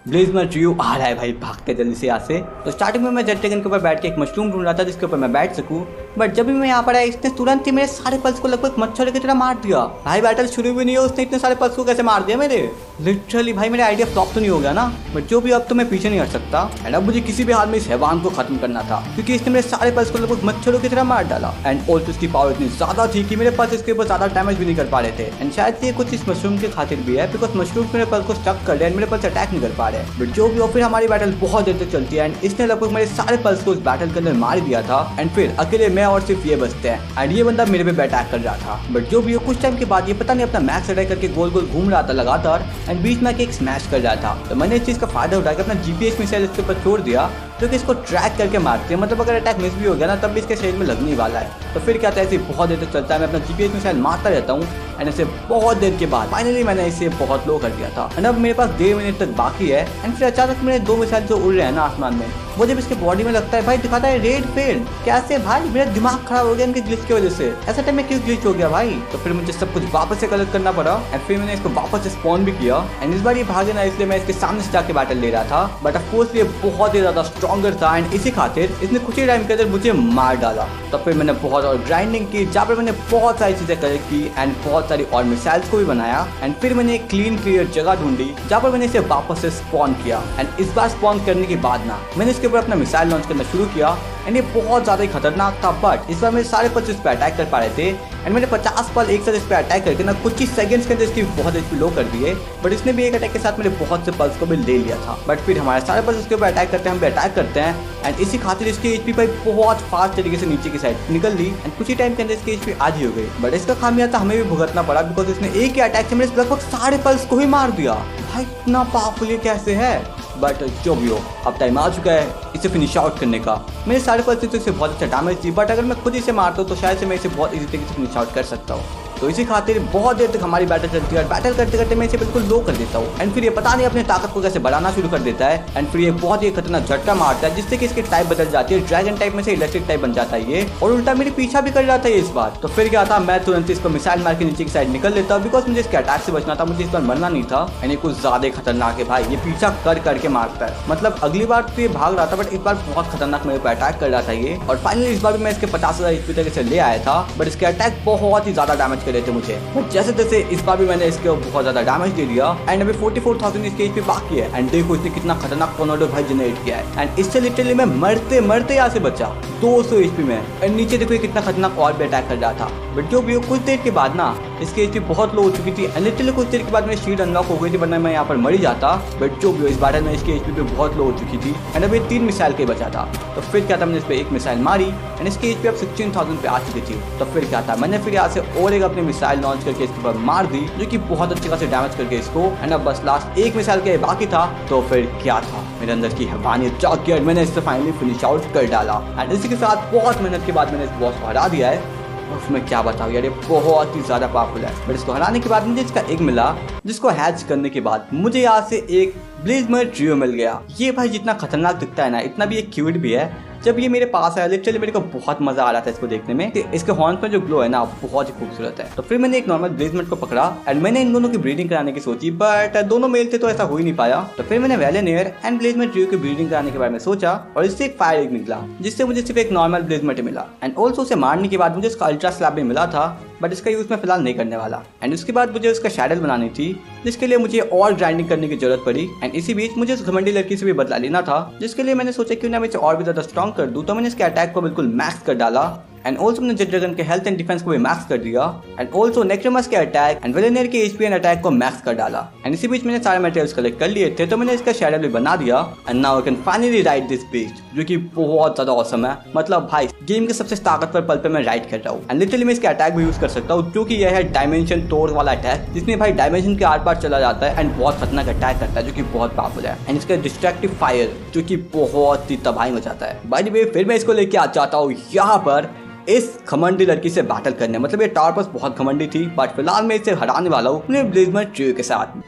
ब्लेजमट ड्रियो आ रहा है भाई, भागते जल्दी से यहाँ से। तो स्टार्टिंग में मैं जेट ड्रैगन के ऊपर बैठ के एक मशरूम ढूंढ रहा था जिसके ऊपर मैं बैठ सकूं, बट जब भी मैं यहाँ पर आया इसने तुरंत ही मेरे सारे पल्स को लगभग मच्छर की तरह मार दिया। भाई बैटल शुरू भी नहीं हो उसने इतने सारे पल्स को कैसे मार दिया मेरे। लिटरली भाई मेरा आइडिया फ्लॉप तो नहीं हो गया ना, बट जो भी अब तो मैं पीछे नहीं हट सकता एंड अब मुझे किसी भी हाल में इस हैवान को खत्म करना था क्योंकि इसने मेरे सारे पल्स को लगभग मच्छरों की तरह मार डाला एंड ऑल्सो इसकी पावर इतनी ज्यादा थी कि मेरे पास इसके ऊपर ज्यादा डैमेज भी नहीं कर पा रहे थे एंड शायद ये कुछ इस मशरूम के खातिर भी है बिकॉज मशरूम मेरे पल्स को स्टक कर रहे हैं, मेरे पल्स अटैक नहीं कर पा रहे। बट जो भी हो फिर हमारी बैटल बहुत देर तक चलती है एंड इसने लगभग मेरे सारे पल्स को उस बैटल के अंदर मार दिया था एंड फिर अकेले मैं और सिर्फ ये बचते हैं एंड ये बंदा मेरे पे अटैक कर रहा था। बट जो भी हो कुछ टाइम के बाद ये पता नहीं अपना मैक्स अटैक करके गोल गोल घूम रहा था लगातार एंड बीच में एक स्मैश कर रहा था। तो मैंने इस चीज का फायदा उठा के अपना जीपीएस मिसाइल इसके ऊपर छोड़ दिया जो कि इसको ट्रैक करके मारते हैं, मतलब अगर अटैक मिस भी हो गया ना तब भी इसके शरीर में लगने वाला है। तो फिर क्या था ऐसे बहुत देर तक चलता है, मैं अपना जीपीएस मिसाइल मारता रहता हूँ एंड ऐसे बहुत देर के बाद फाइनली मैंने इसे बहुत लो कर दिया था एंड अब मेरे पास 1.5 मिनट तक बाकी है एंड फिर अचानक मेरे 2 मिसाइल जो उड़ रहे हैं ना आसमान में वो जब इसके बॉडी में लगता है भाई दिखाता है रेड फेल। कैसे भाई, मेरा दिमाग खराब हो गया इनके ग्लिच की वजह से। ऐसा टाइम में क्यों ग्लिच हो गया भाई। तो फिर मुझे सब कुछ वापस से कलेक्ट करना पड़ा एंड फिर मैंने इसको वापस से स्पॉन भी किया एंड इस बार ये भागे ना इसलिए मैं इसके सामने से जाके बैटल ले रहा था। बट ऑफ कोर्स ये बहुत ही ज्यादा स्ट्रॉन्गर था एंड इसी खातिर इसने कुछ ही टाइम के अंदर मुझे मार डाला। तब फिर मैंने बहुत और ग्राइंडिंग की जहाँ पर मैंने बहुत सारी चीजें कलेक्ट की एंड बहुत सारी और मिसाइल्स को भी बनाया एंड फिर मैंने एक क्लीन क्लियर जगह ढूंढी जहाँ पर मैंने इसे वापस से स्पॉन किया एंड इस बार स्पॉन करने के बाद ना मैंने इसके ऊपर अपना मिसाइल लॉन्च करना शुरू किया एंड ये बहुत ज़्यादा ही खतरनाक था। बट इस बार मेरे सारे पल्स इस पर अटैक कर पा रहे थे एंड मैंने 50 पल एक साथ इस पर अटैक करके ना कुछ ही सेकंड्स के अंदर इसकी बहुत एचपी लो कर दिए। बट इसने भी एक अटैक के साथ मेरे बहुत से पल्स को भी ले लिया था। बट फिर हमारे सारे पल्स इसके ऊपर अटैक करते हैं, हम भी अटैक करते हैं एंड इसी खातिर इसकी एचपी पर बहुत फास्ट तरीके से नीचे की साइड निकल ली एंड कुछ ही टाइम के अंदर इसकी एचपी आधी हो गई। बट इसका खामियाजा हमें भी भुगतना पड़ा बिकॉज इसने एक ही अटैक से मेरे लगभग सारे पल्स को ही मार दिया। भाई इतना पावरफुल ये कैसे है। बट जो भी हो अब टाइम आ चुका है इसे फिनिश आउट करने का। मेरे सारे पल्स तो इसे बहुत अच्छा डैमेज दी बट अगर मैं खुद इसे मारता हूँ तो शायद से मैं इसे बहुत इजी तरीके से फिनिश आउट कर सकता हूँ। तो इसी खातिर बहुत देर तक हमारी बैटल चलती है और बैटल करते करते मैं इसे बिल्कुल लो कर देता हूँ एंड फिर ये पता नहीं अपनी ताकत को कैसे बढ़ाना शुरू कर देता है एंड फिर ये बहुत ही खतरनाक झटका मारता है जिससे कि इसकी टाइप बदल जाती है, ड्रैगन टाइप में से इलेक्ट्रिक टाइप बन जाता है ये और उल्टा मेरे पीछा भी कर रहा था ये इस बार। तो फिर क्या था, मैं तुरंत इसको मिसाइल मार के नीचे की साइड निकल लेता हूँ बिकॉज मुझे इसके अटैक से बचना था, मुझे इस बार मरना नहीं था एंड ये कुछ ज्यादा खतरनाक है भाई। ये पीछा कर करके मारता है, मतलब अगली बार तो ये भाग रहा था बट इस बार बहुत खतरनाक मेरे पर अटैक कर रहा था ये। और फाइनली इस बार भी मैं इसके 50,000 एचपी तक से ले आया था बट इसके अटैक बहुत ही ज्यादा डैमेज कर रहे थे मुझे। जैसे जैसे इस बार भी मैंने इसके बहुत ज्यादा डैमेज दे दिया एंड अभी 44,000 इसके एचपी बाकी है एंड देखो इसने कितना खतरनाक टोर्नेडो भाई जनरेट किया है एंड इससे लिटरली मैं मरते मरते यहाँ से बचा 200 एचपी में एंड नीचे देखो ये कितना खतरनाक और भी अटैक कर रहा था। बट जो भी हो कुछ देर के बाद ना इसकी एचपी बहुत लो हो चुकी थी एंड लिटरली कुछ देर के बाद मेरी शील्ड अनलॉक हो गई थी वरना मैं यहाँ पर मर ही जाता। बट जो भी हो इस बैटल में इसकी एचपी पे बहुत लो हो चुकी थी एंड अभी 3 मिसाइल के बचा था। तो फिर क्या था, मैंने इस पर एक मिसाइल मारी एंड इसकी एचपी अब 16,000 पे आ चुकी थी। तो फिर क्या था, मैंने फिर यहाँ से और एक अपनी मिसाइल लॉन्च करके इसके ऊपर मार दी जो कि बहुत अच्छे खासे डैमेज करके इसको एंड अब बस लास्ट एक मिसाइल के बाकी था। तो फिर क्या था, मेरे अंदर की हैवानियत जाग गई, मैंने इससे फाइनली फिनिश आउट कर डाला एंड इसी के साथ बहुत मेहनत के बाद मैंने इस बॉस को हरा दिया है। उसमें क्या बताऊँ यार, ये बहुत ही ज़्यादा पावरफुल है। बट इसको हराने के बाद मुझे इसका एग मिला जिसको हैच करने के बाद मुझे यहाँ से एक ब्लेजमट ड्रियो मिल गया। ये भाई जितना खतरनाक दिखता है ना इतना भी एक क्यूट भी है। जब ये मेरे पास आया लिटरली मेरे को बहुत मजा आ रहा था इसको देखने में। इसके हॉर्न पर जो ग्लो है ना बहुत ही खूबसूरत है। तो फिर मैंने एक नॉर्मल ब्लेजमट को पकड़ा एंड मैंने इन दोनों की ब्रीडिंग कराने की सोची बट दोनों मेल थे तो ऐसा हो ही नहीं पाया। तो फिर मैंने वेलेनियर एंड ब्लेजमट ड्रियो की ब्रीडिंग कराने के बारे में सोचा और इससे एक फायर एग निकला जिससे मुझे सिर्फ एक नॉर्मल ब्लेजमट मिला एंड ऑल्सो उसे मारने के बाद मुझे इसका अल्ट्रा स्लैब भी मिला था बट इसका यूज मैं फिलहाल नहीं करने वाला। एंड उसके बाद मुझे उसका शैडल बनानी थी जिसके लिए मुझे और ग्राइंडिंग करने की जरूरत पड़ी एंड इसी बीच मुझे उस घमंडी लड़की से भी बदला लेना था जिसके लिए मैंने सोचा क्यों ना मैं इसे और भी ज्यादा स्ट्रॉन्ग कर दूं। तो मैंने इसके अटैक को बिल्कुल मैक्स कर डाला एंड ऑल्सो मैंने जेट ड्रैगन के हेल्थ एंड डिफेंस को भी मैक्स कर दिया एंड ऑल्सो नेक्रोमस के अटैक एंड वेलेनियर के एचपी एंड अटैक को मैक्स कर डाला। एंड इसी बीच मैंने सारे मटेरियल्स कलेक्ट कर लिए थे, तो मैंने इसका शैडो भी बना दिया and now I can finally ride this beast, जो कि बहुत ज्यादा ऑसम है। मतलब भाई गेम के सबसे ताकतवर पल पे मैं राइड कर रहा हूँ एंड लिटरली मैं इसका अटैक भी यूज कर सकता हूँ, क्योंकि यह है डायमेंशन तोड़ वाला अटैक, जिसमें भाई डायमेंशन के आर पार चला जाता है एंड बहुत खतरनाक अटैक करता है, जो कि बहुत पावरफुल है। एंड इसका डिस्ट्रक्टिव फायर जो कि बहुत ही तबाही मचाता है। बाय द वे फिर मैं इसको लेके आ जाता हूँ यहाँ पर इस घमंडी लड़की से बैटल करने। मतलब ये टावर पास बहुत घमंडी थी, बट फिलहाल मैं इसे हराने वाला हूँ अपने ब्लेजमर ट्रियो के साथ।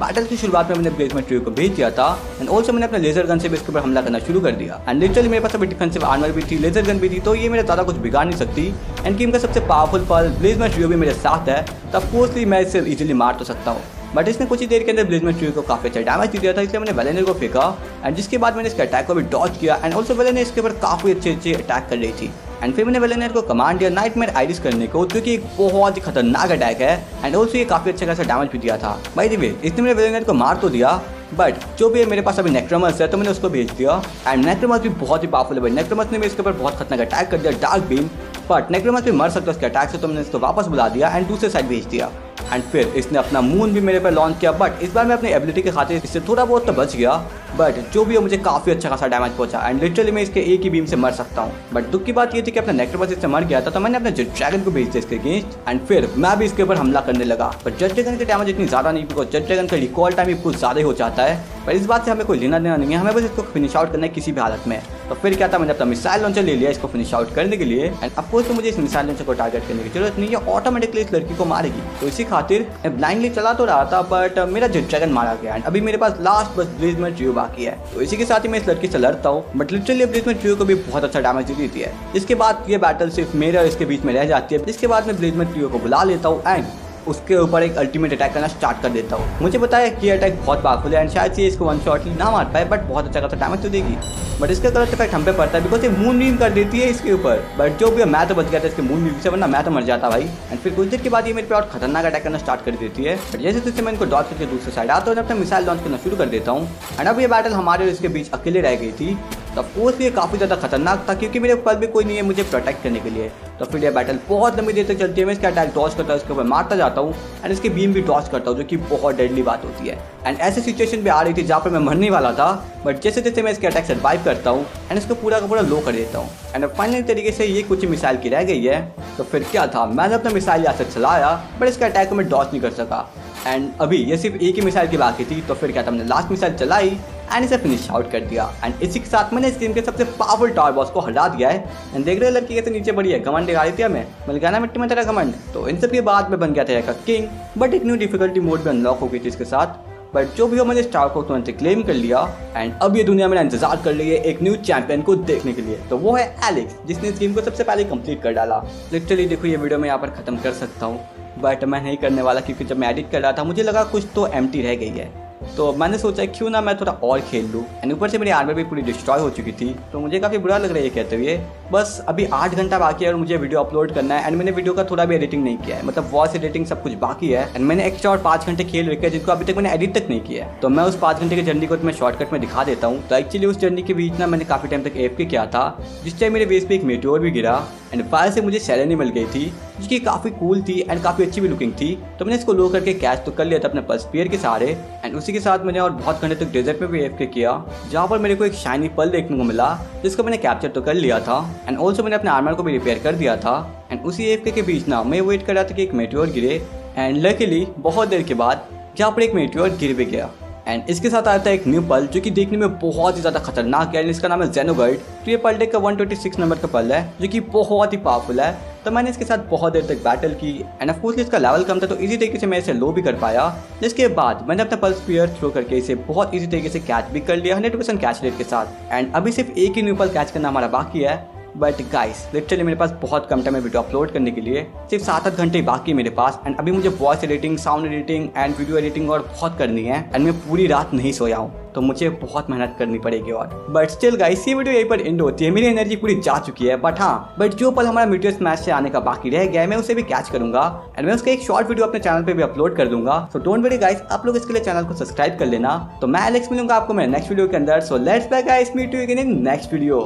बैटल की शुरुआत में मैंने ब्लेजमर ट्रियो को भेज दिया था एंड ऑल्सो मैंने अपने लेजर गन से भी इसके ऊपर हमला करना शुरू कर दिया। एंड लिटरली मेरे पास अभी डिफेंसिव आर्मर भी थी, लेजर गन भी थी, तो ये मेरे ज़्यादा कुछ बिगाड़ नहीं सकती। एंड गेम का सबसे पावरफुल पल ब्लेजमर ट्रियो भी मेरे साथ है, तो ऑफकोर्सली मैं इसे इजीली मार तो सकता हूँ। बट इसने कुछ ही देर के अंदर ब्लेजमर ट्रियो को काफी अच्छा डैमेज दिया था, इसलिए मैंने वेलेनियर को फेंका एंड जिसके बाद मैंने इसके अटैक को भी डॉज किया एंड ऑल्सो वेलेनियर इसके ऊपर काफी अच्छे अटैक कर रही थी। एंड फिर मैंने वेलेनियर को कमांड दिया नाइटमेयर आइरिस करने को, क्योंकि एक बहुत ही खतरनाक अटैक है एंड ऑल्सो ये काफी अच्छा खासा डैमेज भी दिया था। बाय द वे इसने मेरे वेलेनियर को मार तो दिया, बट जो भी मेरे पास अभी नेक्रोमस है तो मैंने उसको भेज दिया एंड नेक्रोमस भी बहुत ही पावरफुल है भाई। नेक्रोमस ने भी इसके ऊपर बहुत खतरनाक अटैक कर दिया डार्क बीम, बट नेक्रोमस भी मर सकता है उसके अटैक से, तो मैंने इसको वापस बुला दिया एंड दूसरे साइड भेज दिया। एंड फिर इसने अपना मून भी मेरे पर लॉन्च किया, बट इस बार मैं अपनी एबिलिटी के खातिर इससे थोड़ा बहुत तो बच गया, बट जो भी है मुझे काफी अच्छा खासा डैमेज पहुंचा एंड लिटरली मैं इसके एक ही बीम से मर सकता हूँ। बट दुख की बात ये थी कि अपना नेक्रोमस इससे मर गया था, तो मैंने अपने जेट ड्रैगन को भेज दिया इसके अगेंस्ट एंड फिर मैं भी इसके ऊपर हमला करने लगा। बट जेट ड्रैगन के डैमेज इतनी ज्यादा नहीं, बिकॉज जेट ड्रैगन का रिकॉल टाइम भी कुछ ज्यादा ही हो जाता है, पर इस बात से हमें कोई लेना देना नहीं है, हमें बस इसको फिनिश आउट करना है किसी भी हालत में। तो फिर क्या था, मैंने अपना मिसाइल लॉन्चर ले लिया इसको फिनिश आउट करने के लिए एंड अफकोर्स तो मुझे इस मिसाइल लॉन्चर को टारगेट करने की जरूरत नहीं है, ऑटोमेटिकली इस लड़की को मारेगी। तो इसी खातिर मैं ब्लाइंडली चला तो रहा था, बट मेरा जेट ड्रैगन मारा गया एंड अभी मेरे पास लास्ट बस ब्लेजमर ट्रियो बाकी है। तो इसी के साथ ही मैं इस लड़की से लड़ता हूँ, बट लिटरली ब्लेजमर ट्रियो को भी बहुत अच्छा डैमेज दे देती है। इसके बाद ये बैटल सिर्फ मेरे और इसके बीच में रह जाती है, जिसके बाद मैं ब्लेजमर ट्रियो को बुला लेता हूँ एंड उसके ऊपर एक अल्टीमेट अटैक करना स्टार्ट कर देता हूँ। मुझे पता है कि ये अटैक बहुत पावरफुल है एंड शायद से इसको वन शॉटली ना मार पाए, बट बहुत अच्छा खासा डैमेज तो देगी। बट इसका गलत इफेक्ट हम पे पड़ता है, बिकॉज ये मून बीम कर देती है इसके ऊपर। बट जो भी मैं तो बच गया था इसके मून बीम से, वरना मैं तो मर जाता भाई। एंड फिर कुछ देर के बाद ये मेरे पे और खतरनाक अटैक करना स्टार्ट कर देती है, बट जैसे जैसे मैं इनको डॉज करके दूसरे साइड आता हूँ अपना मिसाइल लॉन्च करना शुरू कर देता हूँ। एंड अब ये बैटल हमारे और इसके बीच अकेले रह गई थी, तो ऑफकोर्स ये काफ़ी ज़्यादा खतरनाक था, क्योंकि मेरे पास भी कोई नहीं है मुझे प्रोटेक्ट करने के लिए। तो फिर ये बैटल बहुत लंबी देर तक चलती है, मैं इसका अटैक डॉज करता हूँ, इसके ऊपर मारता जाता हूँ एंड इसके बीम भी डॉज करता हूँ, जो कि बहुत डेडली बात होती है। एंड ऐसे सिचुएशन भी आ रही थी जहाँ पर मैं मरने वाला था, बट जैसे जैसे मैं इसके अटैक सर्वाइव करता हूँ एंड इसको पूरा का पूरा लो कर देता हूँ एंड फाइनली तरीके से ये कुछ मिसाइल की रह गई है। तो फिर क्या था, मैंने अपना मिसाइल यहाँ से चलाया, बट इसका अटैक को मैं डॉज नहीं कर सका एंड अभी ये सिर्फ एक ही मिसाइल की बाकी थी। तो फिर क्या था, मैंने लास्ट मिसाइल चलाई एंड इसे फिनिश आउट कर दिया एंड इसी के साथ मैंने इस गेम के सबसे पावरफुल टावर बॉस को हटा दिया है। एंड देख रहे हो लड़की कैसे नीचे पड़ी है, घमंड दिखा रही थी हमें, मिल गया ना मिट्टी में तेरा घमंड। तो इन सब के बाद मैं बन गया था का किंग, बट एक न्यू डिफिकल्टी मोड भी अनलॉक हो गई थी इसके साथ। बट जो भी हो, मैंने स्टार को तुरंत क्लेम कर लिया एंड अब ये दुनिया मेरा इंतजार कर रही है एक न्यू चैंपियन को देखने के लिए। तो वो है एलेक्स, जिसने इस गेम को सबसे पहले कंप्लीट कर डाला। लिटरली देखो ये वीडियो मैं यहाँ पर खत्म कर सकता हूँ, बट मैं नहीं करने वाला, क्योंकि जब मैं एडिट कर रहा था मुझे लगा कुछ तो एम्प्टी रह गई है, तो मैंने सोचा क्यों ना मैं थोड़ा और खेल लूँ। एंड ऊपर से मेरी आर्मर भी पूरी डिस्ट्रॉय हो चुकी थी, तो मुझे काफ़ी बुरा लग रहा है कहते हुए। बस अभी 8 घंटा बाकी है और मुझे वीडियो अपलोड करना है एंड मैंने वीडियो का थोड़ा भी एडिटिंग नहीं किया है, मतलब वॉइस एडिटिंग सब कुछ बाकी है एंड मैंने एक्स्ट्रा और 5 घंटे खेल रखे हैं जिनको अभी तक मैंने एडिट तक नहीं किया है। तो मैं उस 5 घंटे की जर्नी को मैं शॉर्टकट में दिखा देता हूँ। तो एक्चुअली उस जर्नी के बीच ना मैंने काफ़ी टाइम तक AFK किया था, जिस टाइम मेरे बेस पे एक मेट्योर भी गिरा एंड फायर से मुझे सेलेनी मिल गई थी, जिसकी काफ़ी कूल थी एंड काफ़ी अच्छी भी लुकिंग थी। तो मैंने इसको लो करके कैच तो कर लिया था अपने पल्स स्पीयर के सहारे एंड उसी के साथ मैंने और बहुत घंटे तक डेजर्ट में भी AFK किया, जहाँ पर मेरे को एक शाइनी पल देखने को मिला, जिसको मैंने कैप्चर तो कर लिया था एंड ऑल्सो मैंने अपने आर्मर को भी रिपेयर कर दिया था। एंड उसी AFK के बीच ना मैं वेट कर रहा था कि एक मेट्योर गिरे एंड लकीली बहुत देर के बाद जहाँ पर एक मेट्योर गिर भी गया एंड इसके साथ आता है एक न्यू पल, जो कि देखने में बहुत ही ज़्यादा खतरनाक है एंड इसका नाम है जेनोगाइड। तो ये पल डेक का 126 नंबर का पल है, जो कि बहुत ही पावरफुल है। तो मैंने इसके साथ बहुत देर तक बैटल की एंड ऑफकोर्स इसका लेवल कम था, तो इजी तरीके से मैं इसे लो भी कर पाया। जिसके बाद मैंने अपना पल्स स्पीयर थ्रो करके इसे बहुत इजी तरीके से कैच भी कर लिया 100% कैच रेट के साथ। एंड अभी सिर्फ एक ही न्यू पल कैच करना हमारा बाकी है बट गाइस लिटरली मेरे पास बहुत कम टाइम है वीडियो अपलोड करने के लिए, सिर्फ 7-8 घंटे बाकी है मेरे पास। एंड अभी मुझे voice editing, sound editing and video editing और बहुत करनी है। एंड मैं पूरी रात नहीं सोया हूँ, तो मुझे बहुत मेहनत करनी पड़ेगी। और बट स्टिल गाइस ये वीडियो यहीं पर एंड होती है, मेरी एनर्जी पूरी जा चुकी है। बट जो पल हमारा मीटियोर स्मैश से आने का बाकी रह गया है, मैं उसे भी कैच करूंगा एंड मैं उसका एक शॉर्ट वीडियो अपने चैनल पे भी अपलोड कर दूंगा। सो डोंट वरी गाइस, आप लोग इसके लिए चैनल को सब्सक्राइब कर लेना। तो मैं एलेक्स मिलूंगा आपको मेरे नेक्स्ट वीडियो के अंदर। So let's bye guys, meet you again in next video.